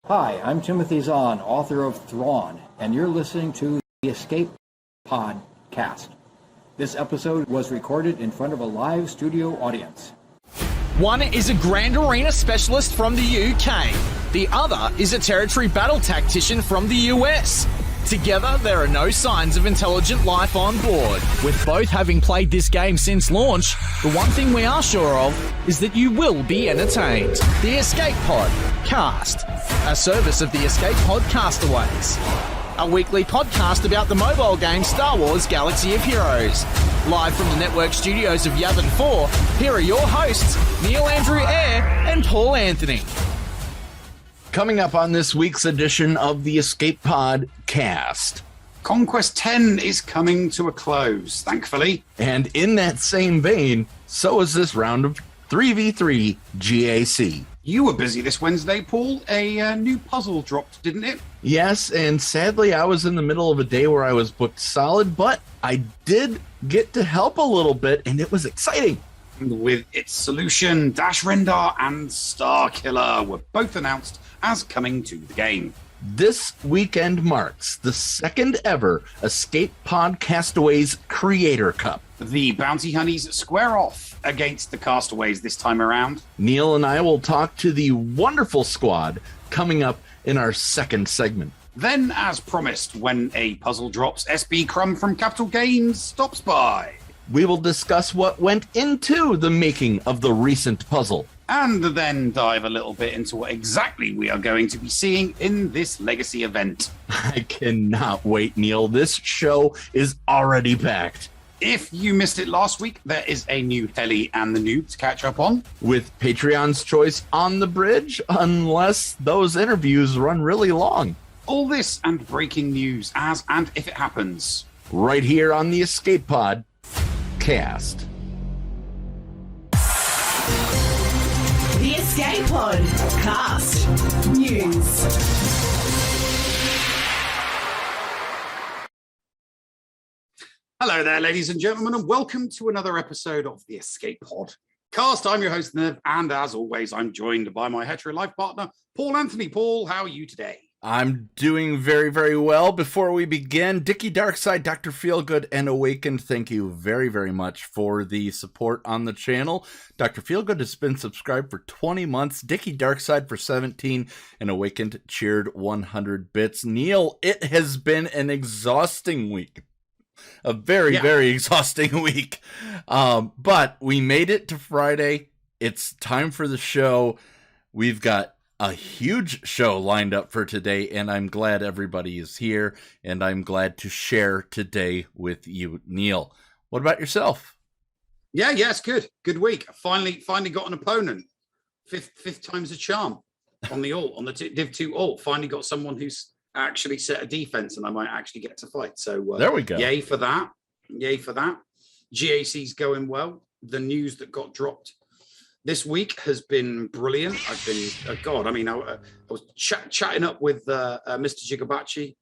Hi, I'm Timothy Zahn, author of Thrawn, and you're listening to the Escape Podcast. This episode was recorded in front of a live studio audience. One is a Grand Arena specialist from the UK. The other is a territory battle tactician from the US. Together, there are no signs of intelligent life on board. With both having played this game since launch, the one thing we are sure of is that you will be entertained. The Escape Pod Cast, a service of the Escape Pod Castaways. A weekly podcast about the mobile game Star Wars Galaxy of Heroes. Live from the network studios of Yavin 4, here are your hosts, Neil Andrew Eyre and Paul Anthony. Coming up on this week's edition of the Escape Pod Cast, Conquest 10 is coming to a close, thankfully. And in that same vein, so is this round of 3v3 GAC. You were busy this Wednesday, Paul. A new puzzle dropped, didn't it? Yes, and sadly I was in the middle of a day where I was booked solid, but I did get to help a little bit, and it was exciting. With its solution, Dash Rendar and Starkiller were both announced as coming to the game. This weekend marks the second ever Escape Pod Castaways Creator Cup. The Bounty Hunnies square off against the Castaways this time around. Neil and I will talk to the wonderful squad coming up in our second segment. Then, as promised, when a puzzle drops, SBCrumb from Capital Games stops by. We will discuss what went into the making of the recent puzzle. And then dive a little bit into what exactly we are going to be seeing in this legacy event. I cannot wait, Neil. This show is already packed. If you missed it last week, there is a new Heli and the Noob to catch up on. With Patreon's choice on the bridge, unless those interviews run really long. All this and breaking news as and if it happens. Right here on the Escape Pod Cast. The Escape Pod Cast News. Hello there, ladies and gentlemen, and welcome to another episode of the Escape Pod Cast. I'm your host, Nev, and as always, I'm joined by my hetero life partner, Paul Anthony. Paul, how are you today? I'm doing very, very well. Before we begin, Dickie Darkside, Dr. Feelgood, and Awakened, thank you very, very much for the support on the channel. Dr. Feelgood has been subscribed for 20 months, Dickie Darkside for 17, and Awakened cheered 100 bits. Neil, it has been an exhausting week. A very, very exhausting week. But we made it to Friday. It's time for the show. We've got a huge show lined up for today, and I'm glad everybody is here, and I'm glad to share today with you, Neil. What about yourself? Yeah, it's good. Good week. Finally got an opponent. Fifth time's a charm on the alt, on the Div 2 alt. Finally got someone who's actually set a defense, and I might actually get to fight. So there we go. Yay for that. GAC's going well. The news that got dropped this week has been brilliant. I've been, I was chatting up with Mr. Jigabachi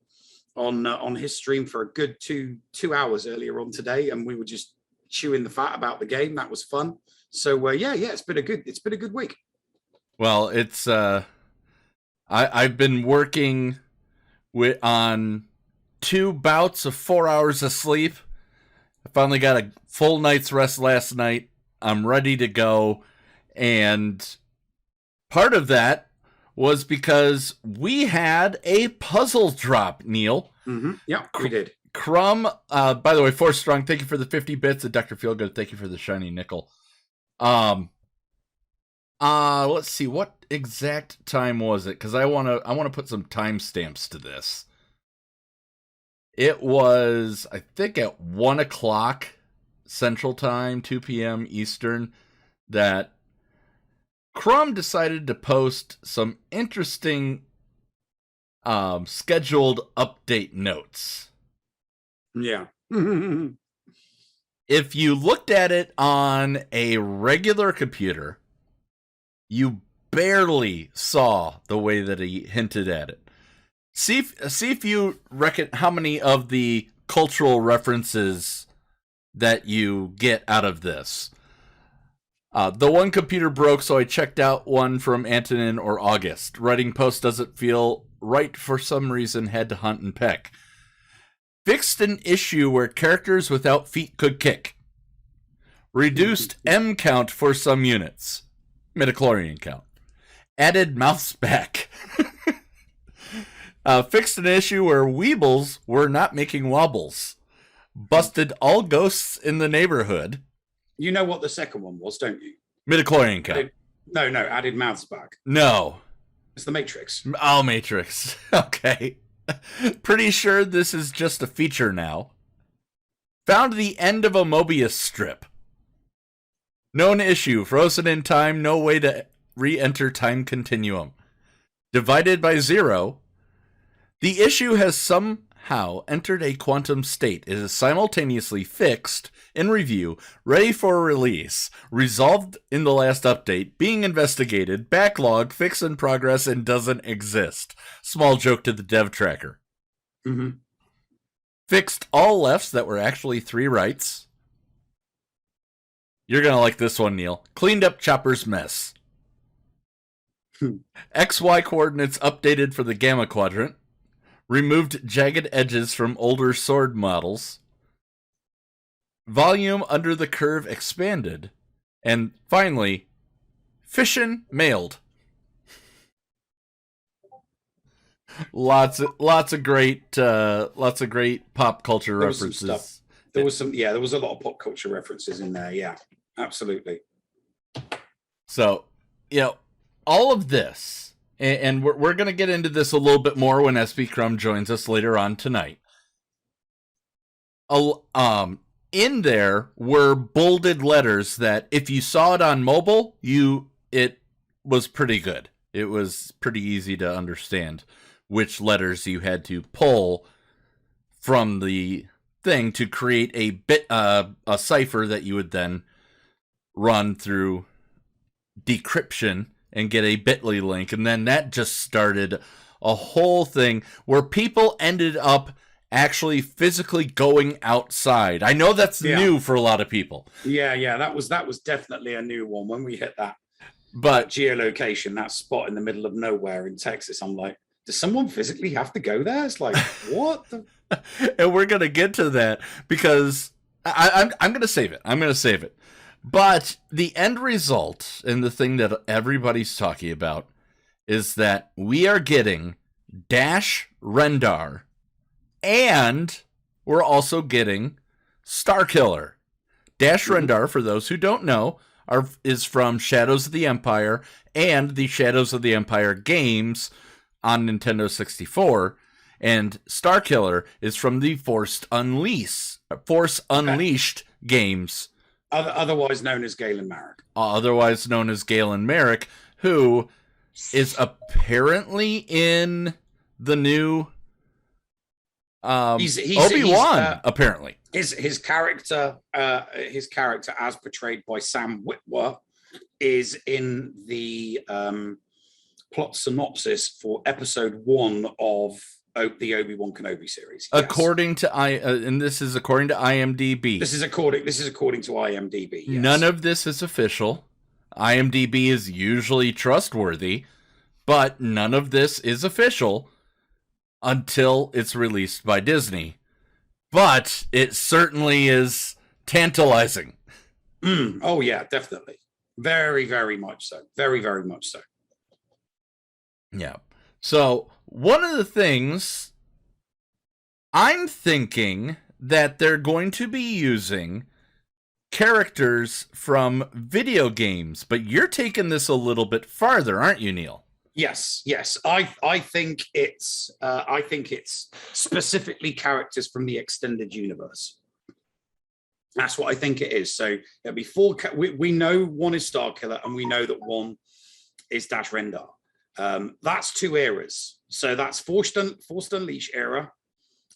on his stream for a good two hours earlier on today, and we were just chewing the fat about the game. That was fun. So it's been a good week. Well, it's I've been working on 2 bouts of 4 hours of sleep. I finally got a full night's rest last night. I'm ready to go. And part of that was because we had a puzzle drop, Neil. Mm-hmm. Yeah, we did. Crumb, by the way, 4 Strong, thank you for the 50 bits. And Dr. Feelgood, thank you for the shiny nickel. Let's see, what exact time was it? Because I wanna put some timestamps to this. It was, I think, at 1 o'clock Central Time, 2 p.m. Eastern, that Crumb decided to post some interesting scheduled update notes. Yeah. If you looked at it on a regular computer, you barely saw the way that he hinted at it. See if you reckon how many of the cultural references that you get out of this. The one computer broke, so I checked out one from Antonin or August. Writing post doesn't feel right for some reason, had to hunt and peck. Fixed an issue where characters without feet could kick. Reduced M count for some units. Midichlorian count. Added mouse back. Fixed an issue where weebles were not making wobbles. Busted all ghosts in the neighborhood. You know what the second one was, don't you? Midichlorian count. No, added mouths back. No. It's the Matrix. Oh, Matrix. Okay. Pretty sure this is just a feature now. Found the end of a Mobius strip. Known issue. Frozen in time. No way to re-enter time continuum. Divided by 0. The issue has somehow entered a quantum state. It is simultaneously fixed, in review, ready for release, resolved in the last update, being investigated, backlog, fix in progress, and doesn't exist. Small joke to the dev tracker. Mm-hmm. Fixed all lefts that were actually 3 rights. You're going to like this one, Neil. Cleaned up Chopper's mess. XY coordinates updated for the Gamma Quadrant. Removed jagged edges from older sword models. Volume under the curve expanded. And finally, fission mailed. Lots of great pop culture references. There was a lot of pop culture references in there. Yeah, absolutely. So, all of this, and we're going to get into this a little bit more when SBCrumb joins us later on tonight. In there were bolded letters that if you saw it on mobile, it was pretty good. It was pretty easy to understand which letters you had to pull from the thing to create a cipher that you would then run through decryption and get a bit.ly link. And then that just started a whole thing where people ended up actually physically going outside. I know that's new for a lot of people. Yeah, that was definitely a new one when we hit that. But geolocation, that spot in the middle of nowhere in Texas, I'm like, does someone physically have to go there? It's like, what? And we're gonna get to that because I'm gonna save it. But the end result and the thing that everybody's talking about is that we are getting Dash Rendar. And we're also getting Starkiller. Dash Rendar, for those who don't know, is from Shadows of the Empire and the Shadows of the Empire games on Nintendo 64. And Starkiller is from the Force Unleashed games. Otherwise known as Galen Marek. Who is apparently in the new... he's Obi-Wan, apparently. His character as portrayed by Sam Witwer is in the plot synopsis for episode 1 of the Obi-Wan Kenobi series. Yes. According to and this is according to IMDb. This is according to IMDb. Yes. None of this is official. IMDb is usually trustworthy, but none of this is official until it's released by Disney. But it certainly is tantalizing. Oh, yeah, definitely. Very, very much so. Very, very much so. Yeah. So, one of the things I'm thinking that they're going to be using characters from video games, but you're taking this a little bit farther, aren't you, Neil? Yes. I think it's specifically characters from the extended universe. That's what I think it is. So there'll be 4. We know one is Starkiller, and we know that one is Dash Rendar. That's 2 eras. So that's Forced Unleash era.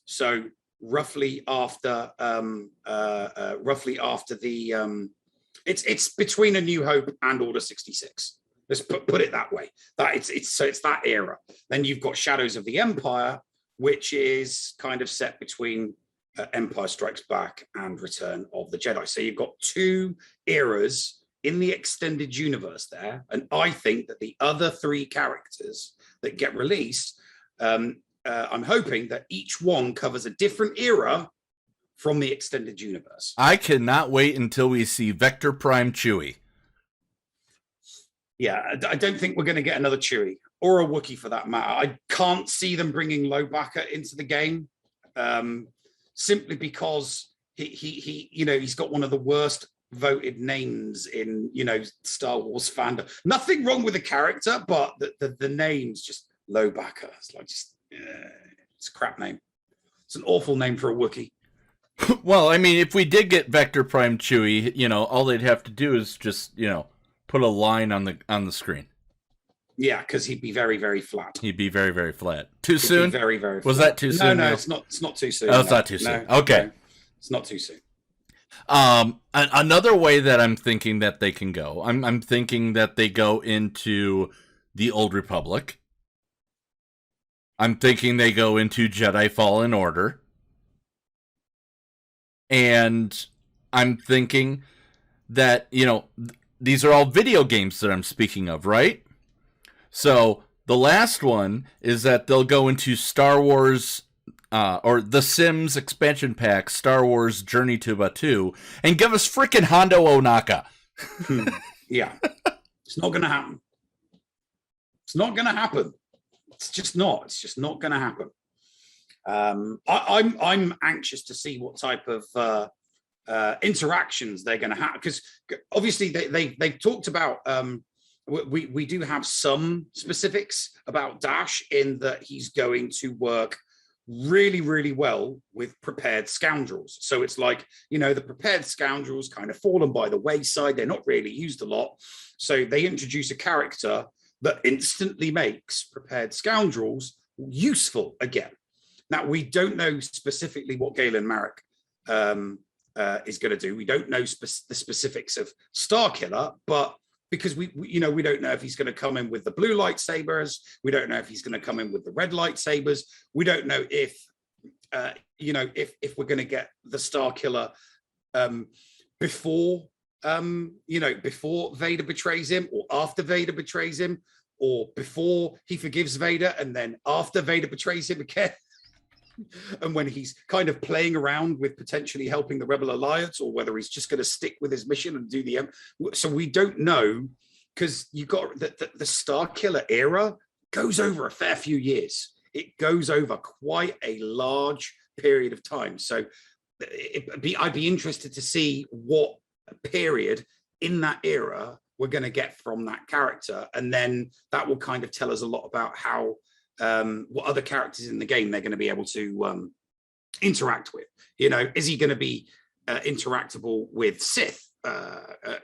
So roughly after the it's between A New Hope and Order 66. Let's put it that way. That it's that era. Then you've got Shadows of the Empire, which is kind of set between Empire Strikes Back and Return of the Jedi. So you've got 2 eras in the extended universe there, and I think that the other 3 characters that get released, I'm hoping that each one covers a different era from the extended universe. I cannot wait until we see Vector Prime Chewie. Yeah, I don't think we're going to get another Chewie or a Wookiee for that matter. I can't see them bringing Lowbacker into the game, simply because he he's got one of the worst voted names in Star Wars fandom. Nothing wrong with the character, but the name's just Lowbacker. It's like it's a crap name. It's an awful name for a Wookiee. Well, I mean, if we did get Vector Prime Chewie, all they'd have to do is just put a line on the screen. Yeah, because he'd be very, very flat. He'd be very, very flat. Too soon? Very, very flat. Was that too soon? No, it's not too soon. Oh, it's not too soon. Okay. No, it's not too soon. Another way that I'm thinking that they can go, I'm thinking that they go into the Old Republic. I'm thinking they go into Jedi Fallen Order. And I'm thinking that, these are all video games that I'm speaking of, right? So the last one is that they'll go into Star Wars, or The Sims expansion pack, Star Wars Journey to Batuu, and give us frickin' Hondo Ohnaka. Yeah. It's not going to happen. It's not going to happen. It's just not. It's just not going to happen. I'm anxious to see what type of interactions they're going to have, because obviously they've talked about we do have some specifics about Dash, in that he's going to work really, really well with prepared scoundrels. So it's like, the prepared scoundrels kind of fallen by the wayside. They're not really used a lot. So they introduce a character that instantly makes prepared scoundrels useful again. Now, we don't know specifically what Galen Marek is going to do. We don't know the specifics of Starkiller, but because we don't know if he's going to come in with the blue lightsabers, we don't know if he's going to come in with the red lightsabers, we don't know if if we're going to get the Starkiller before before Vader betrays him, or after Vader betrays him, or before he forgives Vader and then after Vader betrays him again. And when he's kind of playing around with potentially helping the Rebel Alliance, or whether he's just going to stick with his mission and do the so we don't know, because you got the Starkiller era goes over a fair few years. It goes over quite a large period of time. So I'd be interested to see what period in that era we're going to get from that character, and then that will kind of tell us a lot about how what other characters in the game they're going to be able to interact with. Is he going to be interactable with Sith?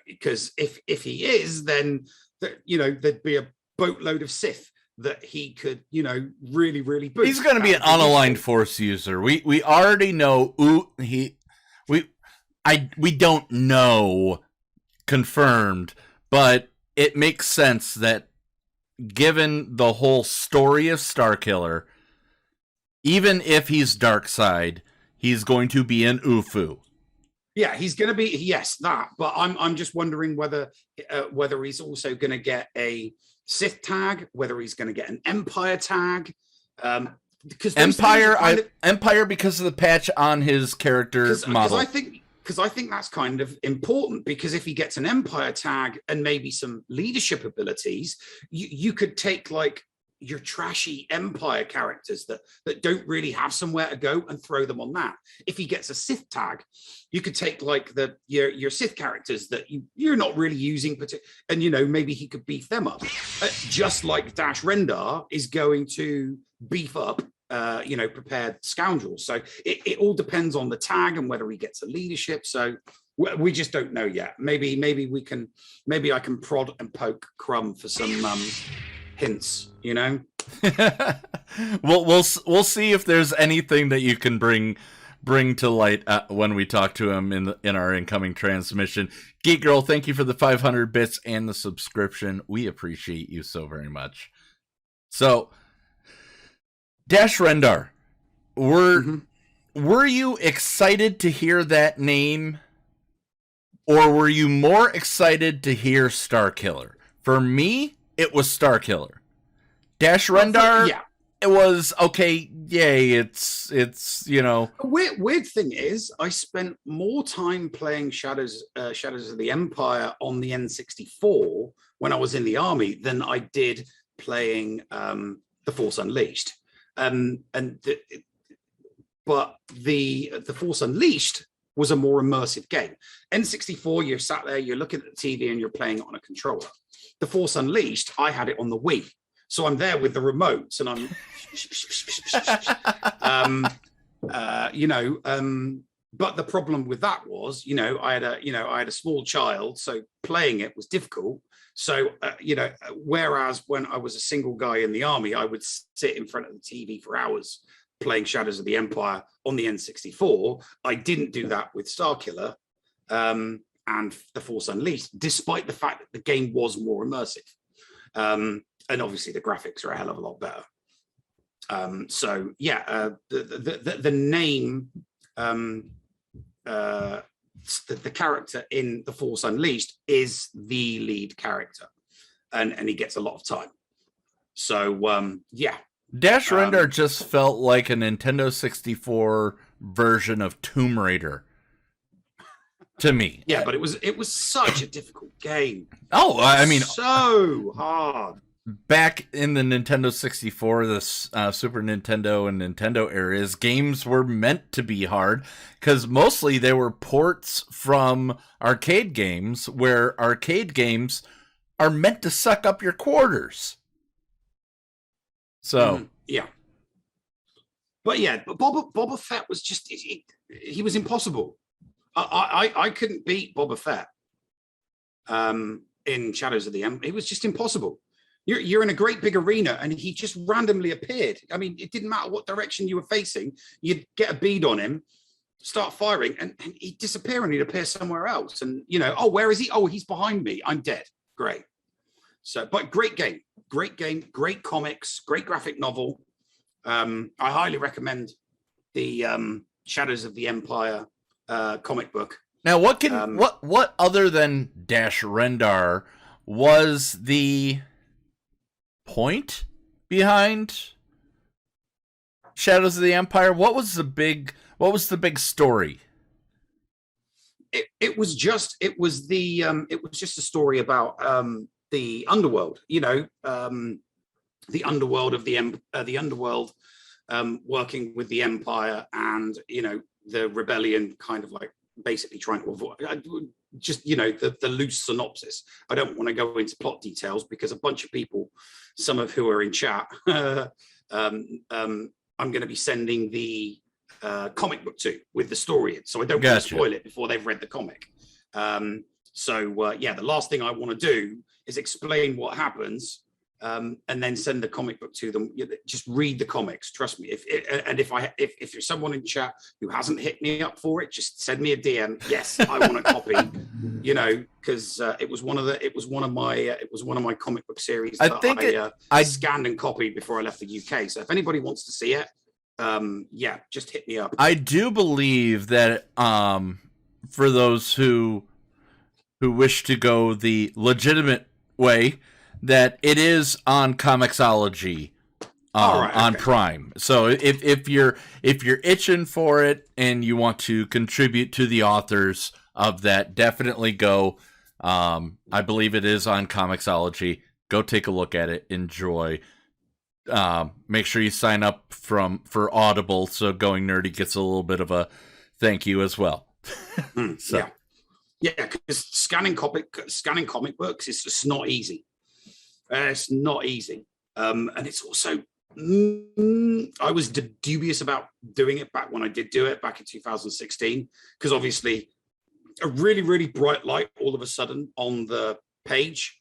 Because if he is, then there'd be a boatload of Sith that he could really, really boost. He's going to be an unaligned Force user. We already know we don't know confirmed, but it makes sense that, given the whole story of Starkiller, even if he's dark side, he's going to be an UFU. Yeah, he's going to be, yes, that. But I'm just wondering whether he's also going to get a Sith tag, whether he's going to get an Empire tag. Because Empire because of the patch on his character model. Because I think that's kind of important, because if he gets an Empire tag and maybe some leadership abilities, you could take like your trashy Empire characters that don't really have somewhere to go and throw them on that. If he gets a Sith tag, you could take like your Sith characters that you're not really using, and maybe he could beef them up, just like Dash Rendar is going to beef up prepared scoundrels. So it all depends on the tag and whether he gets a leadership. So we just don't know yet. Maybe I can prod and poke Crumb for some hints. We'll see if there's anything that you can bring to light when we talk to him in our incoming transmission. Geek Girl, thank you for the 500 bits and the subscription. We appreciate you so very much. So, Dash Rendar, were you excited to hear that name or were you more excited to hear Starkiller? For me, it was Starkiller. Dash Rendar, Yeah. it was okay. Yay! It's Weird thing is, I spent more time playing Shadows of the Empire on the N64 when I was in the army than I did playing The Force Unleashed. But the Force Unleashed was a more immersive game. N64, you're sat there, you're looking at the TV, and you're playing it on a controller. The Force Unleashed, I had it on the Wii. So I'm there with the remotes, and I'm, but the problem with that was, I had a small child, so playing it was difficult. So, whereas when I was a single guy in the army, I would sit in front of the TV for hours playing Shadows of the Empire on the N64. I didn't do that with Starkiller and The Force Unleashed, despite the fact that the game was more immersive. And obviously the graphics are a hell of a lot better. The name, the character in The Force Unleashed is the lead character, and he gets a lot of time. So Dash Rendar just felt like a Nintendo 64 version of Tomb Raider to me. Yeah, but it was such a difficult game. Oh, I mean, so hard. Back in the Nintendo 64, the Super Nintendo and Nintendo eras, games were meant to be hard because mostly they were ports from arcade games, where arcade games are meant to suck up your quarters. So but Boba Fett was just he was impossible. I couldn't beat Boba Fett in Shadows of the Empire. It was just impossible. You're in a great big arena, and he just randomly appeared. I mean, it didn't matter what direction you were facing. You'd get a bead on him, start firing, and he'd disappear, and he'd appear somewhere else. And where is he? Oh, he's behind me. I'm dead. Great. So, but great game, great comics, great graphic novel. I highly recommend the Shadows of the Empire comic book. Now, what other than Dash Rendar was the point behind Shadows of the Empire? What was the big story? It was just a story about the underworld, the underworld of the underworld working with the Empire, and the rebellion kind of like basically trying to avoid just the loose synopsis. I don't want to go into plot details because a bunch of people, some of who are in chat, I'm going to be sending the comic book to with the story in, so I don't want to spoil it before they've read the comic. The last thing I want to do is explain what happens, and then send the comic book to them. Just read the comics. Trust me. If there's someone in chat who hasn't hit me up for it, just send me a DM. Yes, I want a copy. Because it was one of my comic book series that I scanned and copied before I left the UK. So if anybody wants to see it, just hit me up. I do believe that for those who wish to go the legitimate way, that it is on Comixology on Prime. So if you're itching for it and you want to contribute to the authors of that, definitely go. I believe it is on Comixology. Go take a look at it. Enjoy. Make sure you sign up for Audible, so Going Nerdy gets a little bit of a thank you as well. Because scanning comic books is just not easy. It's not easy, and it's also I was dubious about doing it back when I did do it back in 2016, because obviously a really, really bright light all of a sudden on the page.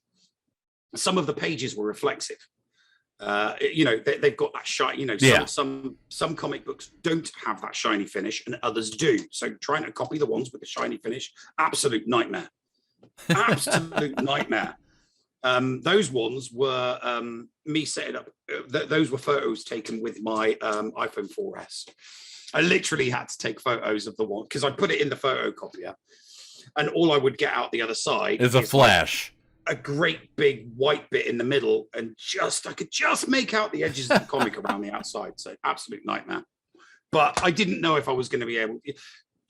Some of the pages were reflexive. They've got that shiny. Some comic books don't have that shiny finish, and others do. So trying to copy the ones with the shiny finish, absolute nightmare. Absolute nightmare. Those ones were me setting up. Those were photos taken with my iPhone 4S. I literally had to take photos of the one because I put it in the photocopier, and all I would get out the other side is a flash. Like a great big white bit in the middle, and I could just make out the edges of the comic around the outside. So absolute nightmare. But I didn't know if I was going to be able to.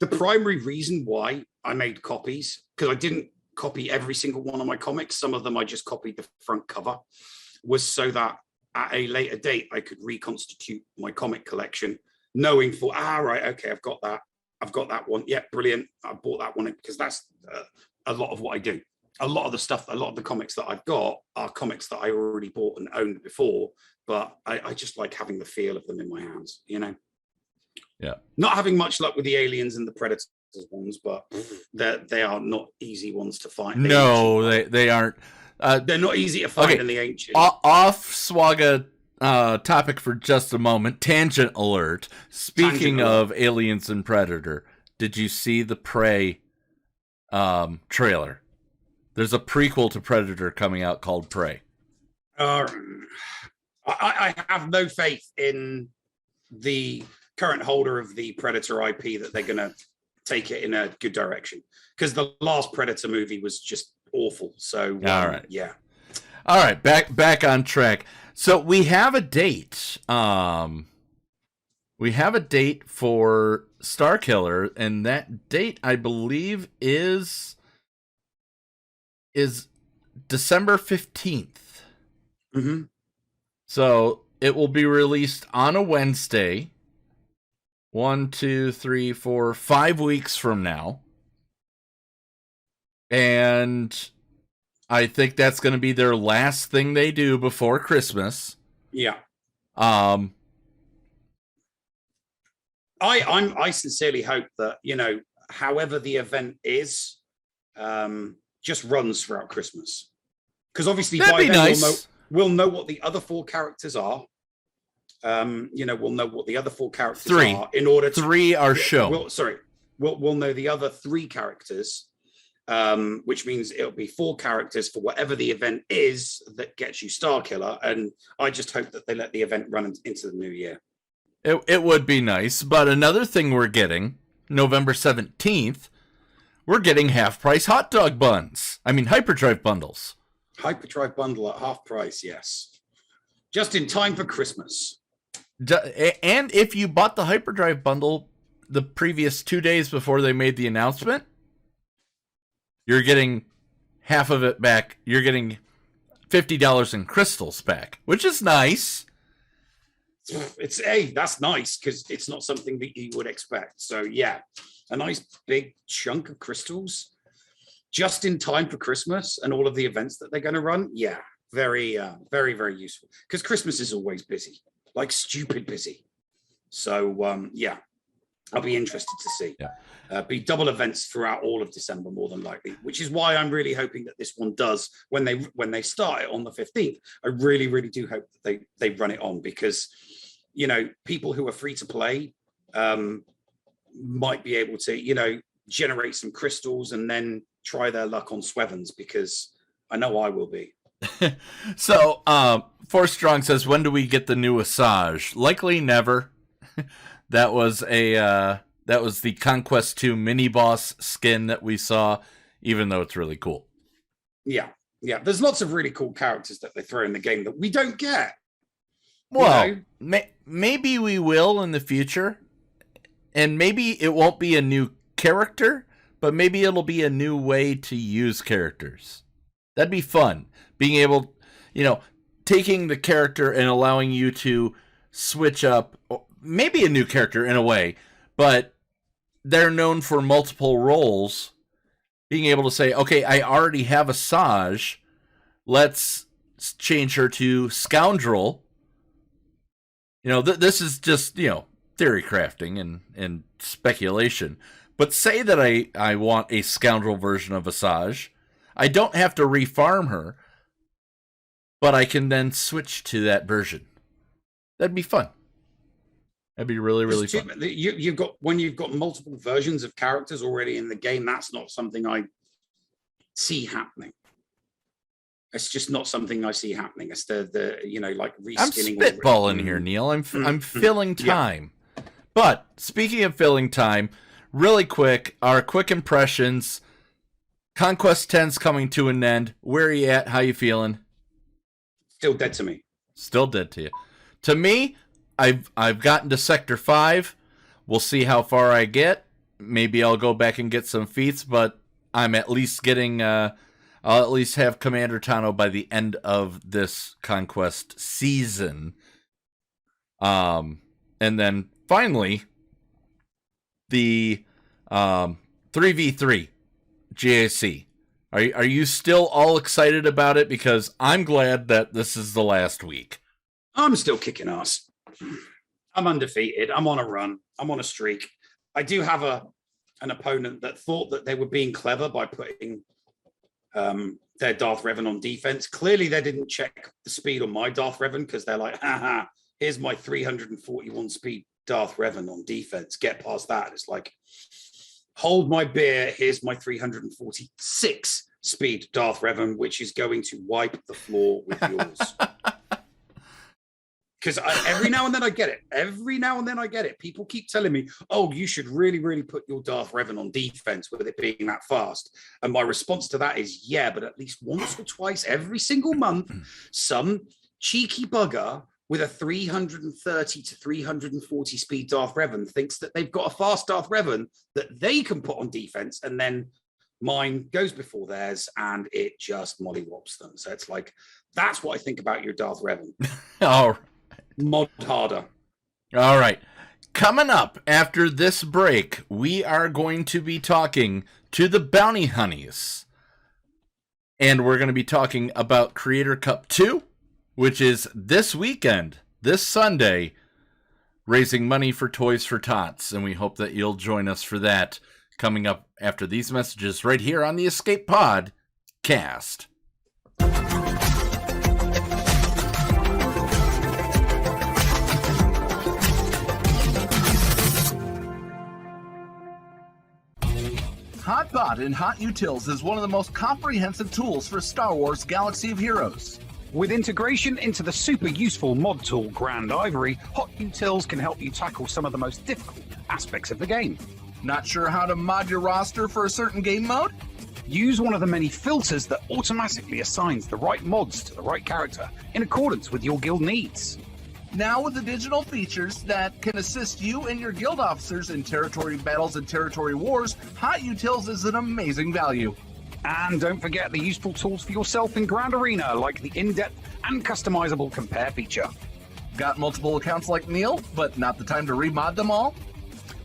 The primary reason why I made copies, because I didn't copy every single one of my comics, some of them I just copied the front cover, was so that at a later date I could reconstitute my comic collection, knowing right, okay, I've got that one. Yeah, brilliant. I bought that one because that's a lot of what I do. A lot of the comics that I've got are comics that I already bought and owned before, but I just like having the feel of them in my hands, you know? Yeah. Not having much luck with the Aliens and the Predators ones, but they are not easy ones to find. No, they aren't. They're not easy to find in the ancient. Off SWGOH topic for just a moment. Tangent alert. Speaking of Aliens and Predator, did you see the Prey trailer? There's a prequel to Predator coming out called Prey. I have no faith in the current holder of the Predator IP that they're going to take it in a good direction, because the last Predator movie was just awful. So all right, yeah, all right, back on track. So we have a date. We have a date for Starkiller, and that date I believe is December 15th. Mm-hmm. So it will be released on a Wednesday. 1, 2, 3, 4, 5 weeks from now. And I think that's going to be their last thing they do before Christmas. Yeah. I sincerely hope that, you know, however the event is, just runs throughout Christmas. Because obviously by then we'll know what the other 4 characters are. You know, we'll know what the other 4 characters are in order to 3 are shown. We'll know the other 3 characters, which means it'll be 4 characters for whatever the event is that gets you Starkiller. And I just hope that they let the event run into the new year. It would be nice, but another thing we're getting, November 17th, we're getting half-price hot dog buns. I mean, hyperdrive bundles. Hyperdrive bundle at half price, yes. Just in time for Christmas. And if you bought the hyperdrive bundle the previous 2 days before they made the announcement, you're getting half of it back. You're getting $50 in crystals back, which is nice. That's nice, because it's not something that you would expect. So yeah, a nice big chunk of crystals just in time for Christmas and all of the events that they're going to run. Yeah, very, very useful, because Christmas is always busy, like stupid busy. So yeah, I'll be interested to see. Yeah. Be double events throughout all of December, more than likely, which is why I'm really hoping that this one does when they start it on the 15th. I really do hope that they run it on, because, you know, people who are free to play might be able to, you know, generate some crystals and then try their luck on Swevens, because I know I will be. So, Force Strong says, when do we get the new Asajj? Likely never. That was the Conquest 2 mini boss skin that we saw, even though it's really cool. Yeah. There's lots of really cool characters that they throw in the game that we don't get. Well, maybe we will in the future, and maybe it won't be a new character, but maybe it'll be a new way to use characters. That'd be fun. Being able, you know, taking the character and allowing you to switch up, maybe a new character in a way, but they're known for multiple roles. Being able to say, okay, I already have Asajj, let's change her to Scoundrel. You know, this is just, you know, theory crafting and speculation. But say that I want a Scoundrel version of Asajj. I don't have to refarm her, but I can then switch to that version. That'd be fun. That'd be really fun. You've got multiple versions of characters already in the game. That's not something I see happening. It's just not something I see happening. It's the you know, like reskinning. I'm spitballing here, Neil. I'm filling time. But speaking of filling time, really quick, our quick impressions. Conquest 10's coming to an end. Where are you at? How you feeling? Still dead to me. Still dead to you. To me, I've gotten to Sector 5. We'll see how far I get. Maybe I'll go back and get some feats, but I'm at least getting... I'll at least have Commander Tano by the end of this Conquest season. And then finally, the 3v3 GAC. Are you still all excited about it? Because I'm glad that this is the last week. I'm still kicking ass. I'm undefeated. I'm on a run. I'm on a streak. I do have an opponent that thought that they were being clever by putting their Darth Revan on defense. Clearly, they didn't check the speed on my Darth Revan because they're like, haha, here's my 341 speed Darth Revan on defense. Get past that. It's like, hold my beer. Here's my 346 speed Darth Revan, which is going to wipe the floor with yours. Because every now and then I get it. Every now and then I get it. People keep telling me, oh, you should really, really put your Darth Revan on defense with it being that fast. And my response to that is, yeah, but at least once or twice every single month, some cheeky bugger with a 330 to 340 speed Darth Revan thinks that they've got a fast Darth Revan that they can put on defense, and then mine goes before theirs and it just mollywops them. So it's like, that's what I think about your Darth Revan. All right. Mod harder. All right. Coming up after this break, we are going to be talking to the Bounty Hunnies. And we're going to be talking about Creator Cup 2, which is this weekend, this Sunday, raising money for Toys for Tots. And we hope that you'll join us for that coming up after these messages right here on the Escape Pod cast. HotBot in HotUtils is one of the most comprehensive tools for Star Wars Galaxy of Heroes. With integration into the super useful mod tool Grand Ivory, HotUtils can help you tackle some of the most difficult aspects of the game. Not sure how to mod your roster for a certain game mode? Use one of the many filters that automatically assigns the right mods to the right character in accordance with your guild needs. Now with the digital features that can assist you and your guild officers in territory battles and territory wars, HotUtils is an amazing value. And don't forget the useful tools for yourself in Grand Arena, like the in-depth and customizable compare feature. Got multiple accounts like Neil, but not the time to remod them all?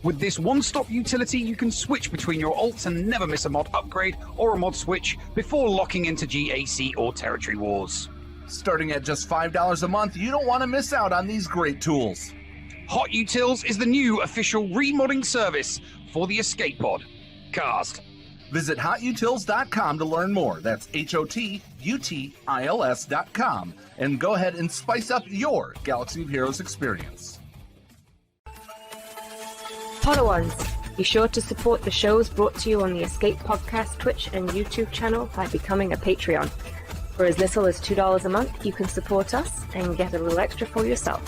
With this one-stop utility, you can switch between your alts and never miss a mod upgrade or a mod switch before locking into GAC or territory wars. Starting at just $5 a month, you don't want to miss out on these great tools. HotUtils is the new official remodding service for the Escape Pod cast. Visit HotUtils.com to learn more. That's HotUtils.com. And go ahead and spice up your Galaxy of Heroes experience. Followers, be sure to support the shows brought to you on the Escape Podcast Twitch and YouTube channel by becoming a Patreon. For as little as $2 a month, you can support us and get a little extra for yourself.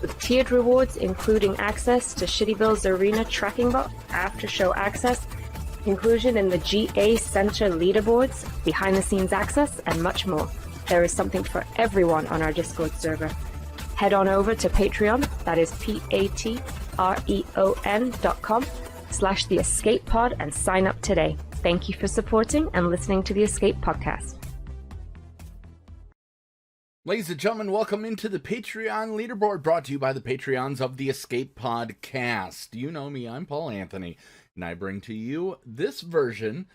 With tiered rewards, including access to Shitty Bill's Arena Tracking Bot, after-show access, inclusion in the GA Center leaderboards, behind-the-scenes access, and much more. There is something for everyone on our Discord server. Head on over to Patreon, that is patreon.com/The Escape Pod, and sign up today. Thank you for supporting and listening to the Escape Podcast. Ladies and gentlemen, welcome into the Patreon leaderboard, brought to you by the Patreons of the Escape Podcast. You know me, I'm Paul Anthony, and I bring to you this version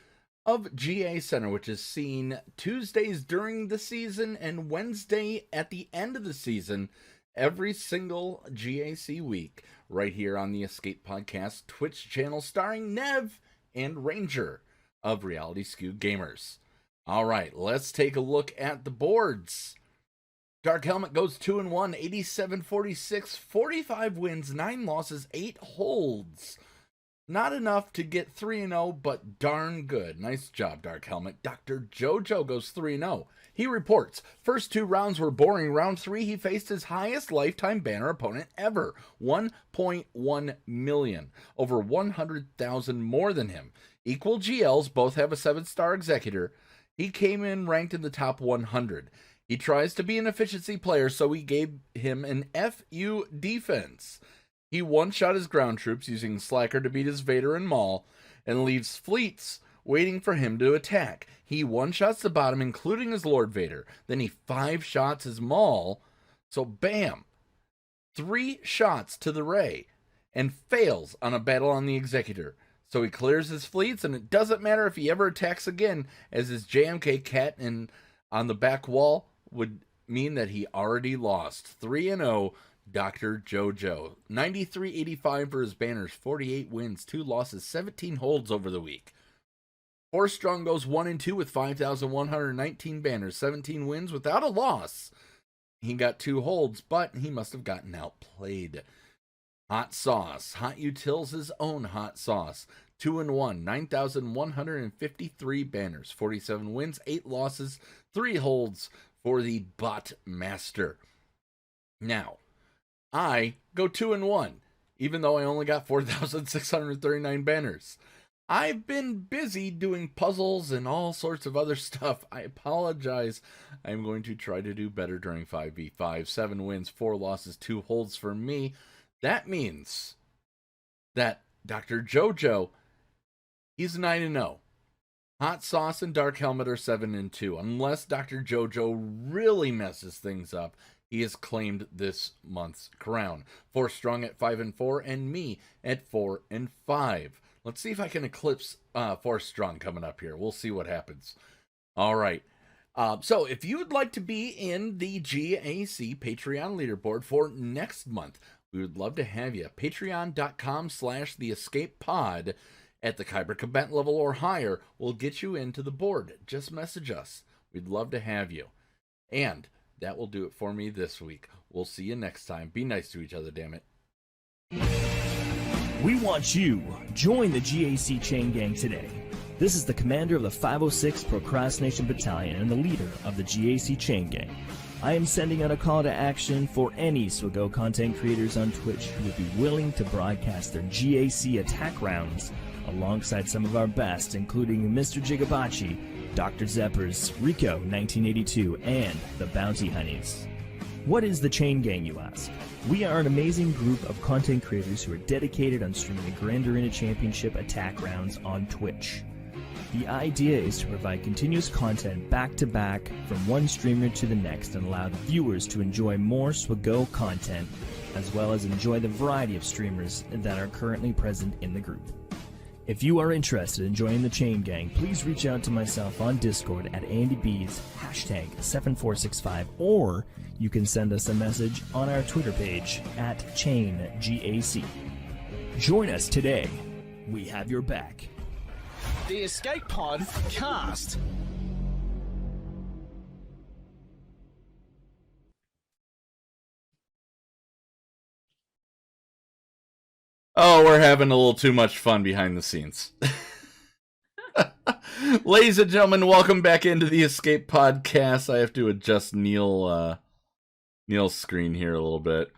of GA Center, which is seen Tuesdays during the season and Wednesday at the end of the season, every single GAC week, right here on the Escape Podcast Twitch channel, starring Nev and Ranger of Reality Skew Gamers. All right, let's take a look at the boards. Dark Helmet goes 2-1, 87-46, 45 wins, 9 losses, 8 holds. Not enough to get 3-0, but darn good. Nice job, Dark Helmet. Dr. JoJo goes 3-0, He reports, first 2 rounds were boring. Round 3, he faced his highest lifetime banner opponent ever, 1.1 million, over 100,000 more than him. Equal GLs, both have a 7-star executor. He came in ranked in the top 100. He tries to be an efficiency player, so we gave him an FU defense. He one-shot his ground troops using Slacker to beat his Vader and Maul, and leaves fleets waiting for him to attack. He one-shots the bottom, including his Lord Vader. Then he 5-shots his Maul, so bam! 3 shots to the Ray, and fails on a battle on the Executor. So he clears his fleets, and it doesn't matter if he ever attacks again, as his JMK cat on the back wall would mean that he already lost. 3-0, Dr. JoJo. 93.85 for his banners, 48 wins, 2 losses, 17 holds over the week. Force Strong goes 1-2 with 5,119 banners, 17 wins without a loss. He got 2 holds, but he must have gotten outplayed. Hot Sauce. HotUtils his own Hot Sauce. 2-1, 9,153 banners, 47 wins, 8 losses, 3 holds for the Bot Master. Now, I go 2-1, even though I only got 4,639 banners. I've been busy doing puzzles and all sorts of other stuff. I apologize. I'm going to try to do better during 5v5. 7 wins, 4 losses, 2 holds for me. That means that Dr. JoJo, he's 9-0. Hot Sauce and Dark Helmet are 7-2. Unless Dr. JoJo really messes things up, he has claimed this month's crown. Force Strong at 5-4 and me at 4-5. Let's see if I can eclipse Force Strong coming up here. We'll see what happens. All right. So if you would like to be in the GAC Patreon leaderboard for next month, we would love to have you. Patreon.com/theescapepod at the Kyber combatant level or higher will get you into the board. Just message us. We'd love to have you. And that will do it for me this week. We'll see you next time. Be nice to each other, damn it. We want you. Join the GAC Chain Gang today. This is the commander of the 506 Procrastination Battalion and the leader of the GAC Chain Gang. I am sending out a call to action for any SWGOH content creators on Twitch who would be willing to broadcast their GAC attack rounds alongside some of our best, including Mr. Jigabachi, Dr. Zeppers, Rico 1982, and the Bounty Hunnies. What is the Chain Gang, you ask? We are an amazing group of content creators who are dedicated on streaming the Grand Arena Championship attack rounds on Twitch. The idea is to provide continuous content back-to-back from one streamer to the next and allow the viewers to enjoy more SWGOH content, as well as enjoy the variety of streamers that are currently present in the group. If you are interested in joining the Chain Gang, please reach out to myself on Discord at AndyB's #7465, or you can send us a message on our Twitter page at ChainGAC. Join us today. We have your back. The Escape Pod cast. Oh, we're having a little too much fun behind the scenes. Ladies and gentlemen, welcome back into the Escape Podcast. I have to adjust Neil's screen here a little bit.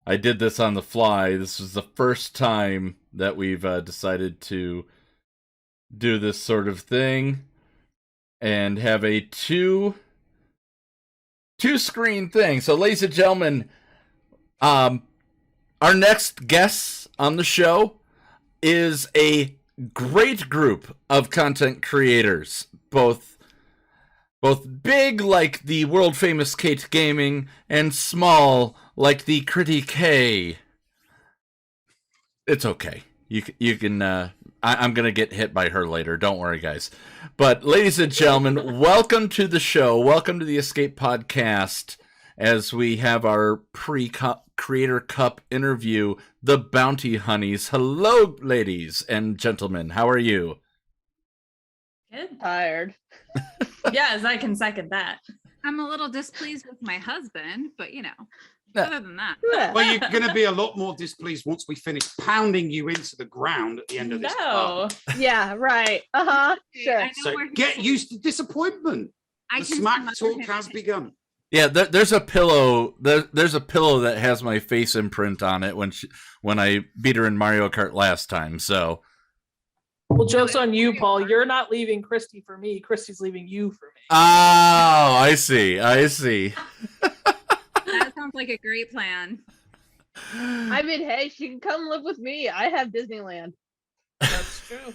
I did this on the fly. This was the first time that we've decided to do this sort of thing and have a two screen thing. So, ladies and gentlemen, our next guests on the show is a great group of content creators, both big like the world famous Kate Gaming and small like the Critty K. It's okay. You can I'm gonna get hit by her later. Don't worry, guys. But ladies and gentlemen, welcome to the show. Welcome to the Escape Podcast. As we have our pre-Creator Cup interview, the Bounty Hunnies. Hello, ladies and gentlemen. How are you? Good. Tired. Yes, I can second that. I'm a little displeased with my husband, but other than that. Well, you're going to be a lot more displeased once we finish pounding you into the ground at the end of this part. Yeah, right. Sure. So get used to disappointment. The smack talk has begun. Yeah, there's a pillow. There's a pillow that has my face imprint on it when I beat her in Mario Kart last time. So, well, joke's on you, Paul. You're not leaving Christy for me. Christy's leaving you for me. Oh, I see. That sounds like a great plan. I mean, hey, she can come live with me. I have Disneyland. That's true.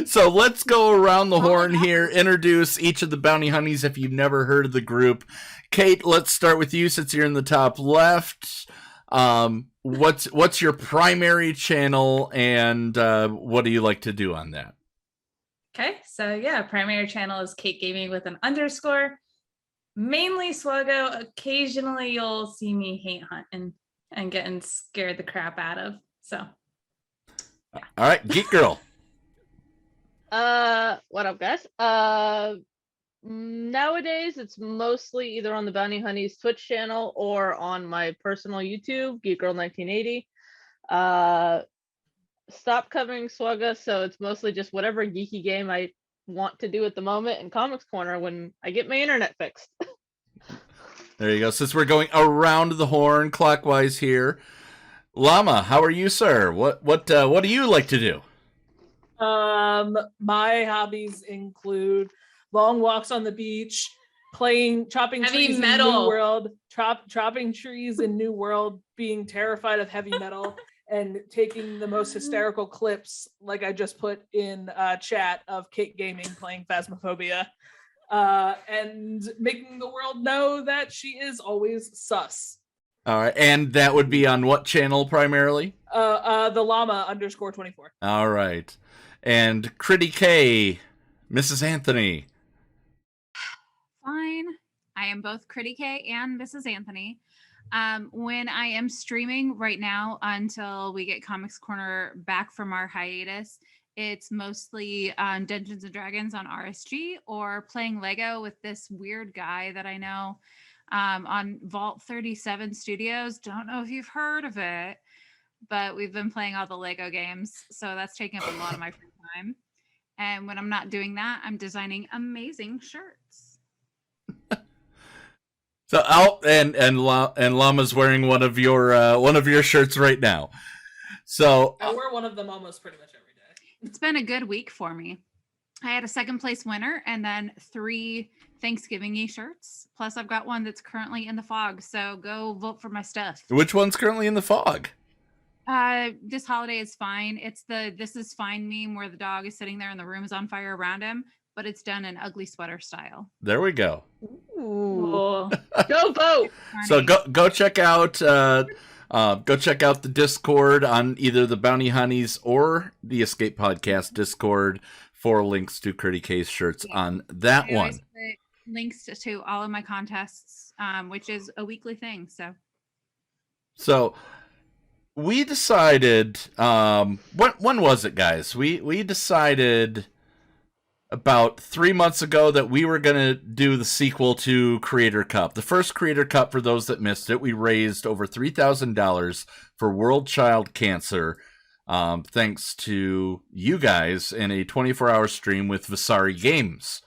So let's go around the horn here, introduce each of the Bounty Hunnies if you've never heard of the group. Kate, let's start with you since you're in the top left. What's your primary channel, and what do you like to do on that? Okay, so yeah, primary channel is Kate Gaming with an underscore. Mainly SWGOH. Occasionally you'll see me hate hunting and getting scared the crap out of. So all right, Geek Girl. What up, guys? Nowadays it's mostly either on the Bounty Hunnies Twitch channel or on my personal YouTube, Geek Girl 1980. Stop covering SWGOH, so it's mostly just whatever geeky game I want to do at the moment in Comics Corner when I get my internet fixed. There you go. Since we're going around the horn clockwise here, Llama, how are you, sir? What do you like to do? My hobbies include long walks on the beach, chopping heavy trees metal. in New World, chopping trees in New World, being terrified of heavy metal, and taking the most hysterical clips, like I just put in chat, of Kate Gaming playing Phasmophobia, and making the world know that she is always sus. All right, and that would be on what channel primarily? The llama _24. All right, and Critty K, Mrs. Anthony. Fine. I am both Critty K and Mrs. Anthony. When I am streaming right now until we get Comics Corner back from our hiatus, it's mostly Dungeons and Dragons on RSG or playing Lego with this weird guy that I know on Vault 37 Studios. Don't know if you've heard of it, but we've been playing all the Lego games. So that's taking up a lot of my free time. And when I'm not doing that, I'm designing amazing shirts. So and Llama's wearing one of your shirts right now. So I wear one of them almost pretty much every day. It's been a good week for me. I had a second place winner and then 3 Thanksgiving-y shirts. Plus I've got one that's currently in the fog. So go vote for my stuff. Which one's currently in the fog? This holiday is fine. It's the "This is fine" meme where the dog is sitting there and the room is on fire around him, but it's done in ugly sweater style. There we go. Ooh. Go vote. So go check out the Discord on either the Bounty Hunnies or the Escape Podcast Discord for links to Critty K's shirts on that one. Put links to all of my contests, which is a weekly thing. So we decided, when was it, guys? We decided about 3 months ago that we were going to do the sequel to Creator Cup. The first Creator Cup, for those that missed it, we raised over $3,000 for World Child Cancer, thanks to you guys in a 24-hour stream with Vasari Games.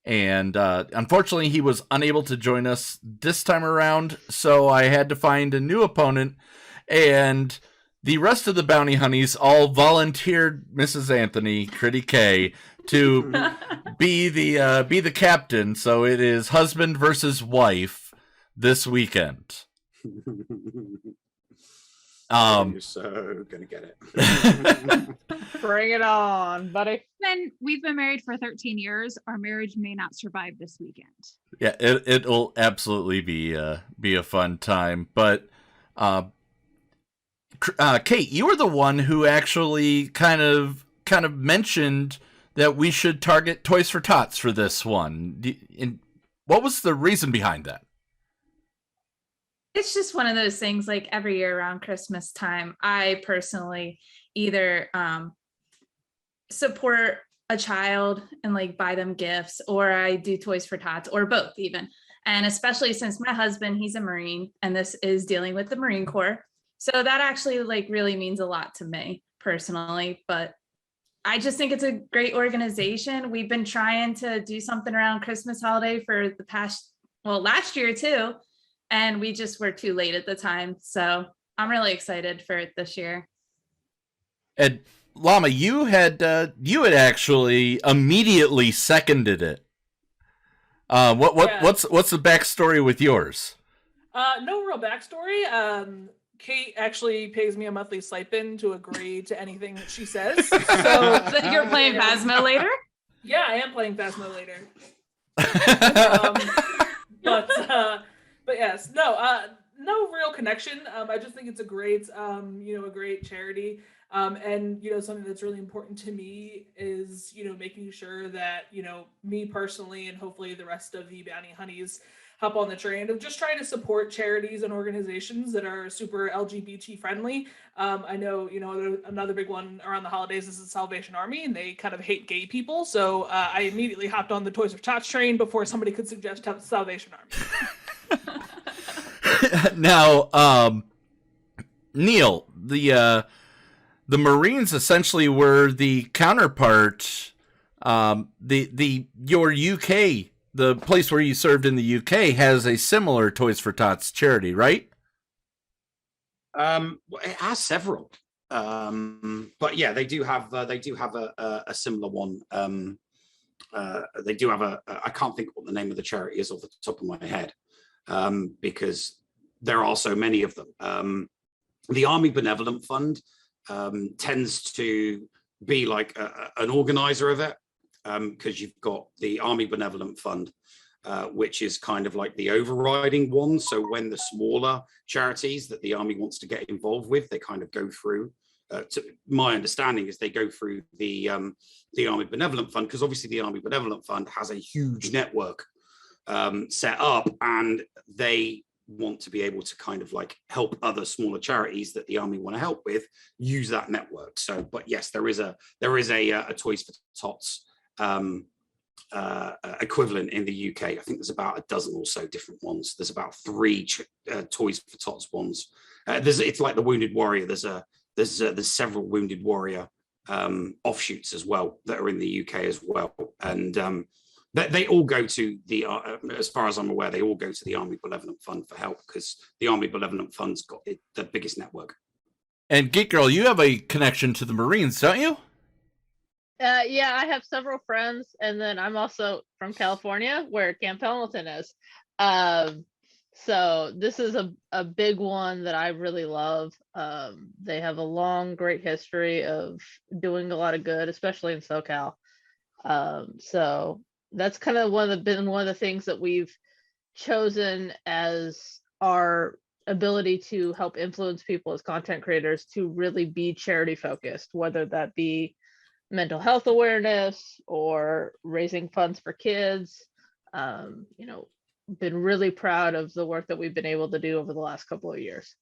And unfortunately, he was unable to join us this time around, so I had to find a new opponent. And the rest of the Bounty Hunnies all volunteered Mrs. Anthony, Critty K, to be the captain. So it is husband versus wife this weekend. You're so gonna get it. Bring it on, buddy. Then we've been married for 13 years. Our marriage may not survive this weekend. Yeah, it'll absolutely be a fun time. But Kate, you were the one who actually kind of mentioned that we should target Toys for Tots for this one. And what was the reason behind that? It's just one of those things, like every year around Christmas time, I personally either support a child and like buy them gifts, or I do Toys for Tots, or both even. And especially since my husband, he's a Marine, and this is dealing with the Marine Corps. So that actually like really means a lot to me personally. But I just think it's a great organization. We've been trying to do something around Christmas holiday for last year too, and we just were too late at the time. So I'm really excited for it this year. And Llama, you had actually immediately seconded it. What's the backstory with yours? No real backstory. Kate actually pays me a monthly stipend to agree to anything that she says. So you're playing Phasmo later? Yeah, I am playing Phasmo later. But yes, no real connection. I just think it's a great, a great charity. And, something that's really important to me is, making sure that, me personally and hopefully the rest of the Bounty Hunnies hop on the train of just trying to support charities and organizations that are super LGBT friendly. I know, another big one around the holidays is the Salvation Army, and they kind of hate gay people. So I immediately hopped on the Toys for Tots train before somebody could suggest Salvation Army. Now, Neil, the Marines essentially were the counterpart. Your UK, the place where you served in the UK, has a similar Toys for Tots charity, right? It has several, but yeah, they do have a similar one. They do have I can't think what the name of the charity is off the top of my head, because there are so many of them. The Army Benevolent Fund tends to be like an organizer of it, because you've got the Army Benevolent Fund, which is kind of like the overriding one. So when the smaller charities that the Army wants to get involved with, they kind of go through, my understanding is they go through the Army Benevolent Fund, because obviously the Army Benevolent Fund has a huge network set up, and they want to be able to kind of like help other smaller charities that the Army want to help with use that network. So, but yes, there is a Toys for Tots equivalent in the UK. I think there's about a dozen or so different ones. There's about 3 Toys for Tots ones. It's like the Wounded Warrior. There's several Wounded Warrior offshoots as well that are in the UK as well, and they all go to the, as far as I'm aware, they all go to the Army Benevolent Fund for help, because the Army Benevolent Fund's got the biggest network. And Geek Girl, you have a connection to the Marines, don't you? Yeah, I have several friends, and then I'm also from California, where Camp Pendleton is. So this is a big one that I really love. They have a long, great history of doing a lot of good, especially in SoCal. So that's kind of been one of the things that we've chosen as our ability to help influence people as content creators to really be charity focused, whether that be mental health awareness or raising funds for kids. Been really proud of the work that we've been able to do over the last couple of years.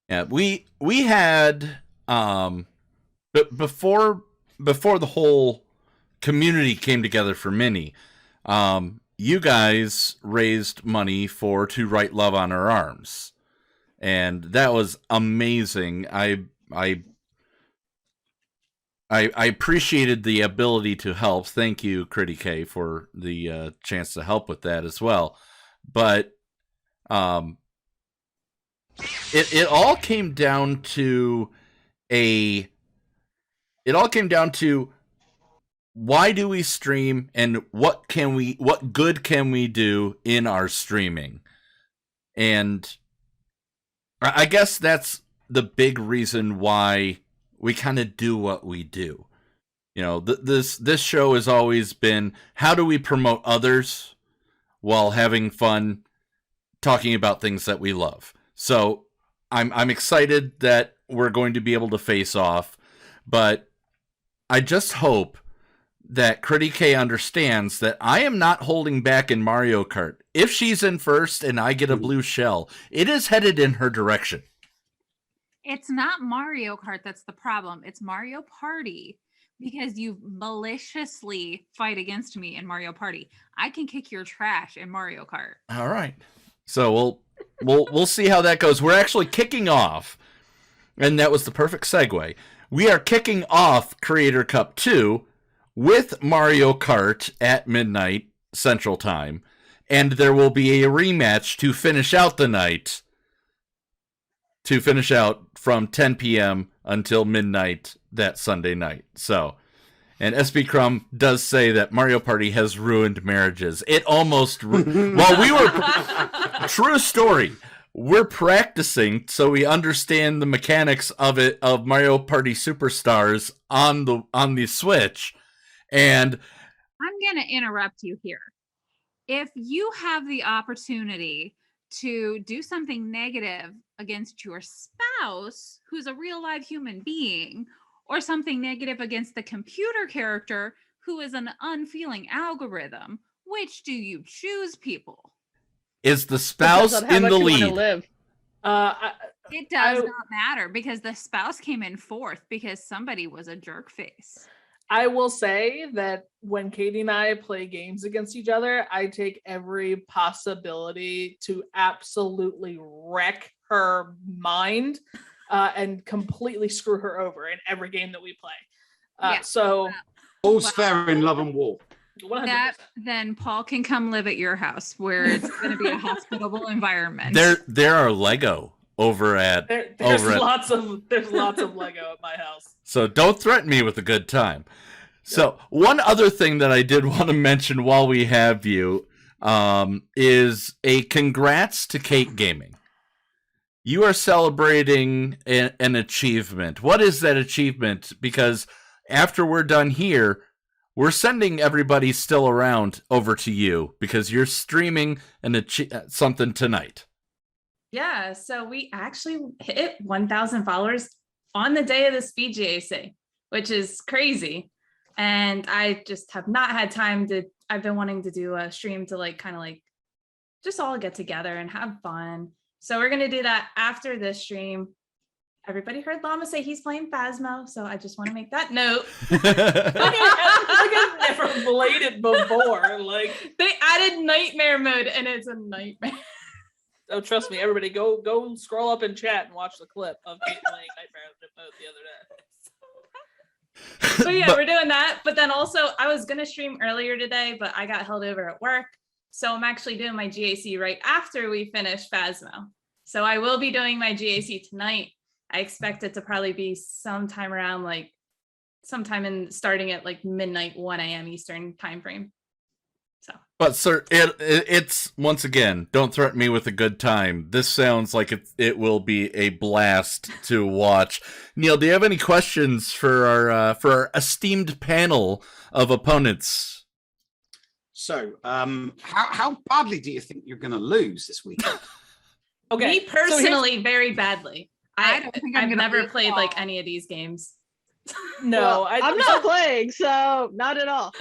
Yeah, we had but before the whole community came together for Minnie, you guys raised money to write Love on Our Arms, and that was amazing. I appreciated the ability to help. Thank you, Critty K, for the chance to help with that as well. But it all came down to why do we stream, and what good can we do in our streaming? And I guess that's the big reason why we kind of do what we do. This show has always been, how do we promote others while having fun talking about things that we love? So I'm excited that we're going to be able to face off, but I just hope that Critty K understands that I am not holding back in Mario Kart. If she's in first and I get a blue shell, it is headed in her direction. It's not Mario Kart that's the problem. It's Mario Party, because you maliciously fight against me in Mario Party. I can kick your trash in Mario Kart. All right. So we'll see how that goes. We're actually kicking off, and that was the perfect segue. we are kicking off Creator Cup 2 with Mario Kart at midnight Central Time, and there will be a rematch to finish out the night, to finish out from 10 p.m. until midnight that Sunday night. So, and SBCrumb does say that Mario Party has ruined marriages. It almost, well, we were, true story. We're practicing so we understand the mechanics of it, of Mario Party Superstars on the Switch. And I'm going to interrupt you here. If you have the opportunity to do something negative against your spouse, who's a real live human being, or something negative against the computer character, who is an unfeeling algorithm, which do you choose, people? Is the spouse in the lead? It does not matter, because the spouse came in fourth because somebody was a jerk face. I will say that when Katie and I play games against each other, I take every possibility to absolutely wreck her mind and completely screw her over in every game that we play. So all's fair in love and war. 100%. Then Paul can come live at your house, where it's going to be a hospitable environment. There are Lego over at there's lots of Lego at my house. So don't threaten me with a good time. So one other thing that I did want to mention while we have you is a congrats to Kate Gaming. You are celebrating an achievement. What is that achievement? Because after we're done here, we're sending everybody still around over to you because you're streaming something tonight. Yeah, so we actually hit 1,000 followers on the day of the Speed GAC, which is crazy. And I just have not had time to, I've been wanting to do a stream to kind of just all get together and have fun. So we're going to do that after this stream. Everybody heard Llama say he's playing Phasmo, so I just want to make that note. I've never played it before. They added nightmare mode, and it's a nightmare. Oh, trust me, everybody, go scroll up in chat and watch the clip of Kate playing nightmare mode the other day. So yeah, we're doing that. But then also, I was gonna stream earlier today, but I got held over at work, so I'm actually doing my GAC right after we finish Phasmo. So I will be doing my GAC tonight. I expect it to probably be sometime around starting at midnight, 1 a.m. Eastern time frame. So, but sir, it's once again, don't threaten me with a good time. This sounds like it will be a blast to watch. Neil, do you have any questions for our esteemed panel of opponents? So, how badly do you think you're going to lose this weekend? Okay, me personally, very badly. I've never played any of these games. No, I'm not playing, so not at all.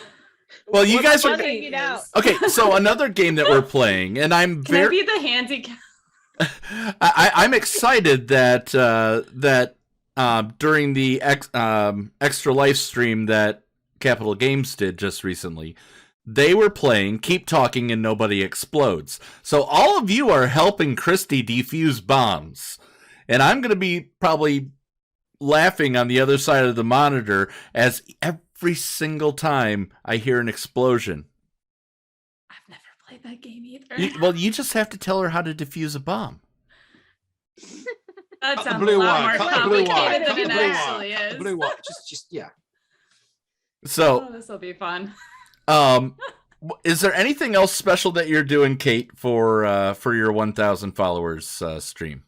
Well, you guys are okay. So another game that we're playing, and I'm Can I be the handicap? I'm excited that during the extra live stream that Capital Games did just recently, they were playing Keep Talking and Nobody Explodes. So all of you are helping Christy defuse bombs, and I'm going to be probably laughing on the other side of the monitor as every single time I hear an explosion. I've never played that game either. Well, you just have to tell her how to defuse a bomb. That sounds a lot more complicated than it actually is. Blue wire. Just yeah. So this will be fun. Is there anything else special that you're doing, Kate, for your 1,000 followers stream?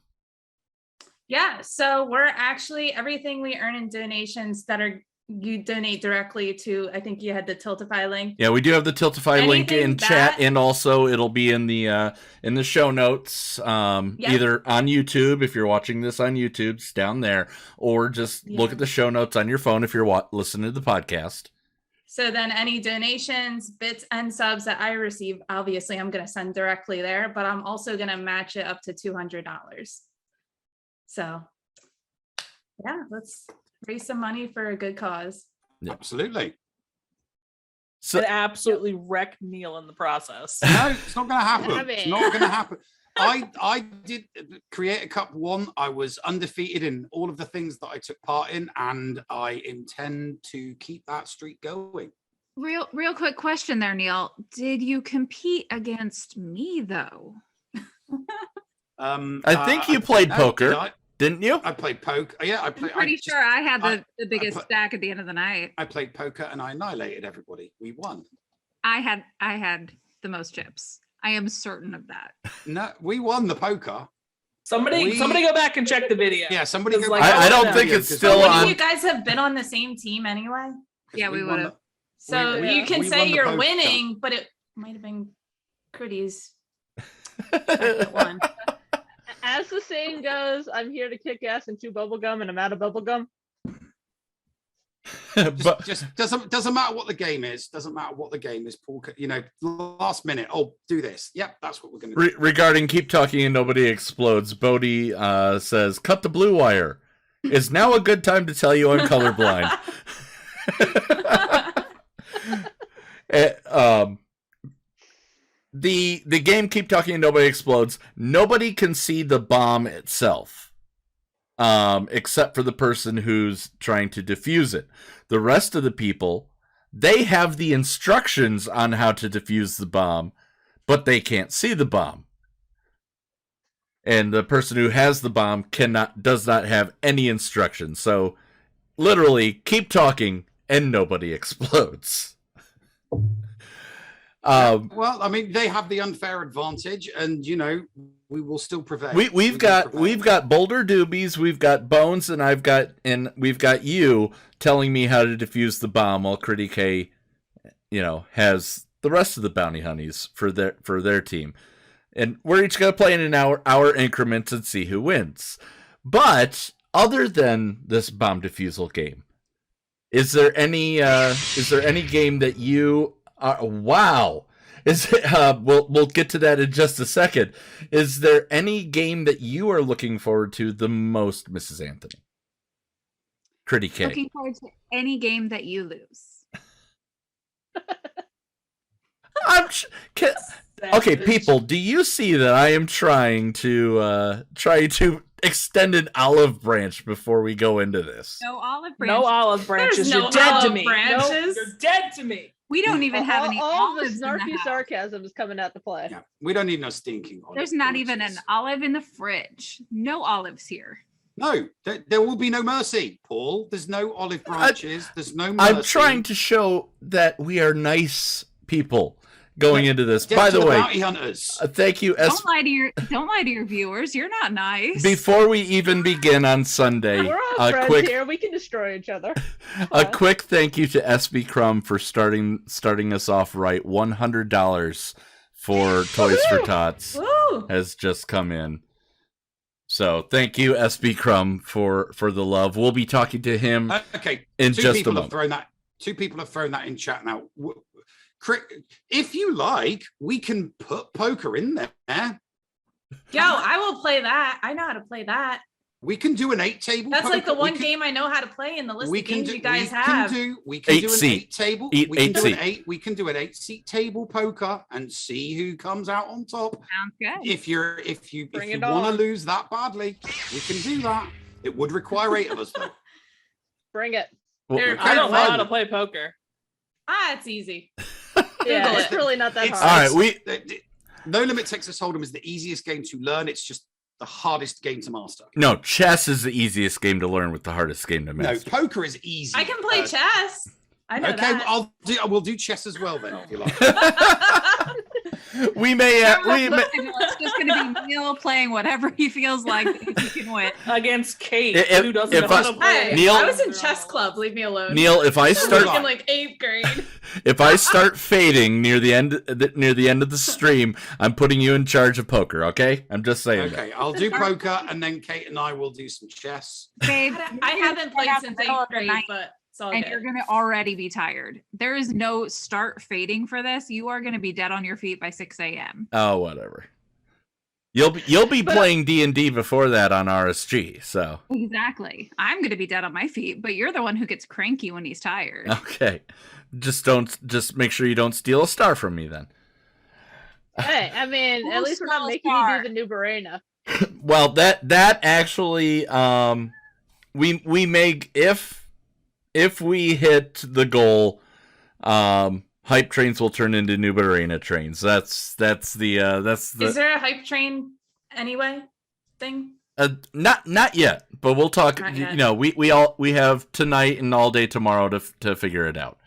Yeah, so we're actually, everything we earn in donations that you donate directly to, I think you had the Tiltify link. Yeah, we do have the Tiltify link in chat, and also it'll be in the show notes, either on YouTube, if you're watching this on YouTube, it's down there, or just look at the show notes on your phone if you're listening to the podcast. So then any donations, bits, and subs that I receive, obviously I'm going to send directly there, but I'm also going to match it up to $200. So yeah, let's raise some money for a good cause. Absolutely. So absolutely wreck Neil in the process. No, it's not going to happen. It's not going to happen. I did Creator Cup 1. I was undefeated in all of the things that I took part in, and I intend to keep that streak going. Real quick question there, Neil. Did you compete against me though? I think you played poker, didn't you? I played poker. Yeah, I played. I'm pretty sure I had the biggest stack at the end of the night. I played poker and I annihilated everybody. We won. I had the most chips. I am certain of that. No, we won the poker. Somebody go back and check the video. Yeah, somebody go Like, back. I don't think it's still Wouldn't on. you guys have been on the same team anyway? Yeah, we would have. So we- you can we say won the you're poker. winning, but it might have been Critty's second one. As the saying goes, I'm here to kick ass and chew bubblegum, and I'm out of bubblegum. Just doesn't matter what the game is. Doesn't matter what the game is. Paul, last minute. Oh, do this. Yep, that's what we're going to do. Regarding keep talking and nobody explodes, Bodhi says, cut the blue wire. Is now a good time to tell you I'm colorblind. The game keep talking and nobody explodes. Nobody can see the bomb itself, except for the person who's trying to defuse it. The rest of the people, they have the instructions on how to defuse the bomb, but they can't see the bomb. And the person who has the bomb does not have any instructions. So literally keep talking and nobody explodes. Well, I mean, they have the unfair advantage, and we will still prevail. We've got Boulder Doobies, we've got Bones, and we've got you telling me how to defuse the bomb, while Critty K, has the rest of the Bounty Hunnies for their team, and we're each gonna play in an hour increments and see who wins. But other than this bomb defusal game, is there any game that you wow? Is it, we'll get to that in just a second. Is there any game that you are looking forward to the most, Mrs. Anthony? Critty K. Looking forward to any game that you lose. Okay, people, do you see that I am trying to extend an olive branch before we go into this? No olive branches. No olive branches. There's You're no dead to olive me. branches. No, you're dead to me. We don't even have any all the olives in the snarky house. sarcasm is coming out to play. Yeah, we don't need no stinking olive. There's not even an olive in the fridge. No olives here. No, there will be no mercy, Paul. There's no olive branches. There's no mercy. I'm trying to show that we are nice people going into this. By the way, Bounty Hunters. Thank you. Don't lie to your viewers. You're not nice. Before we even begin on Sunday, We're all friends here. We can destroy each other. A quick thank you to SBCrumb for starting us off right. $100 for Toys for Tots has just come in. So thank you, SBCrumb, for the love. We'll be talking to him in just a moment. Two people have thrown that in chat now. If you like, we can put poker in there. Yo, I will play that. I know how to play that. We can do an 8-table. That's like the one game I know how to play in the list of games you guys have. We can do an 8-table. We can do an 8-seat table poker and see who comes out on top. Sounds good. If you want to lose that badly, we can do that. It would require 8 of us though. Bring it. I don't know how to play poker. It's easy. Yeah, it's really not that All hard. right, No Limit Texas Hold'em is the easiest game to learn. It's just the hardest game to master. No, chess is the easiest game to learn with the hardest game to master. No, poker is easy. I can play chess. I know that. We'll do chess as well then, if you like. we may It's just going to be Neil playing whatever he feels like if he can win. Against Kate, who doesn't know how to play. Hey, Neil, I was in chess club. Leave me alone. Neil, if I start in like 8th grade, if I start fading near the end of the stream, I'm putting you in charge of poker. Okay, I'm just saying. Okay, I'll do poker, and then Kate and I will do some chess. Babe, I haven't played since 8th grade, but it's all and good. you're going to already be tired. There is no start fading for this. You are going to be dead on your feet by 6 a.m. Oh, whatever. You'll be playing D&D before that on RSG, so. Exactly. I'm going to be dead on my feet, but you're the one who gets cranky when he's tired. Okay. Just make sure you don't steal a star from me then. Hey, I mean, at least we're not making you do the new Barena. Well, that actually, we make if we hit the goal, hype trains will turn into New Arena trains. That's the. Is there a hype train anyway thing? Not yet, but we'll talk. You know, we have tonight and all day tomorrow to figure it out.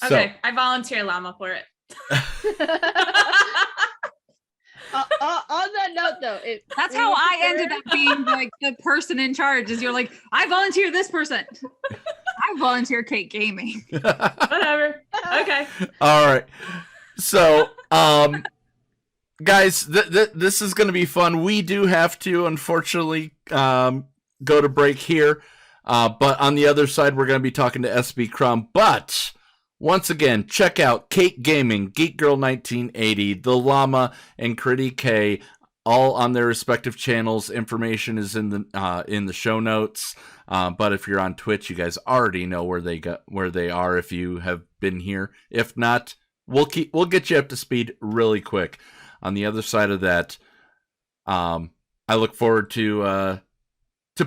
Okay, I volunteer llama for it. On that note, though, that's how I ended up being like the person in charge. Is you're like, I volunteer this person. I volunteer Kate Gaming. Whatever. Okay. All right. So, guys, this is going to be fun. We do have to, unfortunately, go to break here. But on the other side, we're going to be talking to SBCrumb. But once again, check out Kate Gaming, Geek Girl 1980, The Llama, and Critty K, all on their respective channels. Information is in the show notes. But if you're on Twitch, you guys already know where they are if you have been here. If not, we'll get you up to speed really quick. On the other side of that, I look forward to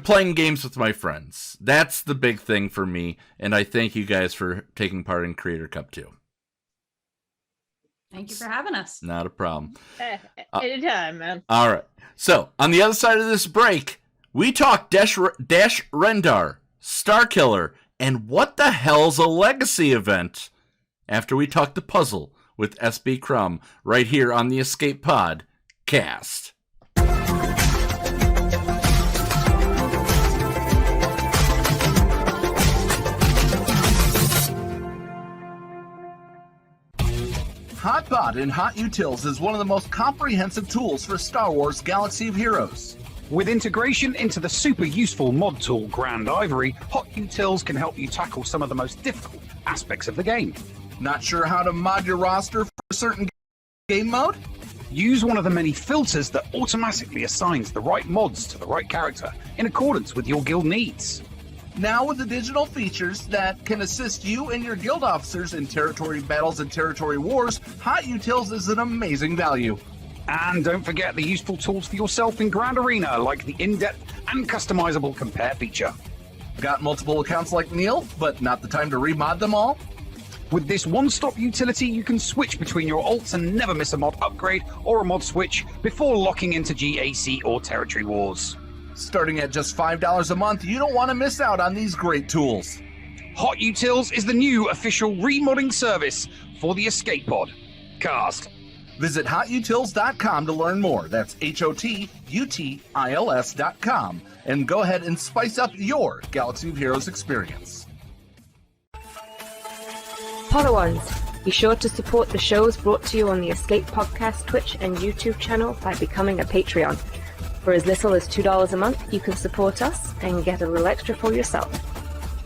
playing games with my friends. That's the big thing for me, and I thank you guys for taking part in Creator Cup 2. Thank you for having us. Not a problem. Anytime, man. All right. So, on the other side of this break, we talk Dash Rendar, Starkiller, and what the hell's a legacy event after we talk the puzzle with SBCrumb right here on the Escape Pod cast. HotBot in HotUtils is one of the most comprehensive tools for Star Wars Galaxy of Heroes. With integration into the super useful mod tool Grand Ivory, HotUtils can help you tackle some of the most difficult aspects of the game. Not sure how to mod your roster for a certain game mode? Use one of the many filters that automatically assigns the right mods to the right character in accordance with your guild needs. Now with the digital features that can assist you and your guild officers in territory battles and territory wars, HotUtils is an amazing value. And don't forget the useful tools for yourself in Grand Arena, like the in-depth and customizable compare feature. Got multiple accounts like Neil, but not the time to remod them all? With this one-stop utility, you can switch between your alts and never miss a mod upgrade or a mod switch before locking into GAC or territory wars. Starting at just $5 a month, you don't want to miss out on these great tools. HotUtils is the new official remodding service for the Escape Pod cast. Visit HotUtils.com to learn more. That's HotUtils.com. And go ahead and spice up your Galaxy of Heroes experience. Podawans, be sure to support the shows brought to you on the Escape Podcast Twitch and YouTube channel by becoming a Patreon. For as little as $2 a month, you can support us and get a little extra for yourself.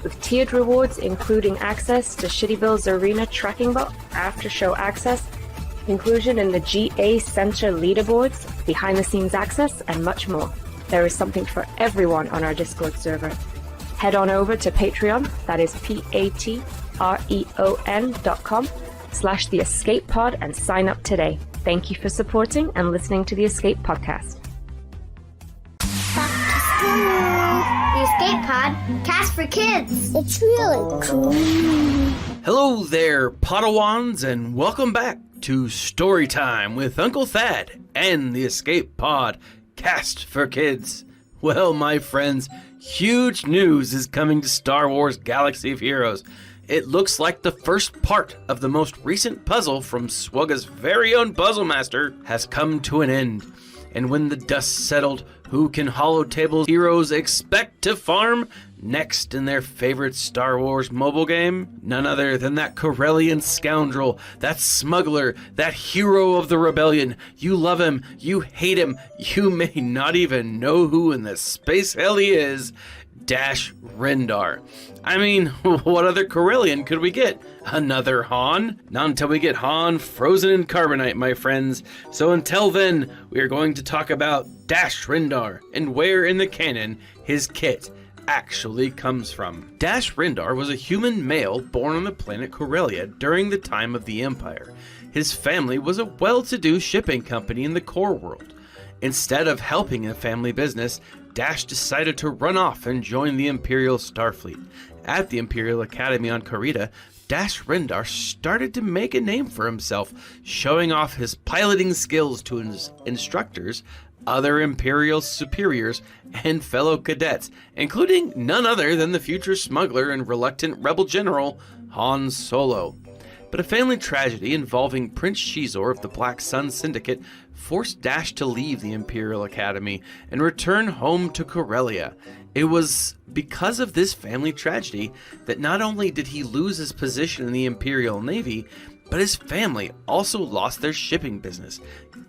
With tiered rewards including access to Shitty Bill's Arena tracking bot, after-show access, inclusion in the GA Center leaderboards, behind-the-scenes access, and much more. There is something for everyone on our Discord server. Head on over to Patreon, that is patreon.com/The Escape Pod, and sign up today. Thank you for supporting and listening to the Escape Podcast. The Escape Pod, cast for kids. It's really cool. Hello there, Podawans, and welcome back to Storytime with Uncle Thad and the Escape Pod, cast for kids. Well, my friends, huge news is coming to Star Wars Galaxy of Heroes. It looks like the first part of the most recent puzzle from SWGOH's very own Puzzle Master has come to an end. And when the dust settled, who can HoloTable heroes expect to farm next in their favorite Star Wars mobile game? None other than that Corellian scoundrel, that smuggler, that hero of the rebellion. You love him, you hate him, you may not even know who in the space hell he is. Dash Rendar. I mean, what other Corellian could we get? Another Han? Not until we get Han frozen in carbonite, my friends. So until then, we are going to talk about Dash Rendar and where in the canon his kit actually comes from. Dash Rendar was a human male born on the planet Corellia during the time of the Empire. His family was a well-to-do shipping company in the core world. Instead of helping a family business, Dash decided to run off and join the Imperial Starfleet. At the Imperial Academy on Karita, Dash Rendar started to make a name for himself, showing off his piloting skills to his instructors, other Imperial superiors, and fellow cadets, including none other than the future smuggler and reluctant rebel general, Han Solo. But a family tragedy involving Prince Shizor of the Black Sun Syndicate forced Dash to leave the Imperial Academy and return home to Corellia. It was because of this family tragedy that not only did he lose his position in the Imperial Navy, but his family also lost their shipping business,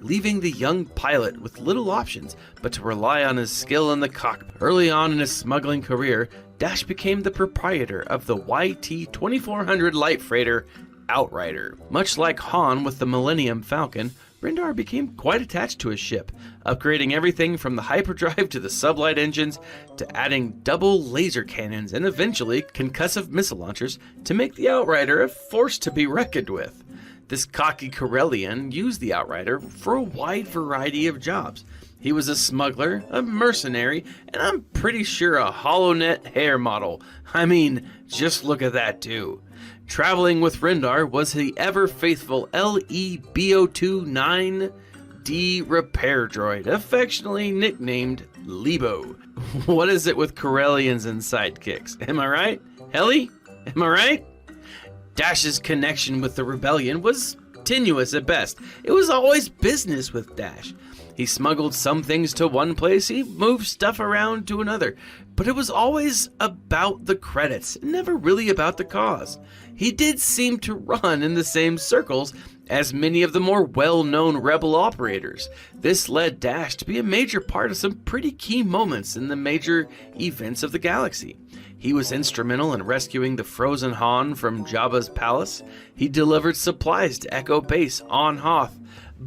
leaving the young pilot with little options but to rely on his skill in the cockpit. Early on in his smuggling career, Dash became the proprietor of the YT-2400 light freighter Outrider. Much like Han with the Millennium Falcon, Rendar became quite attached to his ship, upgrading everything from the hyperdrive to the sublight engines to adding double laser cannons and eventually concussive missile launchers to make the Outrider a force to be reckoned with. This cocky Corellian used the Outrider for a wide variety of jobs. He was a smuggler, a mercenary, and I'm pretty sure a HoloNet hair model. I mean, just look at that too. Traveling with Rendar was the ever-faithful LEBO-29D repair droid, affectionately nicknamed Lebo. What is it with Corellians and sidekicks? Am I right? Helly? Am I right? Dash's connection with the rebellion was tenuous at best. It was always business with Dash. He smuggled some things to one place, he moved stuff around to another, but it was always about the credits, never really about the cause. He did seem to run in the same circles as many of the more well-known rebel operators. This led Dash to be a major part of some pretty key moments in the major events of the galaxy. He was instrumental in rescuing the frozen Han from Jabba's palace. He delivered supplies to Echo Base on Hoth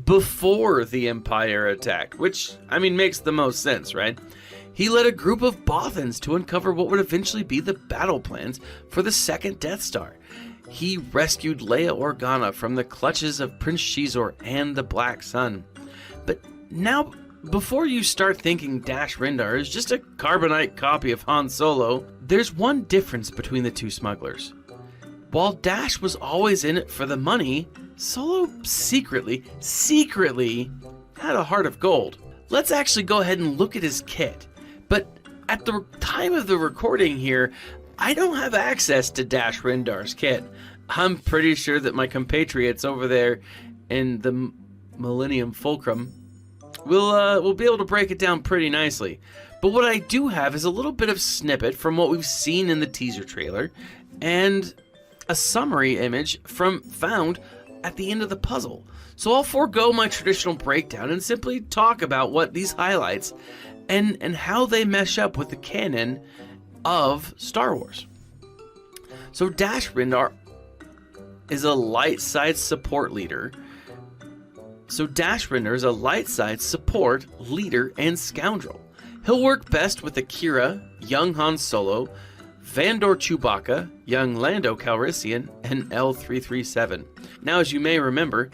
before the Empire attacked, which, I mean, makes the most sense, right? He led a group of Bothans to uncover what would eventually be the battle plans for the second Death Star. He rescued Leia Organa from the clutches of Prince Shizor and the Black Sun. But now, before you start thinking Dash Rendar is just a carbonite copy of Han Solo, there's one difference between the two smugglers. While Dash was always in it for the money, Solo secretly had a heart of gold. Let's actually go ahead and look at his kit. But at the time of the recording here, I don't have access to Dash Rendar's kit. I'm pretty sure that my compatriots over there in the Millennium Fulcrum will be able to break it down pretty nicely. But what I do have is a little bit of snippet from what we've seen in the teaser trailer and a summary image found at the end of the puzzle. So I'll forego my traditional breakdown and simply talk about what these highlights and how they mesh up with the canon of Star Wars. So Dash Rendar is a light side support leader. And scoundrel. He'll work best with Akira, young Han Solo, Vandor Chewbacca, young Lando Calrissian, and L337. Now, as you may remember,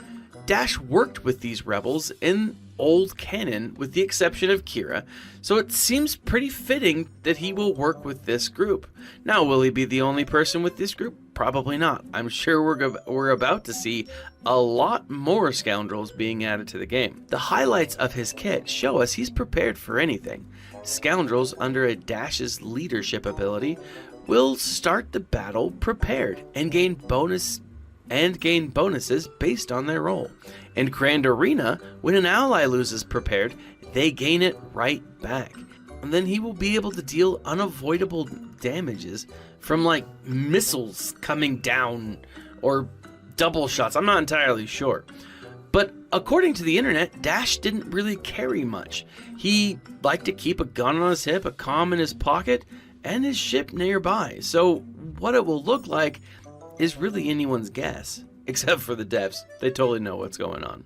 Dash worked with these rebels in old canon with the exception of Kira, so it seems pretty fitting that he will work with this group. Now, will he be the only person with this group? Probably not. I'm sure we're about to see a lot more scoundrels being added to the game. The highlights of his kit show us he's prepared for anything. Scoundrels under a Dash's leadership ability will start the battle prepared and gain bonuses based on their role. In Grand Arena, when an ally loses prepared, they gain it right back. And then he will be able to deal unavoidable damages from like missiles coming down or double shots. I'm not entirely sure. But according to the internet, Dash didn't really carry much. He liked to keep a gun on his hip, a comm in his pocket, and his ship nearby. So what it will look like is really anyone's guess, except for the devs. They totally know what's going on.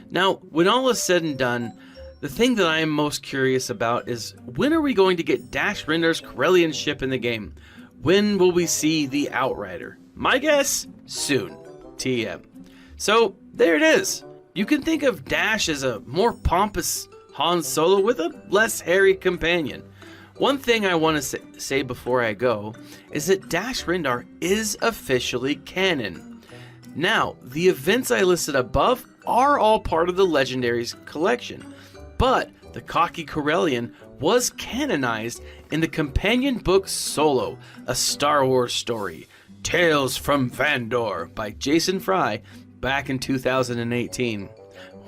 Now, when all is said and done, the thing that I am most curious about is when are we going to get Dash Rendar's Corellian ship in the game? When will we see the Outrider? My guess? Soon. TM. So, there it is. You can think of Dash as a more pompous Han Solo with a less hairy companion. One thing I want to say before I go is that Dash Rendar is officially canon. Now, the events I listed above are all part of the Legendaries collection, but the cocky Corellian was canonized in the companion book Solo, a Star Wars story, Tales from Vandor by Jason Fry, back in 2018.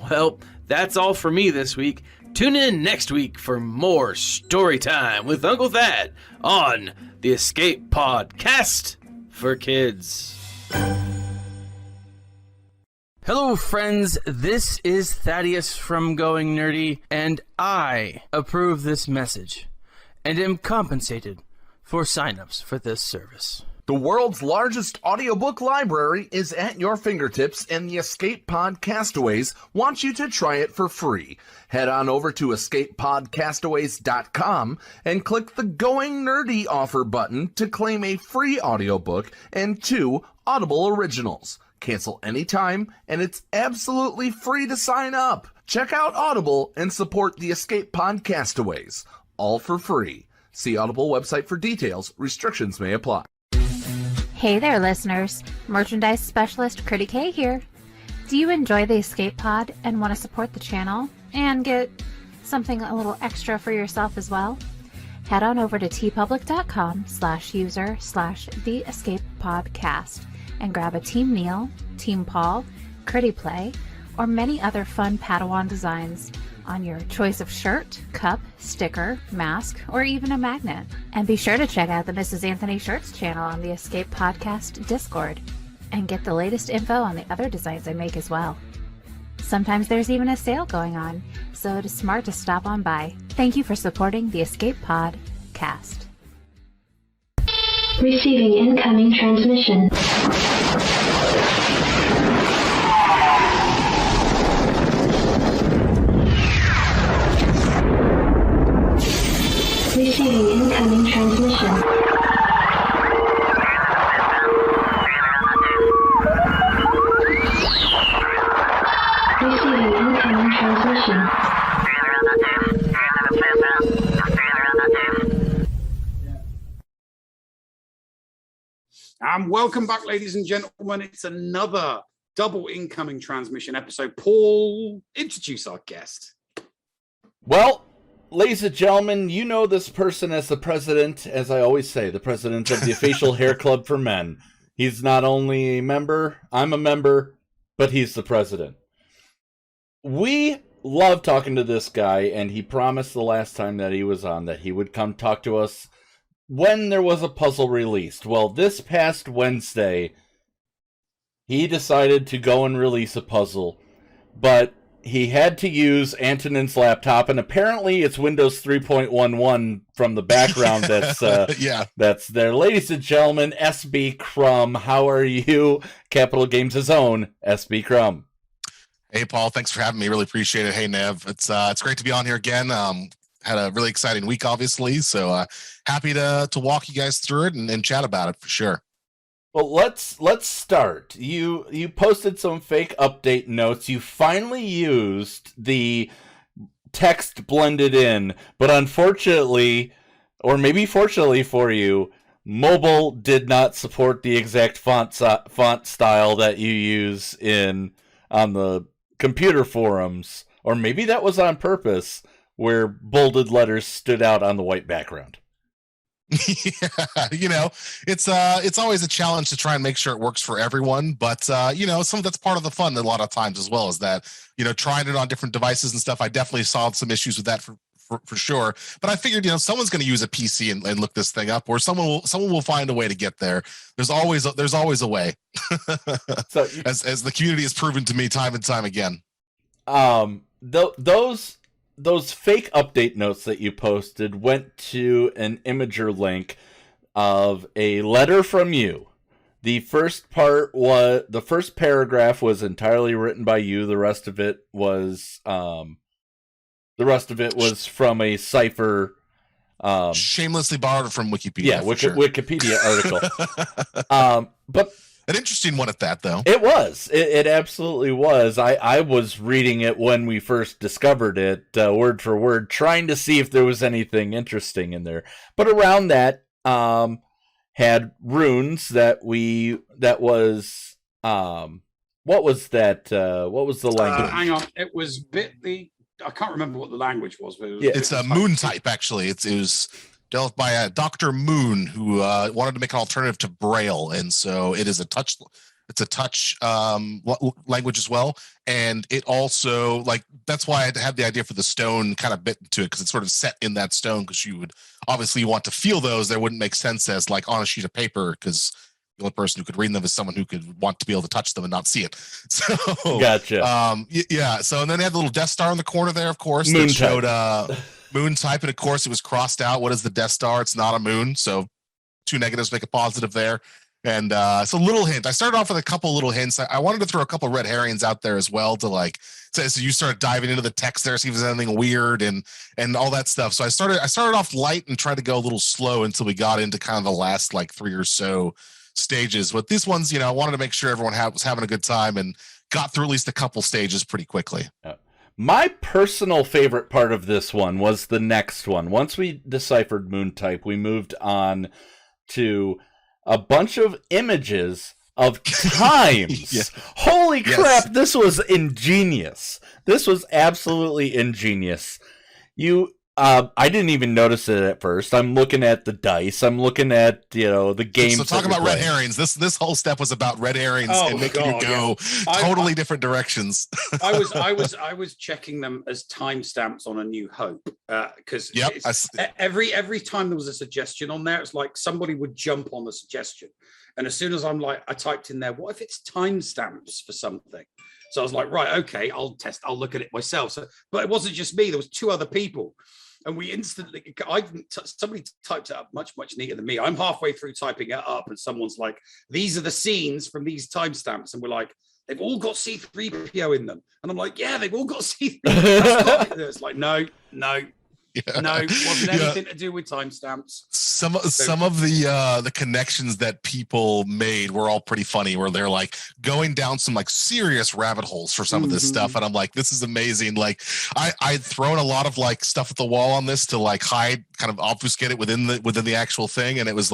Well, that's all for me this week. Tune in next week for more story time with Uncle Thad on the Escape Podcast for Kids. Hello, friends. This is Thaddeus from Going Nerdy, and I approve this message and am compensated for signups for this service. The world's largest audiobook library is at your fingertips, and the Escape Pod Castaways want you to try it for free. Head on over to escapepodcastaways.com and click the Going Nerdy offer button to claim a free audiobook and 2 Audible originals. Cancel anytime, and it's absolutely free to sign up. Check out Audible and support the Escape Pod Castaways. All for free. See Audible website for details. Restrictions may apply. Hey there, listeners. Merchandise specialist Critty K here. Do you enjoy the Escape Pod and want to support the channel and get something a little extra for yourself as well? Head on over to tpublic.com/user/theescapepodcast and grab a Team Neil, Team Paul, Critty Play, or many other fun Padawan designs on your choice of shirt, cup, sticker, mask, or even a magnet. And be sure to check out the Mrs. Anthony Shirts channel on the Escape Podcast Discord and get the latest info on the other designs I make as well. Sometimes there's even a sale going on, so it is smart to stop on by. Thank you for supporting the Escape Pod Cast. Receiving incoming transmission. Receiving incoming transmission. Receiving incoming transmission. And welcome back, ladies and gentlemen. It's another double incoming transmission episode. Paul, introduce our guest. Well, ladies and gentlemen, you know this person as the president, as I always say, the president of the official hair club for men. He's not only a member, I'm a member, but he's the president. We love talking to this guy, and he promised the last time that he was on that he would come talk to us when there was a puzzle released. Well, this past Wednesday, he decided to go and release a puzzle, but he had to use Antonin's laptop, and apparently it's Windows 3.11 from the background that's that's there. Ladies and gentlemen, SBCrumb, how are you? Capital Games' own SBCrumb. Hey, Paul, thanks for having me. Really appreciate it. Hey, Nev, it's great to be on here again. Had a really exciting week, obviously, so happy to walk you guys through it and chat about it for sure. Well, let's start. You posted some fake update notes. You finally used the text blended in, but unfortunately, or maybe fortunately for you, mobile did not support the exact font style that you use on the computer forums, or maybe that was on purpose, where bolded letters stood out on the white background. Yeah, it's always a challenge to try and make sure it works for everyone, but some that's part of the fun a lot of times as well, is that trying it on different devices and stuff. I definitely solved some issues with that for sure, but I figured someone's going to use a PC and look this thing up, or someone will find a way to get there. There's always a way. So as the community has proven to me time and time again. Those fake update notes that you posted went to an Imager link of a letter from you. The first paragraph was entirely written by you. The rest of it was from a cipher. Shamelessly borrowed from Wikipedia. Yeah, Wikipedia article. But An interesting one at that, though. It was. It absolutely was. I was reading it when we first discovered it, word for word, trying to see if there was anything interesting in there. But around that, had runes that was, what was that? What was the language? Hang on. It was I can't remember what the language was. But It's a moon type, actually. It was developed by Dr. Moon, who wanted to make an alternative to Braille, and so it is a touch. It's a touch language as well, and it also that's why I had the idea for the stone kind of bit into it, because it's sort of set in that stone. Because you would obviously want to feel those. There wouldn't make sense as on a sheet of paper, because the only person who could read them is someone who could want to be able to touch them and not see it. So gotcha. Yeah. So and then they had the little Death Star in the corner there, of course, Moon that showed moon type, and of course it was crossed out. What is the Death Star? It's not a moon. So 2 negatives make a positive there. And so little hint. I started off with a couple little hints. I wanted to throw a couple red herrings out there as well to so you started diving into the text there, see if there's anything weird and all that stuff. So I started off light and tried to go a little slow until we got into kind of the last 3 or so stages. But these ones, I wanted to make sure everyone was having a good time and got through at least a couple stages pretty quickly. My personal favorite part of this one was the next one. Once we deciphered moon type, we moved on to a bunch of images of times. Yeah. Holy crap, this was ingenious. This was absolutely ingenious. I didn't even notice it at first. I'm looking at the dice. I'm looking at, the games. So talk about red herrings. This whole step was about red herrings and making you go totally different directions. I was checking them as timestamps on A New Hope, because every time there was a suggestion on there, it's like somebody would jump on the suggestion, and as soon as I typed in there, what if it's timestamps for something? So I was like, right, okay, I'll look at it myself. So, but it wasn't just me. There was 2 other people. And we instantly, somebody typed it up much neater than me. I'm halfway through typing it up, and someone's like, these are the scenes from these timestamps. And we're like, they've all got C3PO in them. And I'm like, yeah, they've all got C3PO. It's like, no. No, it wasn't anything to do with timestamps. Some of the connections that people made were all pretty funny, where they're going down some serious rabbit holes for some of this stuff, and I'm like, this is amazing. I'd thrown a lot of stuff at the wall on this to hide, kind of obfuscate it within the actual thing, and it was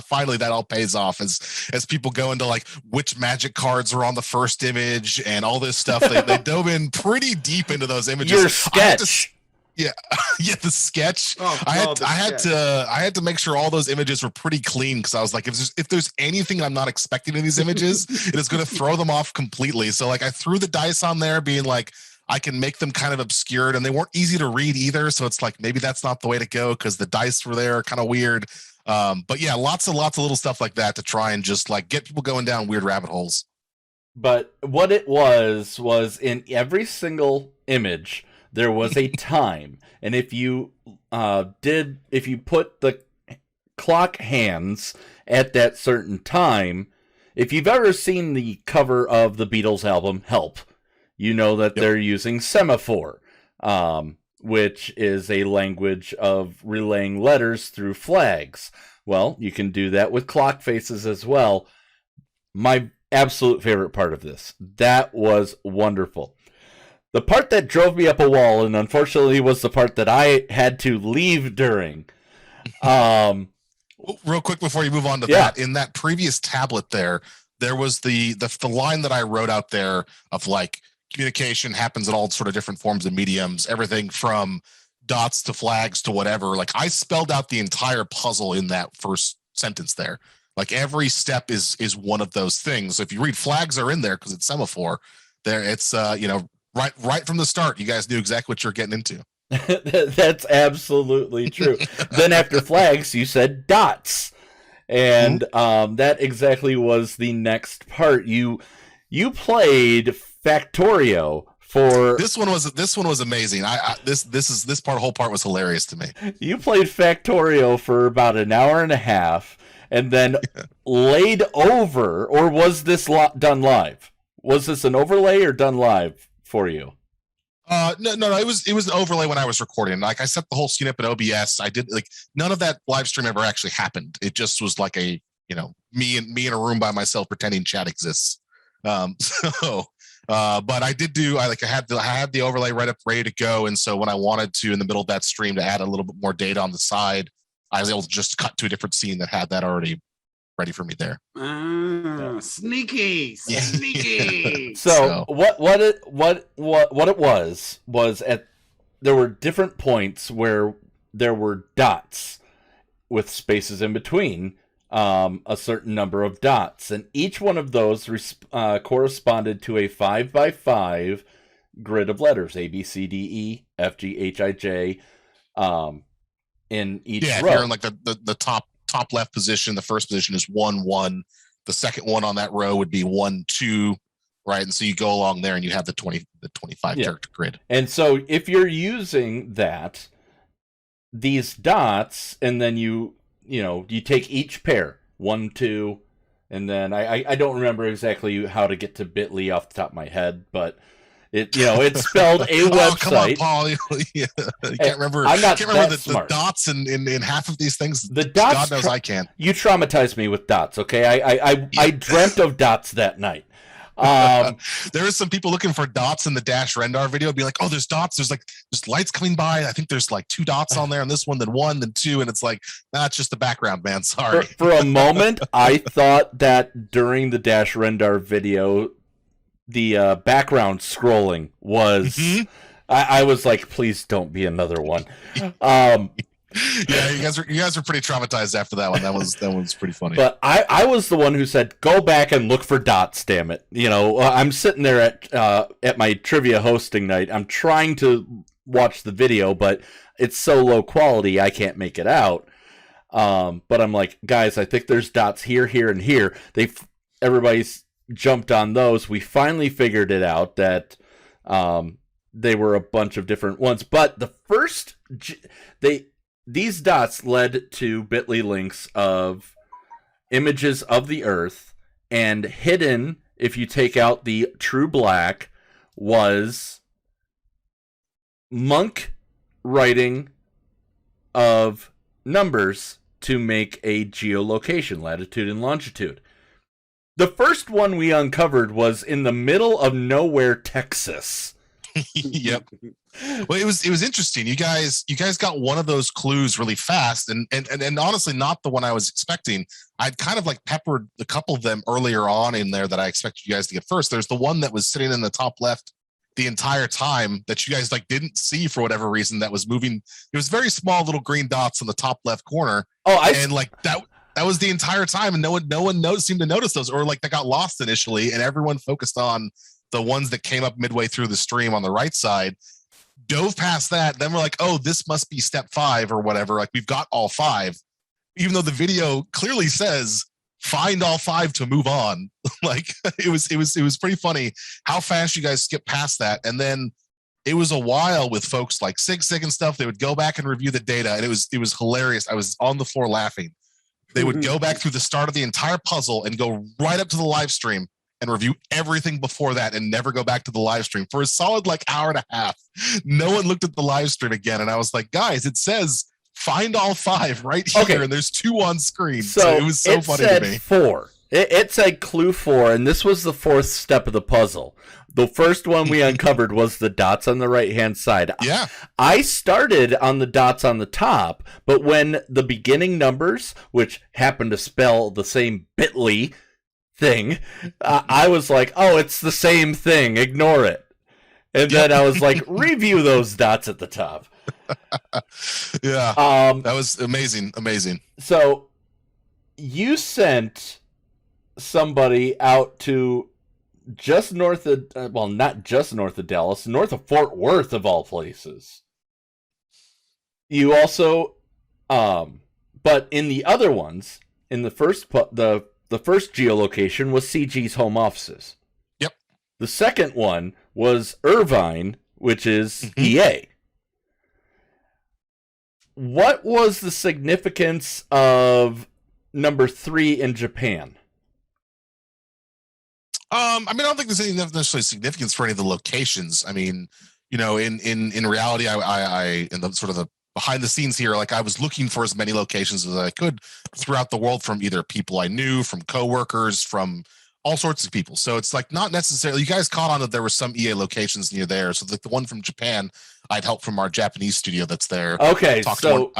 finally that all pays off as people go into which magic cards are on the first image and all this stuff. They dove in pretty deep into those images. Your sketch. Yeah, the sketch. Oh, I had to make sure all those images were pretty clean, because I was like, if there's anything I'm not expecting in these images, it is going to throw them off completely. So I threw the dice on there, being I can make them kind of obscured, and they weren't easy to read either. So it's maybe that's not the way to go, because the dice were there, kind of weird. But yeah, lots of little stuff like that to try and just get people going down weird rabbit holes. But what it was in every single image, there was a time, and if you put the clock hands at that certain time, if you've ever seen the cover of the Beatles album Help, you know that they're using semaphore, which is a language of relaying letters through flags. Well, you can do that with clock faces as well. My absolute favorite part of this. That was wonderful. The part that drove me up a wall, and unfortunately was the part that I had to leave during. Real quick before you move on to that, in that previous tablet there was the line that I wrote out there of communication happens in all sort of different forms of mediums, everything from dots to flags to whatever. I spelled out the entire puzzle in that first sentence there. Every step is one of those things. So if you read flags are in there because it's semaphore, there it's right from the start, you guys knew exactly what you're getting into. That's absolutely true. Then after flags, you said dots, and that exactly was the next part. You played Factorio for this one was amazing. This whole part was hilarious to me. You played Factorio for about an hour and a half, and then laid over, or was this done live? Was this an overlay or done live for you? No. It was an overlay when I was recording. I set the whole scene up in OBS. I did none of that live stream ever actually happened. It just was a me in a room by myself pretending chat exists. But I did do, I had the overlay ready to go. And so when I wanted to, in the middle of that stream, to add a little bit more data on the side, I was able to just cut to a different scene that had that already ready for me there. Sneaky. So what it was there were different points where there were dots with spaces in between, a certain number of dots, and each one of those corresponded to a 5x5 grid of letters: A, B, C, D, E, F, G, H, I, J. In each row. If you're in like the top left position, the first position is 1, 1. The second one on that row would be 1, 2, right? And so you go along there and you have the 25 character grid. And so if you're using these dots, and then you take each pair, 1, 2, and then I don't remember exactly how to get to Bitly off the top of my head, but it's spelled a website. Oh, come on, Paul. You can't remember. I'm not can't remember the dots in half of these things. The dots. God knows I can. You traumatized me with dots. Okay, I dreamt of dots that night. There is some people looking for dots in the Dash Rendar video. Be like, oh, there's dots. There's lights coming by. I think there's like 2 dots on there on this one, then 1, then 2, and it's like, nah, it's just the background, man. Sorry. For a moment, I thought that during the Dash Rendar video, the background scrolling was. I was like, please don't be another one. Yeah, you guys were pretty traumatized after that one. That was pretty funny. But I was the one who said, go back and look for dots, damn it. I'm sitting there at my trivia hosting night. I'm trying to watch the video, but it's so low quality I can't make it out. But I'm like, guys, I think there's dots here, here, and here. Everybody's jumped on those. We finally figured it out that they were a bunch of different ones. But the first these dots led to bit.ly links of images of the Earth, and hidden, if you take out the true black, was monk writing of numbers to make a geolocation, latitude and longitude. The first one we uncovered was in the middle of nowhere, Texas. Yep. Well, it was interesting. You guys got one of those clues really fast, and honestly, not the one I was expecting. I'd kind of like peppered a couple of them earlier on in there that I expected you guys to get first. There's the one that was sitting in the top left the entire time that you guys like didn't see for whatever reason, that was moving. It was very small little green dots in the top left corner. And like that was the entire time, and no one seemed to notice those, or like that got lost initially, and everyone focused on the ones that came up midway through the stream on the right side, dove past that. Then we're like, oh, this must be step 5 or whatever. Like, we've got all 5, even though the video clearly says find all 5 to move on. Like, it was pretty funny how fast you guys skipped past that. And then it was a while with folks like Sig and stuff. They would go back and review the data, and it was hilarious. I was on the floor laughing. They would go back through the start of the entire puzzle and go right up to the live stream and review everything before that, and never go back to the live stream for a solid like hour and a half. No one looked at the live stream again. And I was like, guys, it says find all 5 right here, and there's 2 on screen. So it was so funny to me. 4. It said clue 4, and this was the 4th step of the puzzle. The first one we uncovered was the dots on the right-hand side. Yeah. I started on the dots on the top, but when the beginning numbers, which happened to spell the same bit.ly thing, I was like, oh, it's the same thing, ignore it. And then I was like, review those dots at the top. Yeah. That was amazing. So you sent somebody out to just north of, well, not just north of Dallas, north of Fort Worth, of all places. You also, but in the other ones, in the first, the first geolocation was CG's home offices. Yep. The second one was Irvine, which is EA. What was the significance of number 3 in Japan? I mean, I don't think there's any necessarily significance for any of the locations. I mean, in reality, I in the sort of the behind the scenes here, like I was looking for as many locations as I could throughout the world, from either people I knew, from coworkers, from all sorts of people. So it's like not necessarily, you guys caught on that there were some EA locations near there. So like the one from Japan, I'd help from our Japanese studio that's there. Okay, I talked to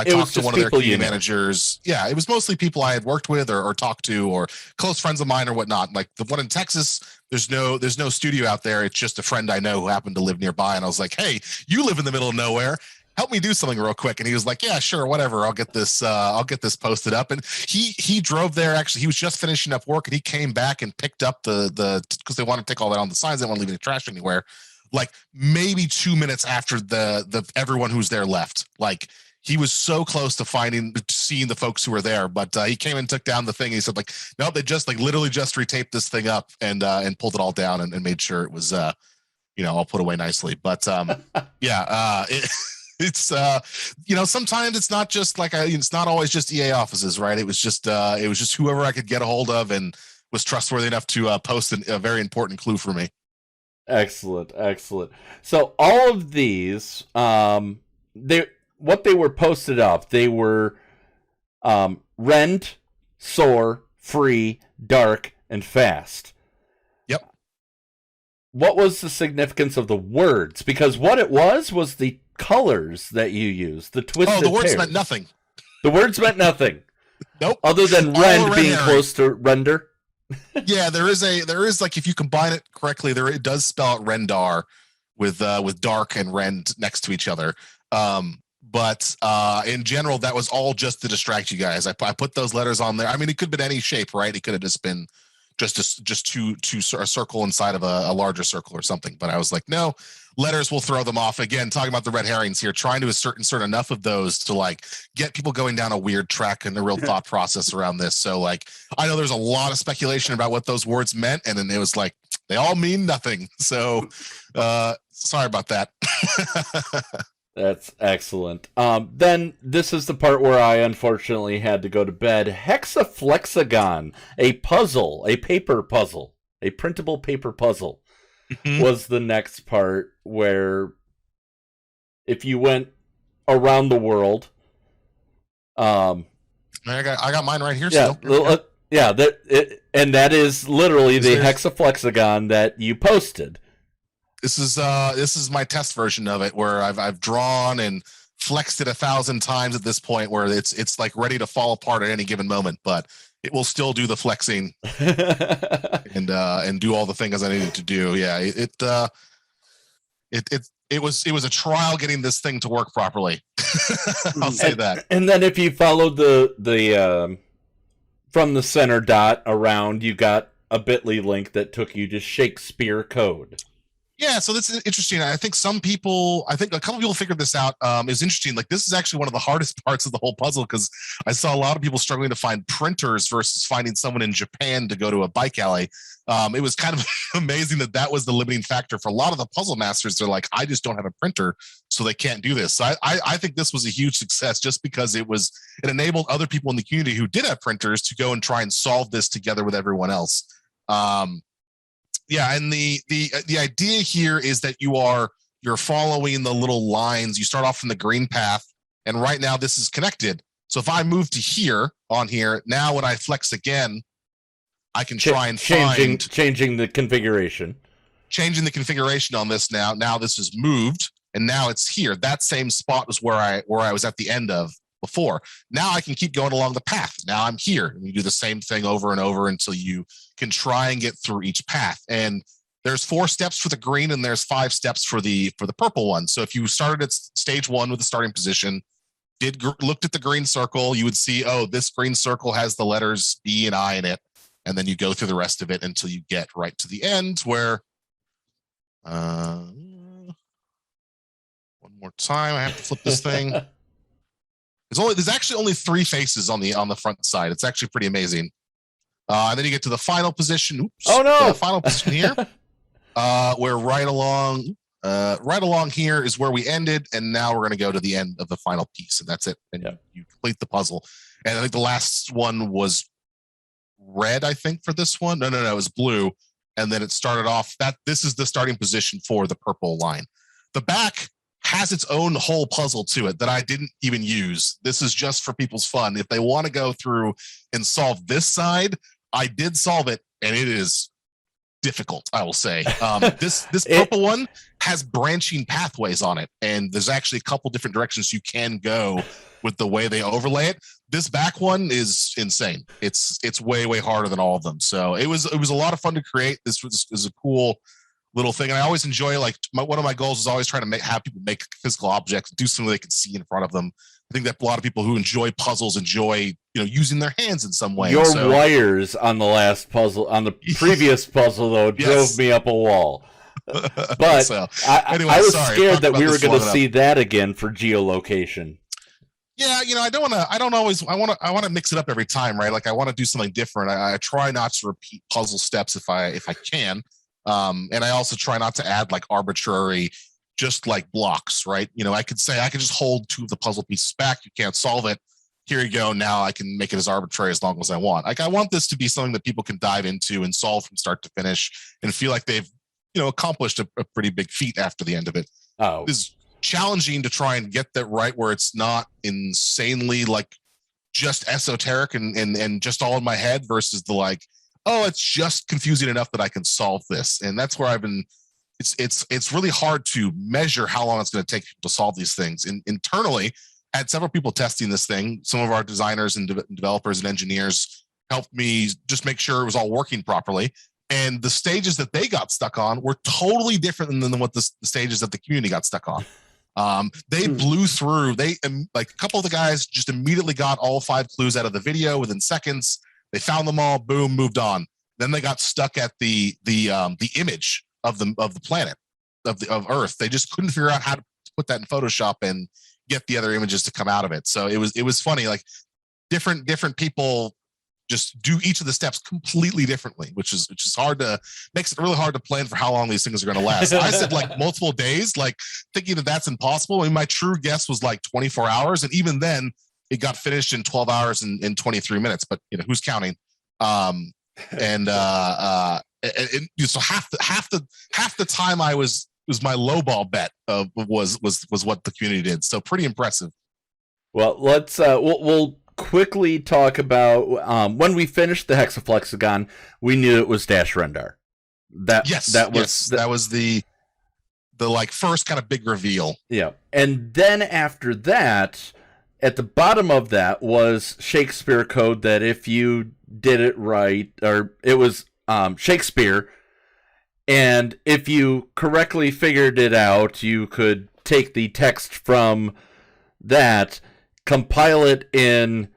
one of their community managers. Yeah, it was mostly people I had worked with or talked to, or close friends of mine or whatnot. Like the one in Texas, there's no studio out there. It's just a friend I know who happened to live nearby. And I was like, hey, you live in the middle of nowhere. Help me do something real quick. And he was like, yeah, sure, whatever. I'll get this posted up. And he drove there. Actually, he was just finishing up work and he came back and picked up the because they want to take all that on the signs. They don't want to leave any trash anywhere. Like maybe 2 minutes after the everyone who's there left. Like he was so close to seeing the folks who were there, but he came and took down the thing. And he said like, nope, they just like literally just retaped this thing up and pulled it all down and made sure it was all put away nicely. But it's sometimes it's not just like it's not always just EA offices, right? It was just whoever I could get a hold of and was trustworthy enough to post a very important clue for me. Excellent. So all of these, what they were posted up, they were rend, soar, free, dark, and fast. Yep. What was the significance of the words? Because what it was the colors that you used, the twisted the words pairs. meant nothing. The words meant nothing. Nope. Other than rend being close to render. Yeah, there is like if you combine it correctly, it does spell out Rendar with dark and rend next to each other. But in general, that was all just to distract you guys. I put those letters on there. I mean, it could have been any shape, right? It could have just been just a circle inside of a larger circle or something. But I was like, no, letters will throw them off. Again, talking about the red herrings here, trying to insert enough of those to like get people going down a weird track and a real thought process around this. So like, I know there's a lot of speculation about what those words meant. And then it was like, they all mean nothing. So sorry about that. That's excellent. Then this is the part where I unfortunately had to go to bed. Hexaflexagon, a paper puzzle, a printable paper puzzle was the next part where if you went around the world, I got mine right here. Yeah, still. And that is literally the hexaflexagon that you posted. This is my test version of it where I've drawn and flexed it 1,000 times at this point where it's like ready to fall apart at any given moment, but it will still do the flexing and do all the things I needed to do. Yeah, it was a trial getting this thing to work properly. I'll say that. And then if you followed the from the center dot around, you got a bit.ly link that took you to Shakespeare code. Yeah, so this is interesting. I think a couple people figured this out. It's interesting. Like this is actually one of the hardest parts of the whole puzzle because I saw a lot of people struggling to find printers versus finding someone in Japan to go to a bike alley. It was kind of amazing that was the limiting factor for a lot of the puzzle masters. They're like, I just don't have a printer, so they can't do this. So I think this was a huge success just because it enabled other people in the community who did have printers to go and try and solve this together with everyone else. Yeah, and the idea here is that you're following the little lines. You start off in the green path, and right now this is connected. So if I move to here, now when I flex again, I can try and changing the configuration. Changing the configuration on this now. Now this is moved, and now it's here. That same spot was where I was at the end of before. Now I can keep going along the path. Now I'm here, and you do the same thing over and over until you can try and get through each path. And there's 4 steps for the green, and there's 5 steps for the purple one. So if you started at stage 1 with the starting position, looked at the green circle, you would see, oh, this green circle has the letters B and I in it, and then you go through the rest of it until you get right to the end where. One more time, I have to flip this thing. There's actually only 3 faces on the front side. It's actually pretty amazing. And then you get to the final position. Oops. Oh no! The final position here, where right along here is where we ended, and now we're going to go to the end of the final piece, and that's it. And you complete the puzzle. And I think the last one was red. I think for this one, no, it was blue. And then it started off this is the starting position for the purple line. The back has its own whole puzzle to it that I didn't even use. This is just for people's fun. If they want to go through and solve this side, I did solve it, and it is difficult, I will say. This purple one has branching pathways on it, and there's actually a couple different directions you can go with the way they overlay it. This back one is insane. It's way harder than all of them. So it was a lot of fun to create. This was a cool little thing, and I always enjoy, like, one of my goals is always trying to have people make physical objects, do something they can see in front of them. I think that a lot of people who enjoy puzzles enjoy, using their hands in some way. Your wires on the last puzzle, on the previous puzzle, though, drove me up a wall. But So, I anyway, was sorry, scared that talked we about were this going to long see that again for geolocation. Yeah, I want to mix it up every time, right? Like, I want to do something different. I try not to repeat puzzle steps if I can. And I also try not to add like arbitrary, just like blocks, right? I could say I could just hold two of the puzzle pieces back. You can't solve it. Here you go. Now I can make it as arbitrary as long as I want. Like, I want this to be something that people can dive into and solve from start to finish and feel like they've, accomplished a pretty big feat after the end of it. Oh, it's challenging to try and get that right where it's not insanely like just esoteric and just all in my head versus the like, oh, it's just confusing enough that I can solve this. And that's where I've been. It's really hard to measure how long it's going to take people to solve these things. Internally, I had several people testing this thing. Some of our designers and developers and engineers helped me just make sure it was all working properly. And the stages that they got stuck on were totally different than what the stages that the community got stuck on. They blew through. Like, a couple of the guys just immediately got all 5 clues out of the video within seconds. They found them all, boom, moved on. Then they got stuck at the image of the planet of Earth. They just couldn't figure out how to put that in Photoshop and get the other images to come out of it. So it was funny. Like, different people just do each of the steps completely differently, which is makes it really hard to plan for how long these things are going to last. I said like multiple days, like thinking that that's impossible. I mean, my true guess was like 24 hours, and even then, it got finished in 12 hours and 23 minutes. But who's counting? So half the time was my lowball bet was what the community did. So pretty impressive. Well, let's we'll quickly talk about when we finished the Hexaflexagon, we knew it was Dash Rendar. That was the like first kind of big reveal. Yeah. And then after that, at the bottom of that was Shakespeare code that if you did it right, or it was Shakespeare, and if you correctly figured it out, you could take the text from that, compile it in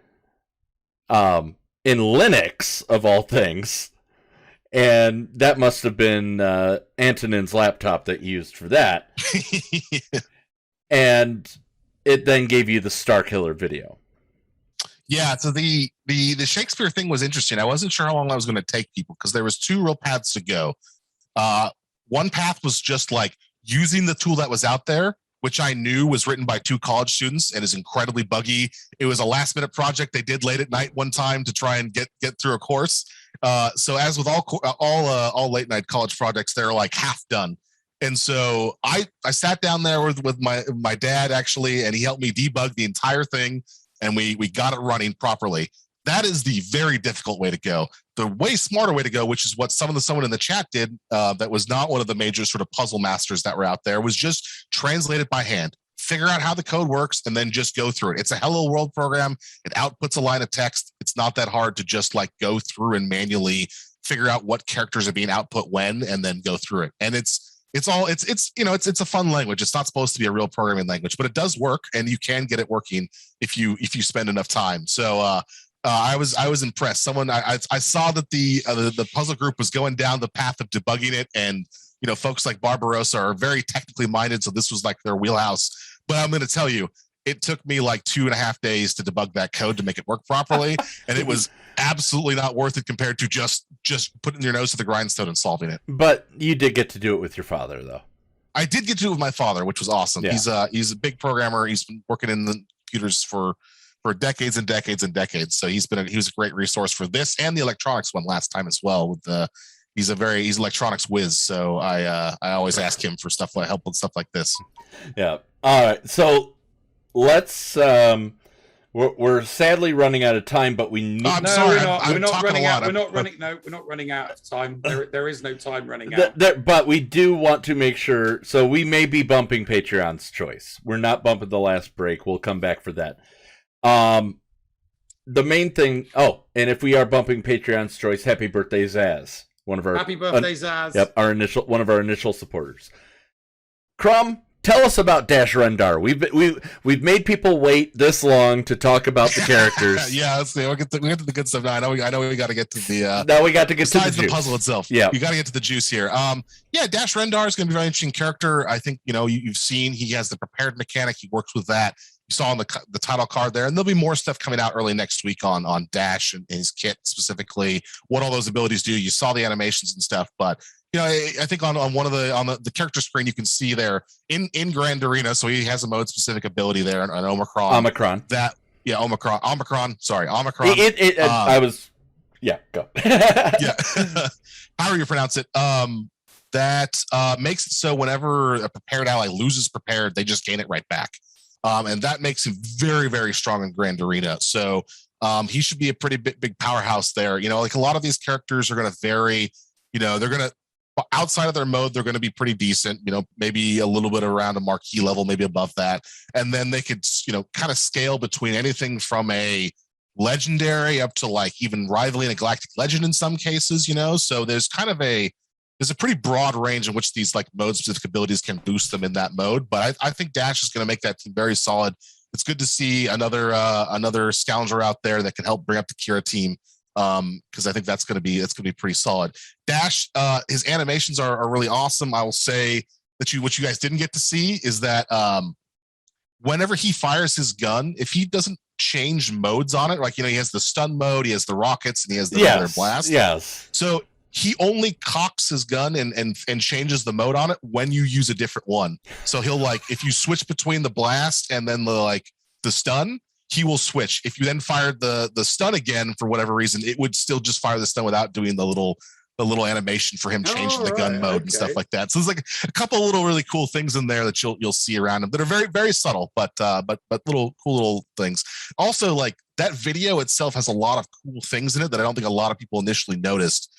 Linux of all things, and that must have been Antonin's laptop that you used for that. And it then gave you the Starkiller video. Yeah, so the Shakespeare thing was interesting. I wasn't sure how long I was going to take people because there was 2 real paths to go. One path was just like using the tool that was out there, which I knew was written by 2 college students and is incredibly buggy. It was a last-minute project they did late at night one time to try and get through a course. So as with all late-night college projects, they're like half done. And so I sat down there with my dad, actually, and he helped me debug the entire thing, and we got it running properly. That is the very difficult way to go. The way smarter way to go, which is what someone in the chat did, that was not one of the major sort of puzzle masters that were out there, was just translate it by hand, figure out how the code works, and then just go through it. It's a Hello World program. It outputs a line of text. It's not that hard to just like go through and manually figure out what characters are being output when, and then go through it. And it's a fun language. It's not supposed to be a real programming language, but it does work, and you can get it working if you spend enough time. So I was impressed. I saw that the puzzle group was going down the path of debugging it, and folks like Barbarossa are very technically minded, so this was like their wheelhouse. But I'm going to tell you, it took me like 2.5 days to debug that code to make it work properly, and it was absolutely not worth it compared to just putting your nose to the grindstone and solving it. But you did get to do it with your father, though. I did get to do it with my father, which was awesome. Yeah. He's a big programmer. He's been working in the computers for decades and decades and decades. So he was a great resource for this and the electronics one last time as well. He's electronics whiz. So I always ask him for help with stuff like this. Yeah. All right, so let's. We're sadly running out of time, but we need. I'm sorry, I'm We're not talking running a out. lot. We're not running out of time. There is no time running out. But we do want to make sure. So we may be bumping Patreon's choice. We're not bumping the last break. We'll come back for that. The main thing. Oh, and if we are bumping Patreon's choice, happy birthday, Zaz. Happy birthday, Zaz. Yep, one of our initial supporters. Crumb, tell us about Dash Rendar. We've made people wait this long to talk about the characters. Yeah, let's see. We'll get to the good stuff now. I know we got to get to the. Now we got to get to the puzzle itself. Yeah, you got to get to the juice here. Yeah, Dash Rendar is going to be a very interesting character. I think you've seen he has the prepared mechanic. He works with that. You saw on the title card there, and there'll be more stuff coming out early next week on Dash and his kit specifically. What all those abilities do. You saw the animations and stuff, but. I think on one of the character screen you can see there in Grand Arena, so he has a mode specific ability there on Omicron. Omicron. Sorry, Omicron. Go. Yeah, however you pronounce it. That makes it so whenever a prepared ally loses prepared, they just gain it right back, and that makes him very, very strong in Grand Arena. So he should be a pretty big powerhouse there. Like a lot of these characters are going to vary. They're going to. Outside of their mode, they're going to be pretty decent, maybe a little bit around a marquee level, maybe above that. And then they could, kind of scale between anything from a legendary up to like even rivaling a galactic legend in some cases, So there's kind of there's a pretty broad range in which these like mode specific abilities can boost them in that mode. But I think Dash is going to make that team very solid. It's good to see another scoundrel out there that can help bring up the Kira team. Because I think that's going to be pretty solid. Dash, his animations are really awesome. I will say that what you guys didn't get to see is that whenever he fires his gun, if he doesn't change modes on it, like he has the stun mode, he has the rockets, and he has the other blast. Yes. So he only cocks his gun and changes the mode on it when you use a different one. So he'll if you switch between the blast and then the stun. He will switch. If you then fired the stun again for whatever reason, it would still just fire the stun without doing the little animation for him changing the gun mode and stuff like that. So there's like a couple of little really cool things in there that you'll see around him that are very, very subtle, but little cool little things. Also, like that video itself has a lot of cool things in it that I don't think a lot of people initially noticed.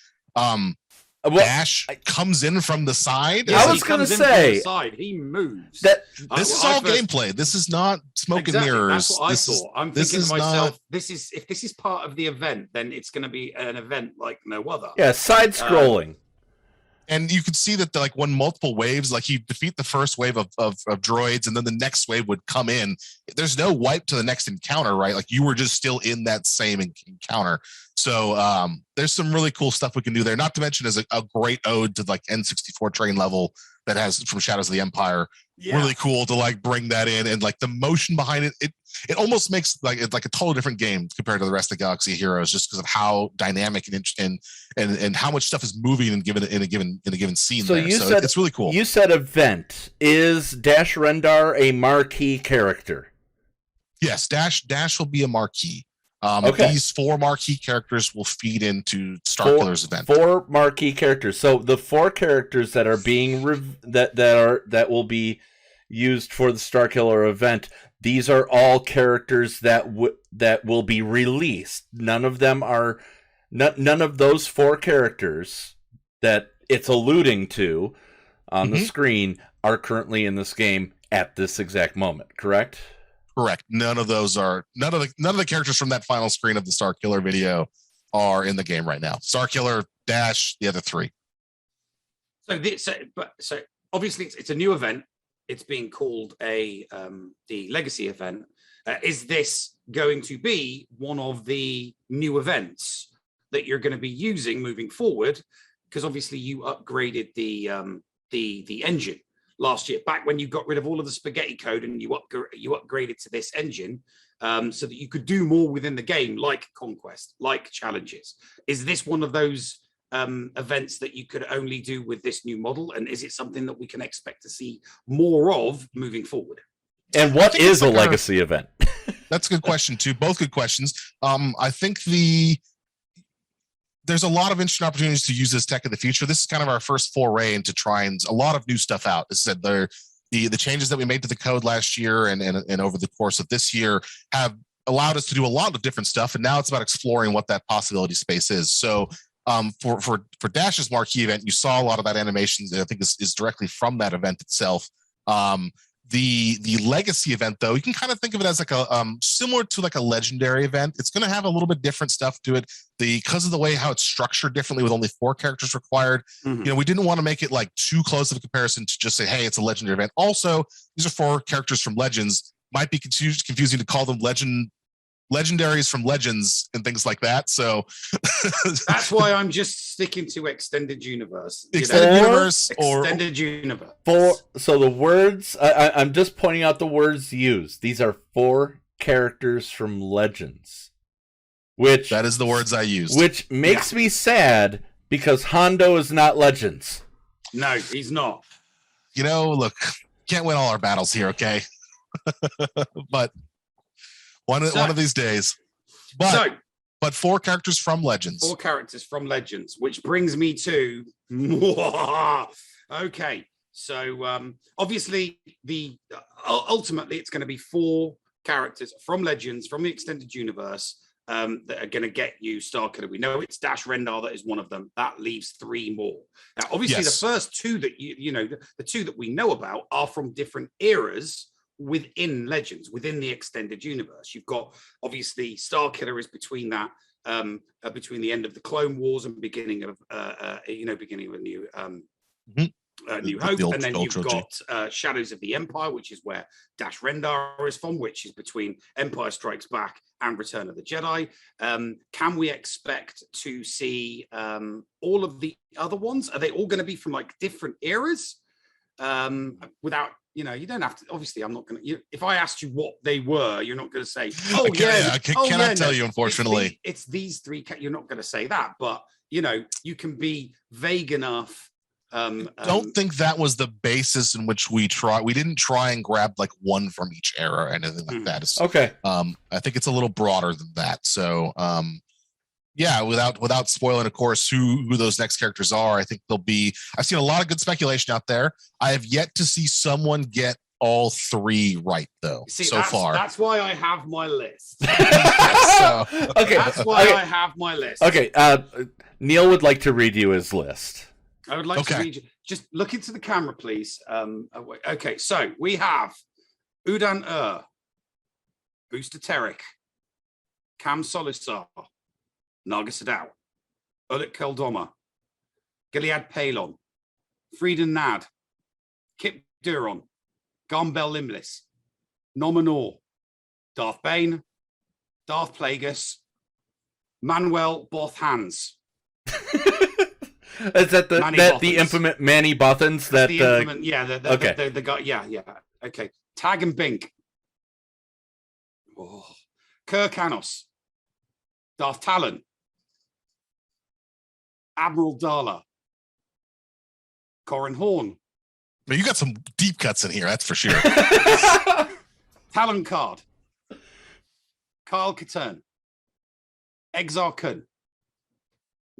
Dash comes in from the side. I was going to say, he moves. This is all gameplay. This is not smoke and mirrors. That's what I thought. I'm thinking to myself, if this is part of the event, then it's going to be an event like no other. Yeah, side scrolling. And you could see that when multiple waves, like you defeat the first wave of droids, and then the next wave would come in. There's no wipe to the next encounter, right? Like you were just still in that same encounter. So there's some really cool stuff we can do there. Not to mention as a great ode to N64 train level that has from Shadows of the Empire. Yeah. Really cool to bring that in, and the motion behind it. It almost makes it's a totally different game compared to the rest of Galaxy Heroes, just because of how dynamic and how much stuff is moving in a given scene. So it's really cool. You said event. Is Dash Rendar a marquee character? Yes, Dash will be a marquee. These 4 marquee characters will feed into Starkiller's event. 4 marquee characters. So the 4 characters that are being that will be used for the Starkiller event. These are all characters that will be released. None of them are. None of those 4 characters that it's alluding to on the screen are currently in this game at this exact moment. Correct. Correct. None of the characters from that final screen of the Starkiller video are in the game right now. Starkiller, Dash, the other 3. So obviously it's a new event. It's being called the Legacy event. Is this going to be one of the new events that you're going to be using moving forward? Because obviously you upgraded the engine last year, back when you got rid of all of the spaghetti code and you upgraded to this engine so that you could do more within the game, like Conquest, like challenges. Is this one of those events that you could only do with this new model? And is it something that we can expect to see more of moving forward? And what is a legacy event? That's a good question too. Both good questions. I think there's a lot of interesting opportunities to use this tech in the future. This is kind of our first foray into trying a lot of new stuff out. As I said, the changes that we made to the code last year and over the course of this year have allowed us to do a lot of different stuff. And now it's about exploring what that possibility space is. So for Dash's marquee event, you saw a lot of that animation that I think is directly from that event itself. The legacy event, though, you can kind of think of it as like a similar to like a legendary event. It's going to have a little bit different stuff to it because of the way how it's structured differently with only 4 characters required. You know, we didn't want to make it like too close of a comparison to just say, hey, it's a legendary event. Also, these are 4 characters from Legends. Might be confusing to call them legendaries from Legends and things like that. So that's why I'm just sticking to extended universe. Extended universe. So the words, I'm just pointing out the words used. These are 4 characters from Legends. Which that is the words I used. Which makes me sad because Hondo is not Legends. No, he's not. You know, look, can't win all our battles here, okay? But one of these days. But 4 characters from Legends. 4 characters from Legends, which brings me to okay. So obviously ultimately it's going to be 4 characters from Legends from the extended universe that are going to get you Starkiller. We know it's Dash Rendar that is one of them. That leaves 3 more. Now, obviously, the first 2 that the 2 that we know about are from different eras within Legends, within the extended universe. You've got obviously Starkiller is between that, between the end of the Clone Wars and beginning of beginning of a new New Hope, and then you've got Shadows of the Empire, which is where Dash Rendar is from, which is between Empire Strikes Back and Return of the Jedi. Can we expect to see all of the other ones? Are they all going to be from like different eras? Without, you don't have to. Obviously, I'm not going to. If I asked you what they were, you're not going to say, "Oh, I cannot tell you, unfortunately. It's these 3. You're not going to say that, but you can be vague enough. Don't think that was the basis in which we didn't try and grab like one from each era or anything like that. Okay. I think it's a little broader than that. So without spoiling, of course, who those next characters are, I think I've seen a lot of good speculation out there. I have yet to see someone get all 3 right, though. Far. That's why I have my list. Okay. That's why I have my list. Okay. Neil would like to read you his list. I would like to read you. Just look into the camera, please. Okay, so we have Udan Booster Terek, Cam Solisar, Naga Sadao, Ulik Keldoma, Gilead Palon, Frieden Nad, Kip Duron, Garmbel Limlis, Nominor, Darth Bane, Darth Plagueis, Manuel Both-Hands. Is that the infamous Manny Bothans? That the infamous, the guy, okay. Tag and Bink, Kirkanos, Darth Talon, Admiral Darla, Corin Horn. But you got some deep cuts in here, that's for sure. Talon Card, Kyle Katurn, Exar Kun,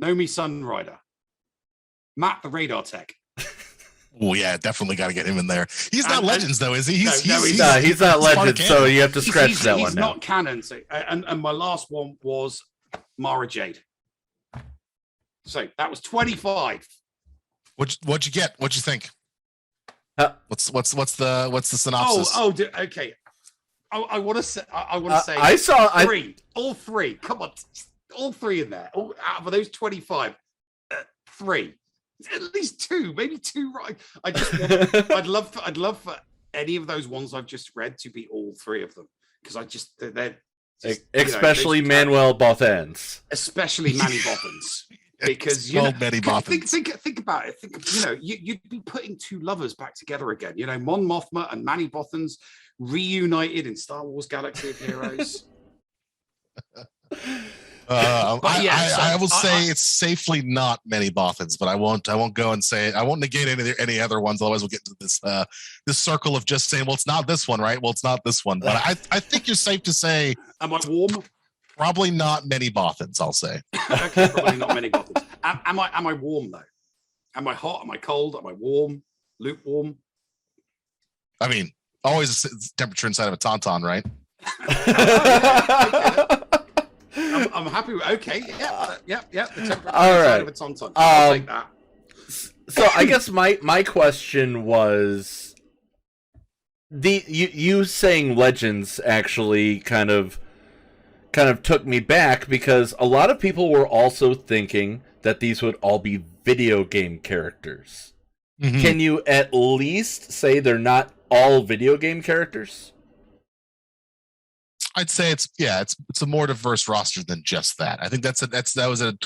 Nomi Sunrider, Matt the Radar Tech. Oh yeah, definitely got to get him in there. He's not Legends though, is he? He's not Legends, so you have to scratch that one. He's not canon. So, and my last one was Mara Jade. So that was 25. What'd you get? What'd you think? What's the synopsis? Okay. I want to say. I saw 3. All 3. Come on, all 3 in there. Out of those 25, 3. At least 2, maybe 2 right. I'd love for any of those ones I've just read to be all 3 of them, because they're just, especially Manuel Bothans, especially Manny Bothans, because think about it. You'd be putting 2 lovers back together again. Mon Mothma and Manny Bothans reunited in Star Wars Galaxy of Heroes. I will say it's safely not many Bothans, but I won't go and say it. I won't negate any other ones. Otherwise, we'll get into this circle of just saying, well, it's not this one, right? Well, it's not this one. But I think you're safe to say. Am I warm? Probably not many Bothans, I'll say. Okay, probably not many Bothans. Am I warm though? Am I hot? Am I cold? Am I warm? Lukewarm? I mean, always a temperature inside of a tauntaun, right? I'm happy with, okay, yeah. The temperature All inside right. of a tauntaun. I'll take that. So I guess my question was, you saying Legends actually kind of took me back, because a lot of people were also thinking that these would all be video game characters. Mm-hmm. Can you at least say they're not all video game characters? I'd say it's a more diverse roster than just that. I think that was a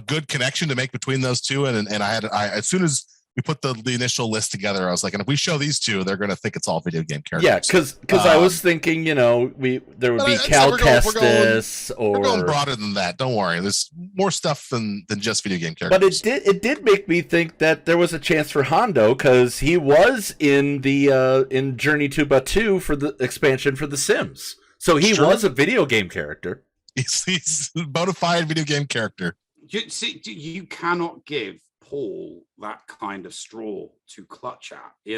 good connection to make between those two, and I as soon as we put the initial list together, I was like, and if we show these two, they're going to think it's all video game characters. Yeah, because I was thinking, there would be Cal Kestis, we're going broader than that. Don't worry, there's more stuff than just video game characters. But it did make me think that there was a chance for Hondo, because he was in the in Journey to Batuu for the expansion for The Sims, so he was a video game character. He's a bona fide video game character. You cannot give Paul that kind of straw to clutch at, you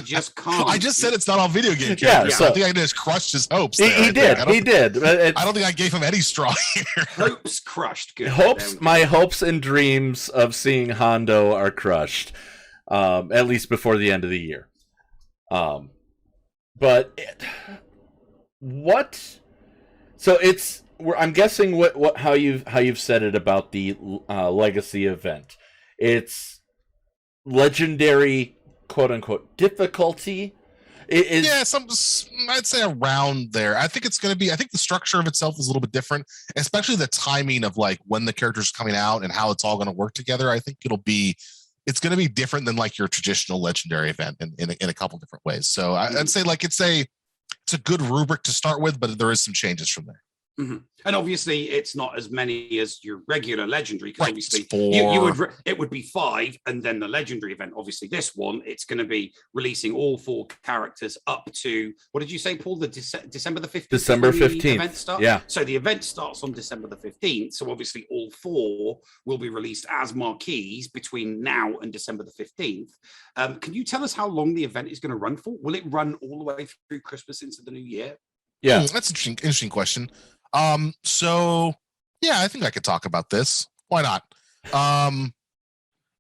just can't. I just said it's not all video game characters. So I think I just crushed his hopes. He did. I don't think I gave him any straw here. Hopes crushed. Good. My hopes and dreams of seeing Hondo are crushed, at least before the end of the year. So it's. I'm guessing how you've said it about the legacy event. It's legendary, quote unquote, difficulty. I'd say around there. I think it's going to be. I think the structure of itself is a little bit different, especially the timing of like when the characters are coming out and how it's all going to work together. I think it's going to be different than like your traditional legendary event in a couple different ways. So I'd say like it's a good rubric to start with, but there is some changes from there. Mm-hmm. And obviously, it's not as many as your regular legendary, because obviously it would be 5, and then the legendary event. Obviously, this one, it's going to be releasing all 4 characters up to, what did you say, Paul? The December the 15th. December 15th. The event starts? Yeah. So the event starts on December the 15th. So obviously, all 4 will be released as marquees between now and December the 15th. Can you tell us how long the event is going to run for? Will it run all the way through Christmas into the new year? Yeah, that's an interesting question. So yeah, I think I could talk about this. Why not?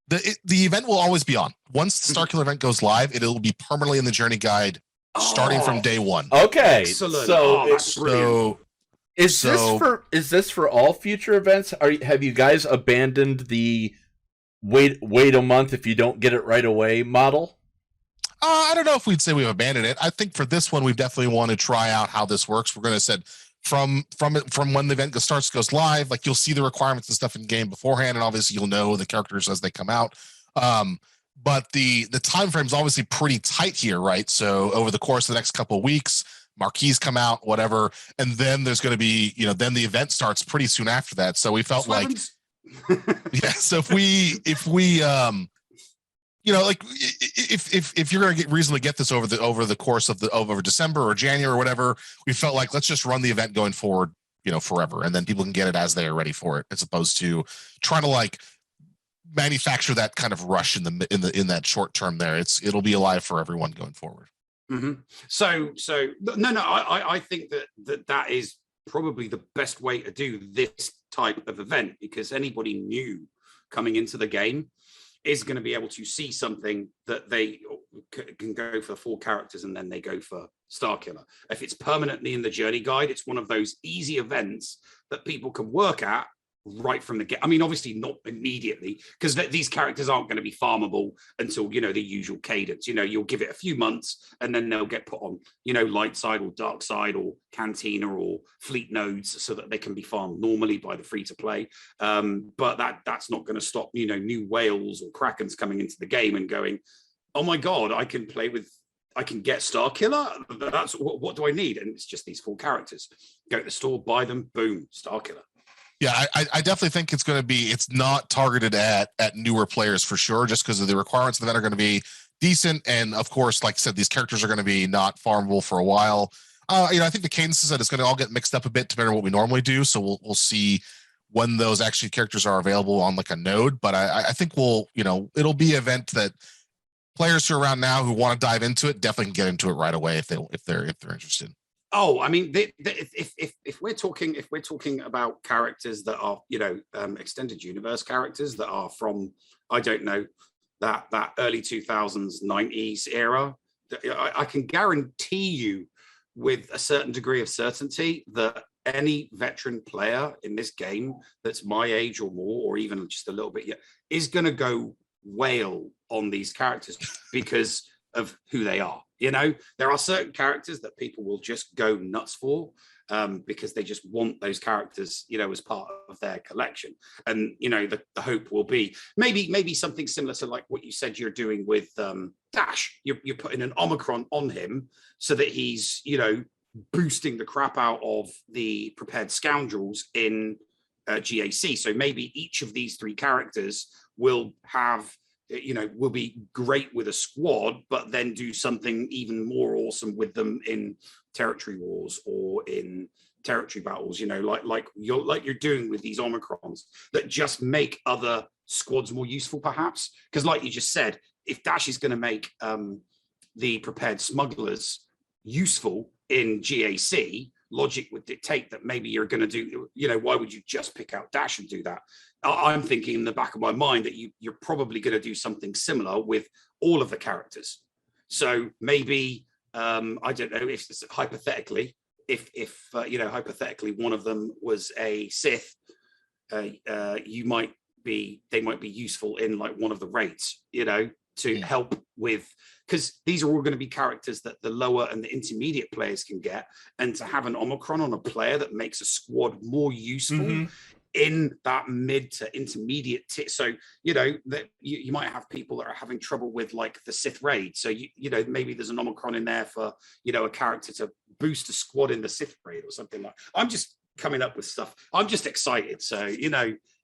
The event will always be on. Once the Starkiller event goes live, it'll be permanently in the journey guide starting from day 1. Okay. Excellent. So is this for all future events? Have you guys abandoned the wait a month if you don't get it right away model? I don't know if we'd say we've abandoned it. I think for this one, we definitely want to try out how this works. We're going to set from when the event goes live, like you'll see the requirements and stuff in game beforehand, and obviously you'll know the characters as they come out. But the time frame is obviously pretty tight here, right? So over the course of the next couple of weeks, marquees come out, whatever, and then there's going to be, then the event starts pretty soon after that. So we felt like, yeah. So if we like if you're going to reasonably get this over the course of over December or January or whatever, we felt like let's just run the event going forward, forever, and then people can get it as they are ready for it, as opposed to trying to like manufacture that kind of rush in that short term there. It'll be alive for everyone going forward. Mm-hmm. So no, I think that is probably the best way to do this type of event, because anybody new coming into the game is going to be able to see something that they can go for 4 characters and then they go for Starkiller. If it's permanently in the journey guide, it's one of those easy events that people can work at right from the get. I mean, obviously not immediately, because these characters aren't going to be farmable until, the usual cadence. You'll give it a few months and then they'll get put on, light side or dark side or cantina or fleet nodes so that they can be farmed normally by the free to play. But that's not going to stop, new whales or krakens coming into the game and going, oh my God, I can get Starkiller. That's what do I need? And it's just these 4 characters. Go to the store, buy them, boom, Starkiller. Yeah, I definitely think it's not targeted at newer players for sure, just because of the requirements of the event are going to be decent. And of course, like I said, these characters are going to be not farmable for a while. I think the cadence is that it's going to all get mixed up a bit to better what we normally do. So we'll see when those actually characters are available on like a node. But I think it'll be an event that players who are around now who want to dive into it definitely can get into it right away if they're interested. Oh, I mean, if we're talking about characters that are, extended universe characters that are from, I don't know, that early 2000s, 90s era, I can guarantee you with a certain degree of certainty that any veteran player in this game that's my age or more, or even just a little bit yet, is going to go whale on these characters because of who they are. There are certain characters that people will just go nuts for because they just want those characters, as part of their collection. And, the hope will be maybe something similar to like what you said you're doing with Dash. You're putting an Omicron on him so that he's, boosting the crap out of the prepared scoundrels in GAC. So maybe each of these three characters will have, will be great with a squad, but then do something even more awesome with them in territory wars or in territory battles, like you're doing with these Omicrons that just make other squads more useful, perhaps. Because like you just said, if Dash is going to make the prepared smugglers useful in GAC, logic would dictate that maybe you're going to do, why would you just pick out Dash and do that? I'm thinking in the back of my mind that you're probably going to do something similar with all of the characters. So maybe, I don't know if hypothetically, hypothetically one of them was a Sith, they might be useful in like one of the raids, to help with, because these are all going to be characters that the lower and the intermediate players can get, and to have an Omicron on a player that makes a squad more useful in that mid to intermediate so that you might have people that are having trouble with like the Sith raid, so maybe there's an Omicron in there for a character to boost a squad in the Sith raid or something like. I'm just coming up with stuff. I'm just excited. So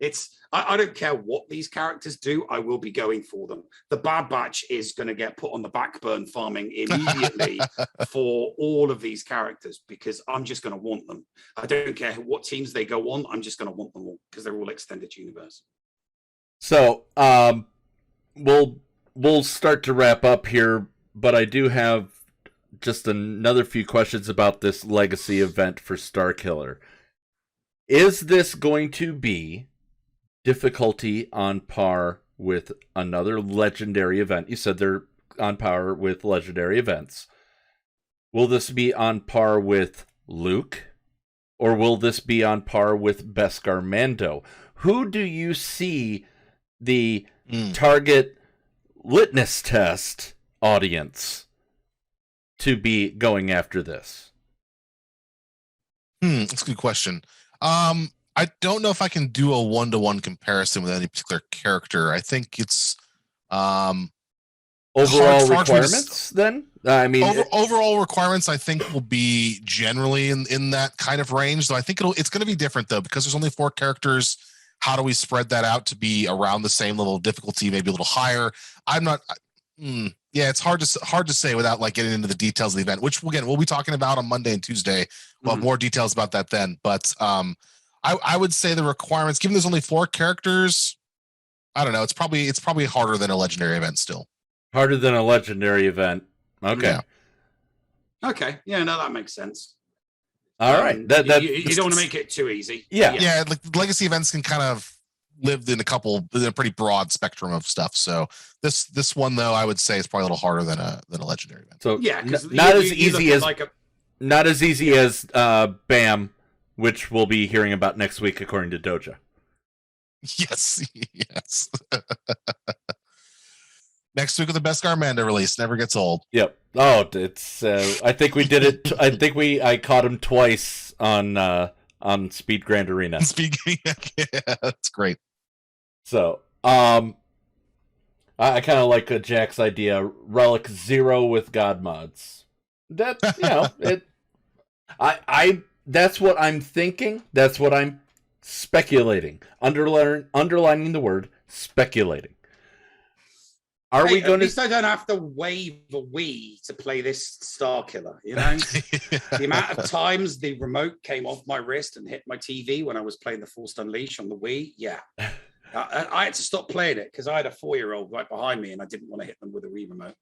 it's I don't care what these characters do, I will be going for them. The Bad Batch is going to get put on the back burn farming immediately for all of these characters, because I'm just going to want them. I don't care what teams they go on, I'm just going to want them all because they're all extended universe. So we'll start to wrap up here, but I do have just another few questions about this legacy event for Starkiller. Is this going to be difficulty on par with another legendary event? You said they're on par with legendary events. Will this be on par with Luke? Or will this be on par with Beskar Mando? Who do you see the target litmus test audience to be going after this? That's a good question. I don't know if I can do a one-to-one comparison with any particular character. I think it's overall requirements then? I mean, overall requirements I think will be generally in that kind of range. So I think it's going to be different though, because there's only 4 characters. How do we spread that out to be around the same level of difficulty, maybe a little higher? I'm not. Yeah, it's hard to say without like getting into the details of the event, which we'll be talking about on Monday and Tuesday. We'll have more details about that then. But I would say the requirements, given there's only 4 characters, I don't know. It's probably harder than a legendary event still. Harder than a legendary event. Okay. Yeah. Okay. Yeah, no, that makes sense. All right. You don't want to make it too easy. Yeah. Like legacy events can kind of live in a pretty broad spectrum of stuff. So this one though, I would say is probably a little harder than a legendary event. So yeah, not as easy as BAM, which we'll be hearing about next week according to Doja. Yes. Next week with the Beskar Mando release, never gets old. Yep. Oh, it's. I think we did it. I caught him twice on Speed Grand Arena. Yeah, that's great. So, I kind of like Jack's idea. Relic 0 with God mods. That that's what I'm thinking. That's what I'm speculating. Underlining the word speculating. Are we going to? At least I don't have to wave a Wii to play this Starkiller. The amount of times the remote came off my wrist and hit my TV when I was playing the Force Unleashed on the Wii. Yeah, I had to stop playing it because I had a 4-year-old right behind me, and I didn't want to hit them with a Wii remote.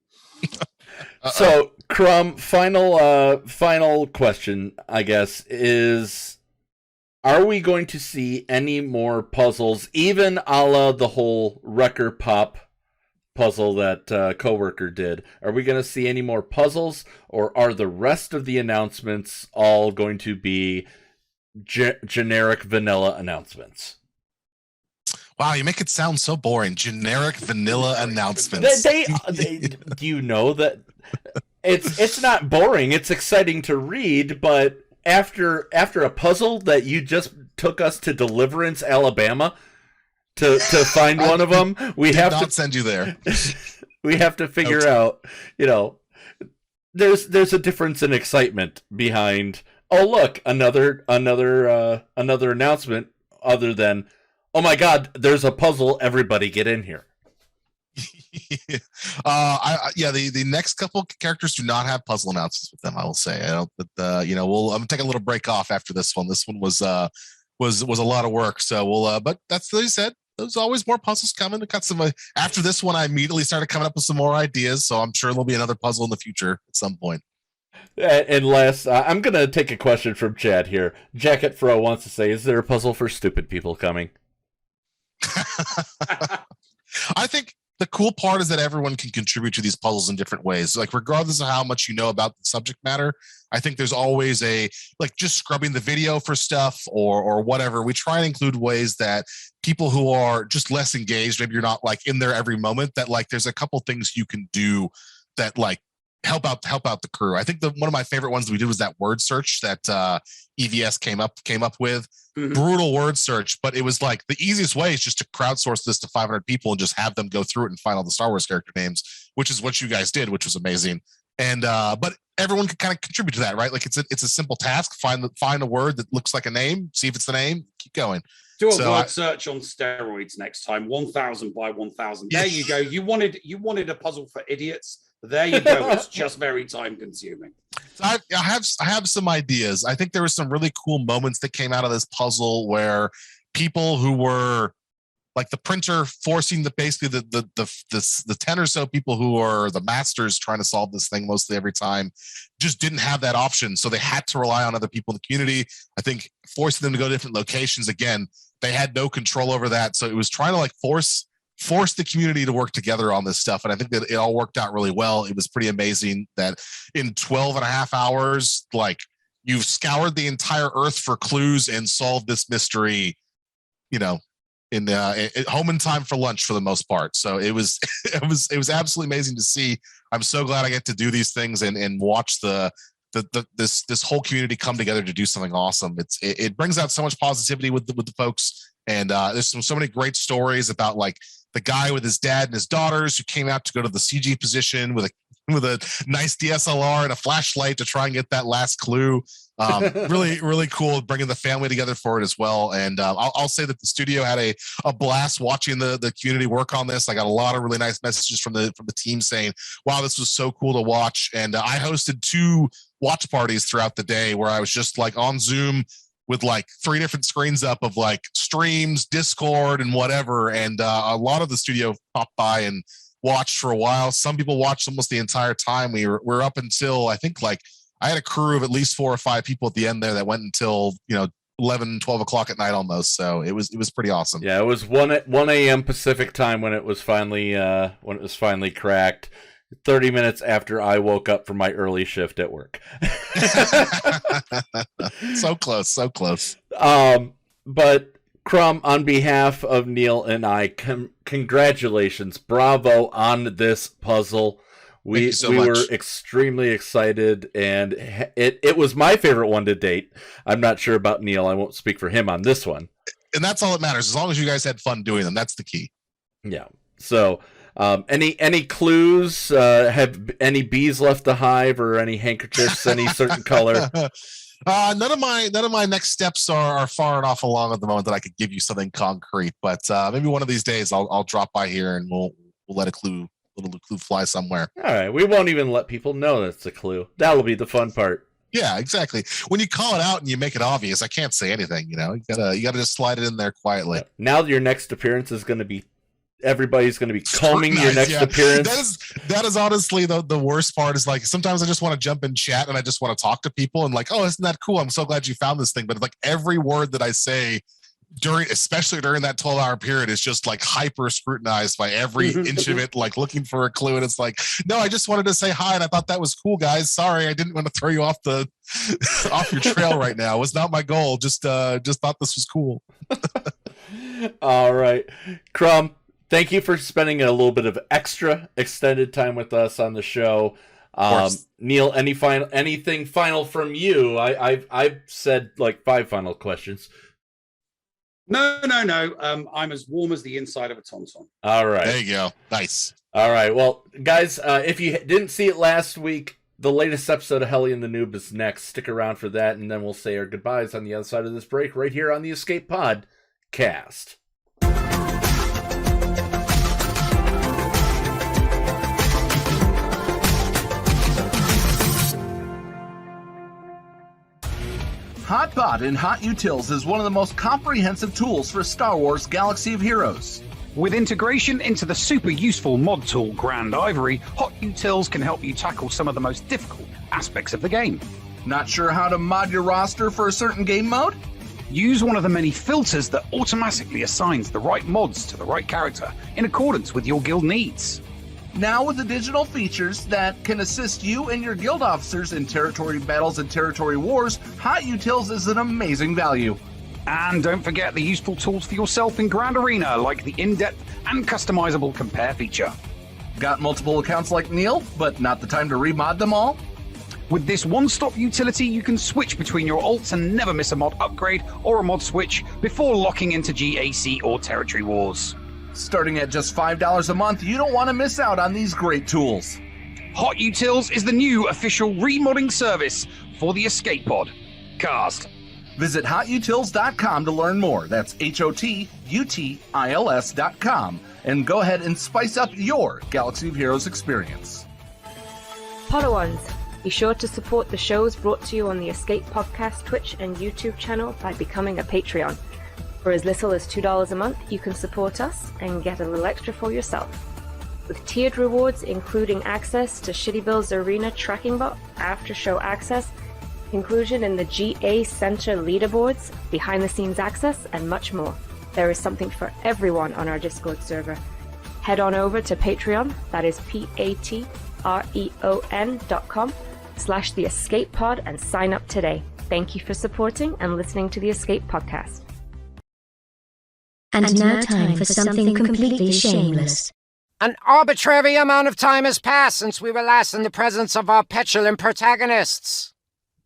So, Crumb, final question, I guess, is: are we going to see any more puzzles, even a la the whole Wrecker Pop puzzle that Coworker did? Are we going to see any more puzzles, or are the rest of the announcements all going to be generic vanilla announcements? Wow, you make it sound so boring. Generic vanilla announcements. They do you know that it's not boring? It's exciting to read, but after a puzzle that you just took us to Deliverance, Alabama, to find one of them, we have to send you there. We have to figure out, there's a difference in excitement behind. Oh, look, another announcement other than, oh my God, there's a puzzle. Everybody get in here. The next couple characters do not have puzzle announcements with them. I will say, I don't. But I'm gonna take a little break off after this one. This one was a lot of work. So we'll. But that's what he said. There's always more puzzles coming. I got some after this one. I immediately started coming up with some more ideas. So I'm sure there'll be another puzzle in the future at some point. And last, I'm gonna take a question from Chad here. Jacket Fro wants to say, is there a puzzle for stupid people coming? I think the cool part is that everyone can contribute to these puzzles in different ways. Like, regardless of how much you know about the subject matter, I think there's always just scrubbing the video for stuff or whatever. We try and include ways that people who are just less engaged, maybe you're not in there every moment, that there's a couple things you can do that help out the crew. I think one of my favorite ones that we did was that word search that EVS came up with. Mm-hmm. Brutal word search, but it was the easiest way is just to crowdsource this to 500 people and just have them go through it and find all the Star Wars character names, which is what you guys did, which was amazing. And but everyone can kind of contribute to that, right? It's a simple task. Find a word that looks like a name, see if it's the name, keep going. Do a word search on steroids next time. 1,000 by 1,000. There you go. You wanted a puzzle for idiots. There you go. It's just very time consuming. So I have some ideas. I think there were some really cool moments that came out of this puzzle where people who were the printer forcing the 10 or so people who are the masters trying to solve this thing mostly every time just didn't have that option. So they had to rely on other people in the community. I think forcing them to go to different locations, again, they had no control over that. So it was trying to force the community to work together on this stuff. And I think that it all worked out really well. It was pretty amazing that in 12 and a half hours, you've scoured the entire earth for clues and solved this mystery, in home in time for lunch for the most part. So it was absolutely amazing to see. I'm so glad I get to do these things and watch this whole community come together to do something awesome. It brings out so much positivity with the folks. And there's so many great stories about the guy with his dad and his daughters who came out to go to the CG position with a nice DSLR and a flashlight to try and get that last clue. Really, really cool bringing the family together for it as well. And I'll say that the studio had a blast watching the community work on this. I got a lot of really nice messages from the team saying, wow, this was so cool to watch. And I hosted 2 watch parties throughout the day where I was just on Zoom with 3 different screens up of streams, Discord, and whatever. And a lot of the studio popped by and watched for a while. Some people watched almost the entire time. We were up until, I think, I had a crew of at least 4 or 5 people at the end there that went until 11, 12 o'clock at night almost. So it was pretty awesome. Yeah, it was 1 a.m. Pacific time when it was finally cracked. 30 minutes after I woke up from my early shift at work. So close. But Crumb, on behalf of Neil and I, congratulations, bravo on this puzzle. We were extremely excited, and it was my favorite one to date. I'm not sure about Neil. I won't speak for him on this one. And that's all that matters. As long as you guys had fun doing them, that's the key. Yeah. So, any clues? Have any bees left the hive, or any handkerchiefs, any certain color? None of my next steps are far enough along at the moment that I could give you something concrete. But maybe one of these days I'll drop by here and we'll let a little clue fly somewhere. All right, we won't even let people know that's a clue. That'll be the fun part. Yeah, exactly. When you call it out and you make it obvious, I can't say anything. You gotta just slide it in there quietly. Now your next appearance is going to be. Everybody's going to be combing your next appearance. That is honestly the worst part. Is like sometimes I just want to jump in chat and I just want to talk to people and like, oh, isn't that cool? I'm so glad you found this thing. But like every word that I say especially during that 12-hour period, is just like hyper scrutinized by every inch of it, like looking for a clue. And it's like, no, I just wanted to say hi and I thought that was cool, guys. Sorry, I didn't want to throw you off off your trail right now. It was not my goal. Just thought this was cool. All right, Crumb. Thank you for spending a little bit of extra extended time with us on the show. Neil, anything final from you? I've said like 5 final questions. No. I'm as warm as the inside of a tauntaun. All right. There you go. Nice. All right. Well, guys, if you didn't see it last week, the latest episode of Helly and the Noob is next. Stick around for that, and then we'll say our goodbyes on the other side of this break right here on the Escape Pod Cast. HotBot in HotUtils is one of the most comprehensive tools for Star Wars Galaxy of Heroes. With integration into the super useful mod tool Grand Ivory, HotUtils can help you tackle some of the most difficult aspects of the game. Not sure how to mod your roster for a certain game mode? Use one of the many filters that automatically assigns the right mods to the right character in accordance with your guild needs. Now with the digital features that can assist you and your guild officers in territory battles and territory wars, HotUtils is an amazing value. And don't forget the useful tools for yourself in Grand Arena, like the in-depth and customizable compare feature. Got multiple accounts like Neil, but not the time to remod them all? With this one-stop utility, you can switch between your alts and never miss a mod upgrade or a mod switch before locking into GAC or territory wars. Starting at just $5 a month, you don't want to miss out on these great tools. HotUtils is the new official remodding service for the Escape Pod Cast. Visit HotUtils.com to learn more. That's HotUtils.com. And go ahead and spice up your Galaxy of Heroes experience. Podawans, be sure to support the shows brought to you on the Escape Podcast Twitch and YouTube channel by becoming a Patreon. For as little as $2 a month, you can support us and get a little extra for yourself. With tiered rewards including access to Shitty Bill's Arena Tracking Bot, after-show access, inclusion in the GA Center leaderboards, behind-the-scenes access, and much more. There is something for everyone on our Discord server. Head on over to Patreon, that is patreon.com/The Escape Pod, and sign up today. Thank you for supporting and listening to the Escape Podcast. And now time for something completely shameless. An arbitrary amount of time has passed since we were last in the presence of our petulant protagonists.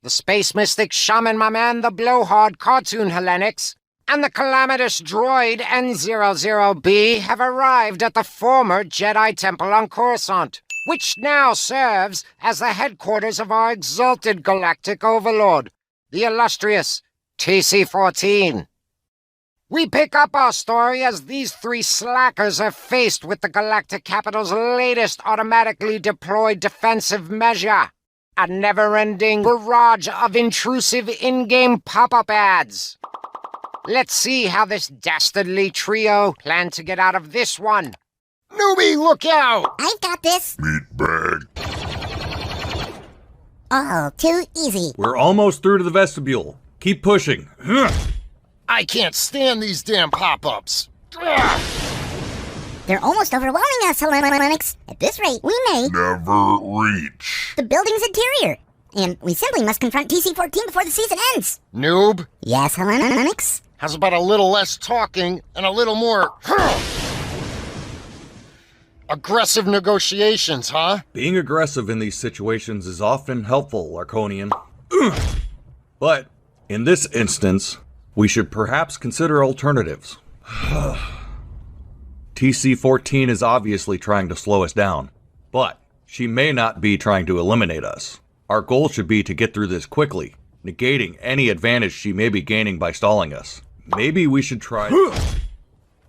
The Space Mystic Shaman my man, the Blowhard Cartoon Hellenics, and the calamitous droid N00B have arrived at the former Jedi Temple on Coruscant, which now serves as the headquarters of our exalted galactic overlord, the illustrious TC-14. We pick up our story as these 3 slackers are faced with the Galactic Capital's latest automatically deployed defensive measure, a never-ending barrage of intrusive in-game pop-up ads. Let's see how this dastardly trio plan to get out of this one. Newbie, look out! I've got this. Meatbag. Oh, too easy. We're almost through to the vestibule. Keep pushing. I can't stand these damn pop-ups. They're almost overwhelming us, Hellenics. At this rate, we may never reach the building's interior. And we simply must confront TC-14 before the season ends. Noob? Yes, Hellenics? How's about a little less talking and a little more aggressive negotiations, huh? Being aggressive in these situations is often helpful, Larkonian. But in this instance, we should perhaps consider alternatives. TC-14 is obviously trying to slow us down, but she may not be trying to eliminate us. Our goal should be to get through this quickly, negating any advantage she may be gaining by stalling us. Maybe we should try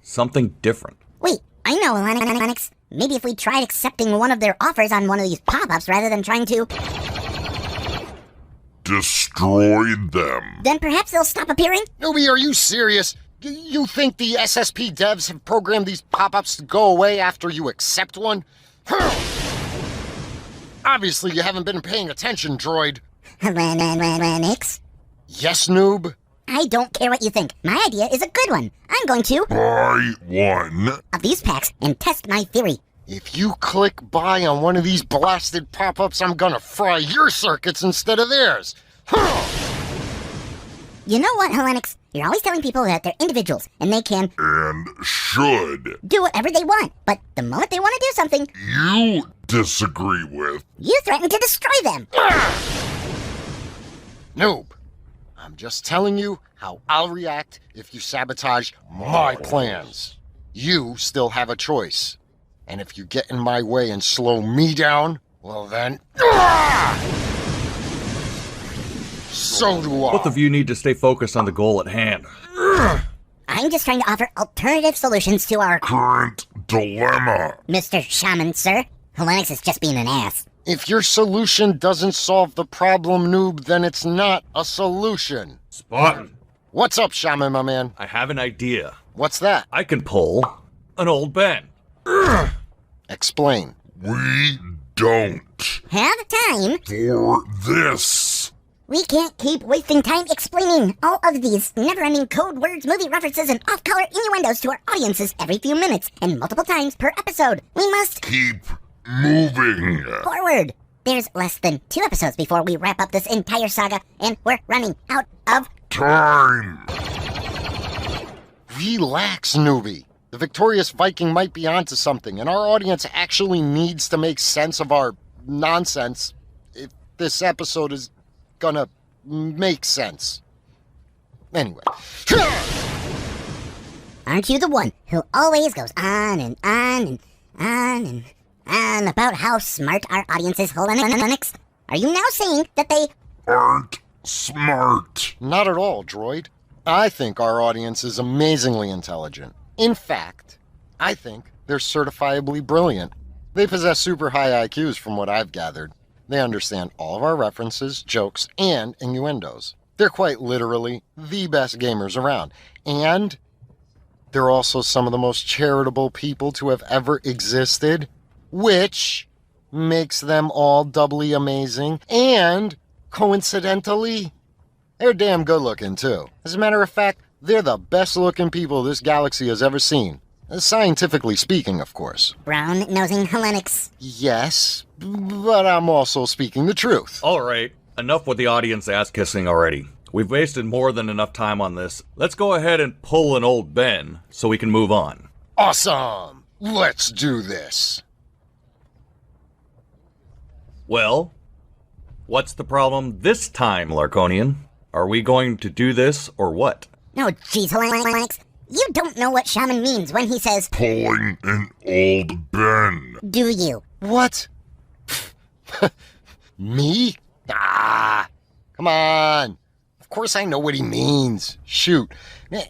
something different. Wait, I know, Hellenics. Maybe if we tried accepting one of their offers on one of these pop-ups rather than trying to destroyed them. Then perhaps they'll stop appearing? Newbie, are you serious? You think the SSP devs have programmed these pop-ups to go away after you accept one? Obviously, you haven't been paying attention, droid. Renix? Yes, noob? I don't care what you think. My idea is a good one. I'm going to Buy one of these packs and test my theory. If you click buy on one of these blasted pop-ups, I'm gonna fry your circuits instead of theirs. You know what, Helenix? You're always telling people that they're individuals, and they can and should do whatever they want. But the moment they want to do something you disagree with, you threaten to destroy them. Noob, I'm just telling you how I'll react if you sabotage my plans. You still have a choice. And if you get in my way and slow me down, well then... So do I. Both of you need to stay focused on the goal at hand. I'm just trying to offer alternative solutions to our current dilemma. Mr. Shaman, sir. Helenix is just being an ass. If your solution doesn't solve the problem, noob, then it's not a solution. Spartan. What's up, Shaman, my man? I have an idea. What's that? I can pull an old Ben. Explain. We don't have time for this. We can't keep wasting time explaining all of these never-ending code words, movie references, and off-color innuendos to our audiences every few minutes and multiple times per episode. We must keep moving forward. There's less than 2 episodes before we wrap up this entire saga, and we're running out of time. Relax, newbie. The victorious Viking might be onto something, and our audience actually needs to make sense of our nonsense if this episode is gonna make sense. Anyway. Aren't you the one who always goes on and on and on and on about how smart our audience is, Helenix? Are you now saying that they aren't smart? Not at all, droid. I think our audience is amazingly intelligent. In fact, I think they're certifiably brilliant. They possess super high IQs from what I've gathered. They understand all of our references, jokes, and innuendos. They're quite literally the best gamers around. And they're also some of the most charitable people to have ever existed, which makes them all doubly amazing. And, coincidentally, they're damn good looking too. As a matter of fact, they're the best looking people this galaxy has ever seen. Scientifically speaking, of course. Brown-nosing Helenix. Yes, but I'm also speaking the truth. All right, enough with the audience ass-kissing already. We've wasted more than enough time on this. Let's go ahead and pull an old Ben so we can move on. Awesome! Let's do this. Well, what's the problem this time, Larkonian? Are we going to do this or what? No, geez, Helenix. You don't know what Shaman means when he says pulling an old Ben. Do you? What? Me? Come on. Of course I know what he means. Shoot. Man,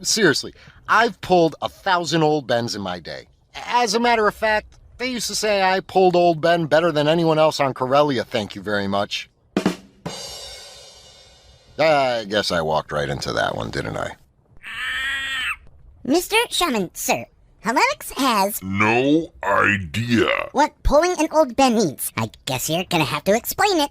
seriously, I've pulled 1,000 old Bens in my day. As a matter of fact, they used to say I pulled old Ben better than anyone else on Corellia, thank you very much. I guess I walked right into that one, didn't I? Mr. Shaman, sir, Helenix has no idea what pulling an old Ben means. I guess you're gonna have to explain it.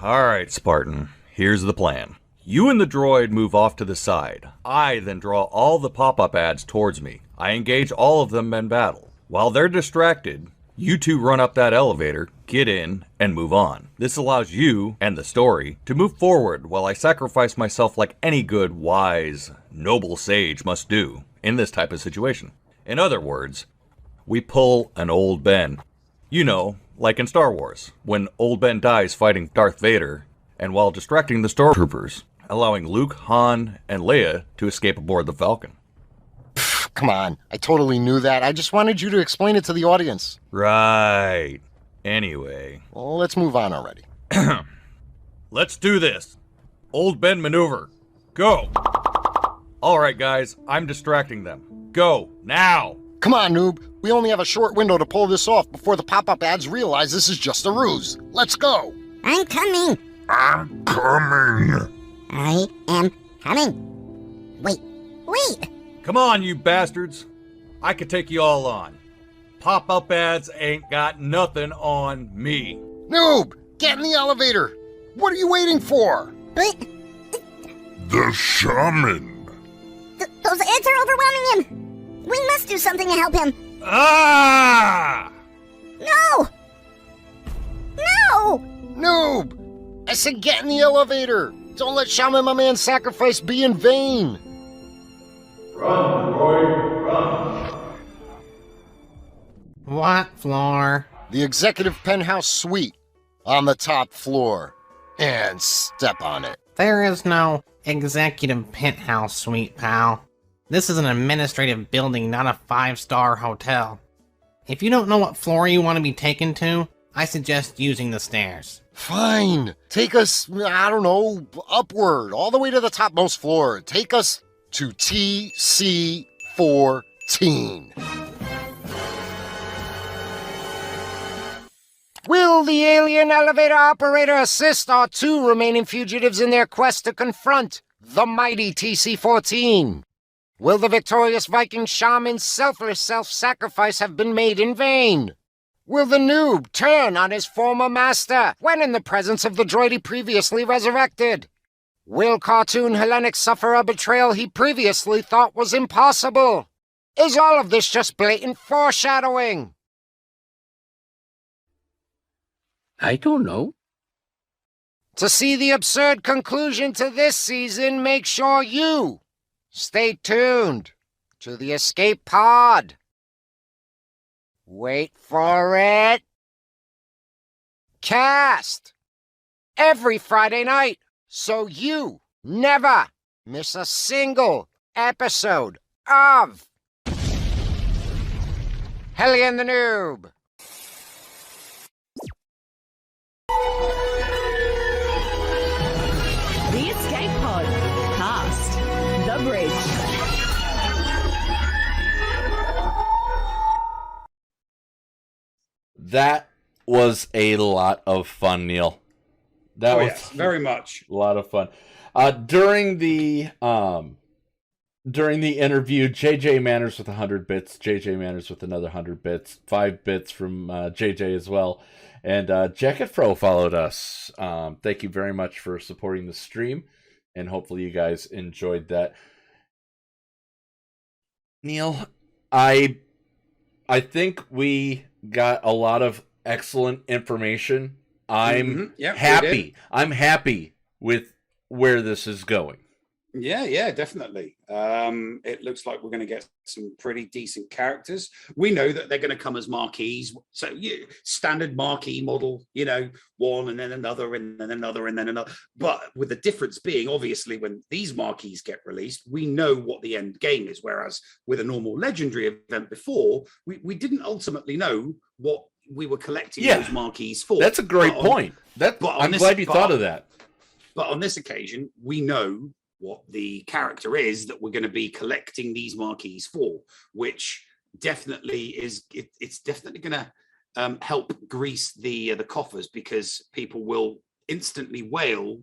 Alright, Spartan. Here's the plan. You and the droid move off to the side. I then draw all the pop-up ads towards me. I engage all of them in battle. While they're distracted, you two run up that elevator, get in, and move on. This allows you, and the story, to move forward while I sacrifice myself like any good, wise, noble sage must do in this type of situation. In other words, we pull an old Ben. You know, like in Star Wars, when old Ben dies fighting Darth Vader, and while distracting the stormtroopers, allowing Luke, Han, and Leia to escape aboard the Falcon. Come on, I totally knew that. I just wanted you to explain it to the audience. Right. Anyway. Well, let's move on already. Let's do this. Old Ben maneuver. Go. Alright guys, I'm distracting them. Go, now. Come on, noob. We only have a short window to pull this off before the pop-up ads realize this is just a ruse. Let's go. I'm coming. I'm coming. I am coming. Wait. Come on, you bastards. I could take you all on. Pop-up ads ain't got nothing on me. Noob, get in the elevator. What are you waiting for? But The shaman. those ads are overwhelming him. We must do something to help him. Ah! No! Noob! I said get in the elevator. Don't let Shaman my man's sacrifice be in vain. Run, Roy, run. What floor? The executive penthouse suite. On the top floor. And step on it. There is no executive penthouse suite, pal. This is an administrative building, not a 5-star hotel. If you don't know what floor you want to be taken to, I suggest using the stairs. Fine. Take us, I don't know, upward, all the way to the topmost floor. Take us to TC14. Will the alien elevator operator assist our 2 remaining fugitives in their quest to confront the mighty TC14? Will the victorious Viking shaman's selfless self-sacrifice have been made in vain? Will the noob turn on his former master when in the presence of the droid he previously resurrected? Will Cartoon Hellenic suffer a betrayal he previously thought was impossible? Is all of this just blatant foreshadowing? I don't know. To see the absurd conclusion to this season, make sure you stay tuned to the Escape Pod. Wait for it. Cast every Friday night, so you never miss a single episode of Helly and the Noob. The Escape Pod. Cast. The Bridge. That was a lot of fun, Neil. That was yes, very much a lot of fun. During the interview, JJ Manners with 100 bits, JJ Manners with another 100 bits, 5 bits from JJ as well, and Jacket Fro followed us. Thank you very much for supporting the stream, and hopefully you guys enjoyed that. Neil, I think we got a lot of excellent information. I'm happy. I'm happy with where this is going. Yeah, definitely. It looks like we're going to get some pretty decent characters. We know that they're going to come as marquees. So standard marquee model, one and then another and then another and then another. But with the difference being, obviously, when these marquees get released, we know what the end game is. Whereas with a normal legendary event before, we didn't ultimately know what we were collecting those marquees for. That's a great point. I'm glad you thought of that. But on this occasion, we know what the character is that we're going to be collecting these marquees for, which definitely is it's definitely going to help grease the coffers, because people will instantly wail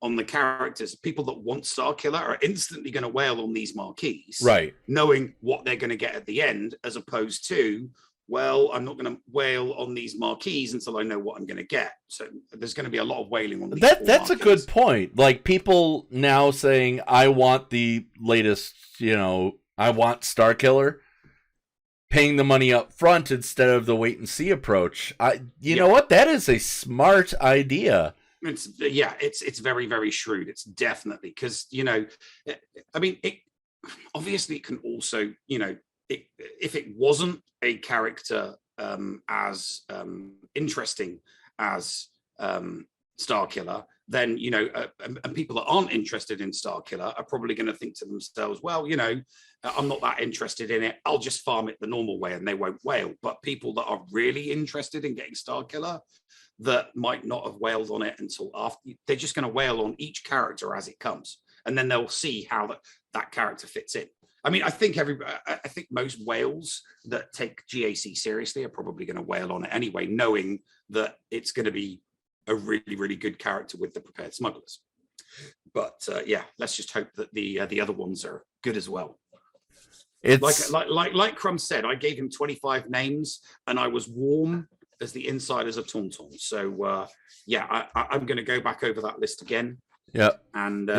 on the characters. People that want Starkiller are instantly going to wail on these marquees, right? Knowing what they're going to get at the end, as opposed to, well, I'm not going to wail on these marquees until I know what I'm going to get. So there's going to be a lot of wailing on these. That's a good point. Like, people now saying, I want the latest, I want Starkiller, paying the money up front instead of the wait and see approach. You know what? That is a smart idea. It's very, very shrewd. It's definitely, because, obviously it can also, if it wasn't a character as interesting as Starkiller, then and people that aren't interested in Starkiller are probably going to think to themselves, well, I'm not that interested in it, I'll just farm it the normal way, and they won't wail. But people that are really interested in getting Starkiller, that might not have wailed on it until after, they're just going to wail on each character as it comes, and then they'll see how that character fits in. I think I think most whales that take GAC seriously are probably going to wail on it anyway, knowing that it's going to be a really, really good character with the Prepared Smugglers. But yeah, let's just hope that the other ones are good as well. It's like Crumb said, I gave him 25 names, and I was warm as the insiders of Tauntaun. So yeah, I'm going to go back over that list again. Yeah, and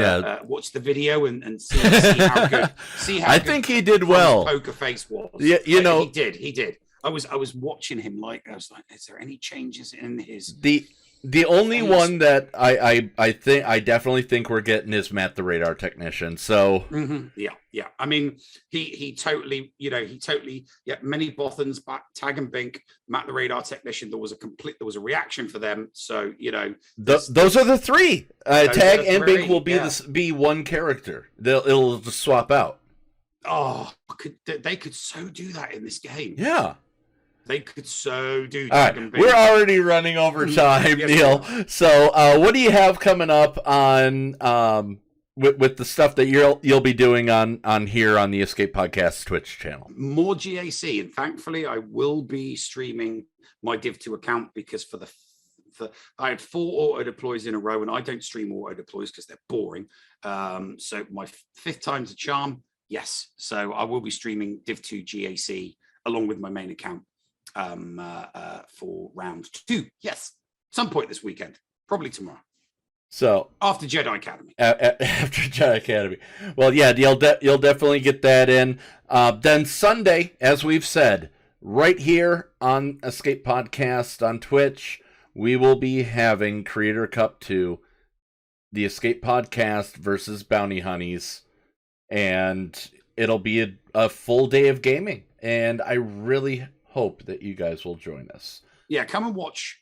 watch the video and see how good. I think he did well. Poker Face was. Yeah, you know, he did. I was watching him I was like, is there any changes in his? The only one that I definitely think we're getting is Matt the Radar Technician. So yeah. I mean, he totally, Many Bothans back, Tag and Bink, Matt the Radar Technician. There was a reaction for them. So those are the three. Tag and Bink will be one character. It'll just swap out. Oh, they could so do that in this game. Yeah. They could so do. All right, we're already running over time, Neil. So, what do you have coming up on with the stuff that you'll be doing on here on the Escape Podcast Twitch channel? More GAC, and thankfully, I will be streaming my Div2 account because I had 4 auto deploys in a row, and I don't stream auto deploys because they're boring. So my 5th time's a charm. Yes, so I will be streaming Div2 GAC along with my main account. For round 2, yes, some point this weekend, probably tomorrow. So after Jedi Academy, after Jedi Academy. Well, yeah, you'll definitely get that in. Then Sunday, as we've said, right here on Escape Podcast on Twitch, we will be having Creator Cup 2, the Escape Podcast versus Bounty Hunnies, and it'll be a full day of gaming. And I really hope that you guys will join us. Yeah, come and watch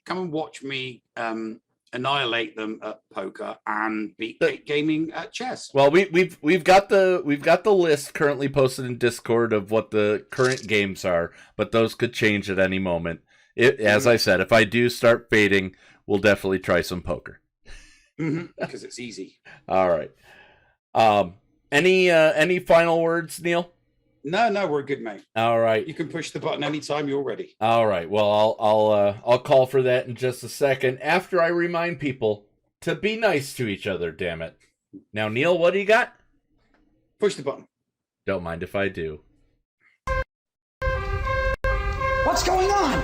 me annihilate them at poker and beat gaming at chess. Well, we've got the list currently posted in Discord of what the current games are, but those could change at any moment. As I said, if I do start fading, we'll definitely try some poker. Because it's easy. All right. Any final words, Neil? No, we're good, mate. All right. You can push the button anytime you're ready. All right. Well, I'll call for that in just a second after I remind people to be nice to each other, damn it. Now, Neil, what do you got? Push the button. Don't mind if I do. What's going on?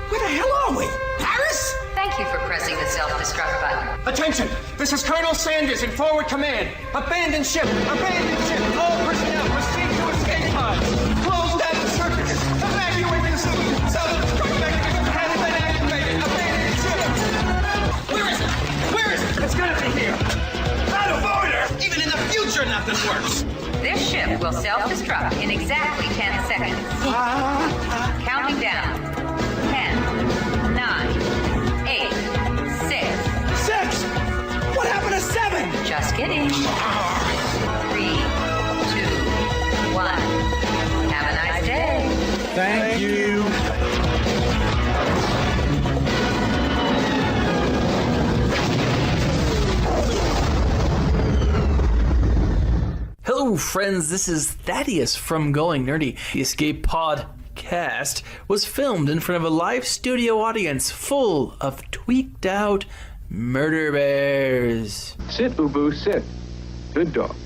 Where the hell are we? Paris? Thank you for pressing the self-destruct button. Attention! This is Colonel Sanders in forward command. Abandon ship! Abandon ship! All personnel proceed to escape pods. Close down the circuits. Evacuate the city. Self-destruct mechanism has been activated. Abandon ship! Where is it? Where is it? It's gonna be here. Out of order! Even in the future, nothing works. This ship will self-destruct in exactly 10 seconds. Counting down. 10, 9, 8, 6. What happened to 7? Just kidding. 3, 2, 1. Have a nice day. Thank you. Hello, friends. This is Thaddeus from Going Nerdy. The Escape Podcast was filmed in front of a live studio audience full of tweaked out murder bears. Sit, Ubu, sit. Good dog.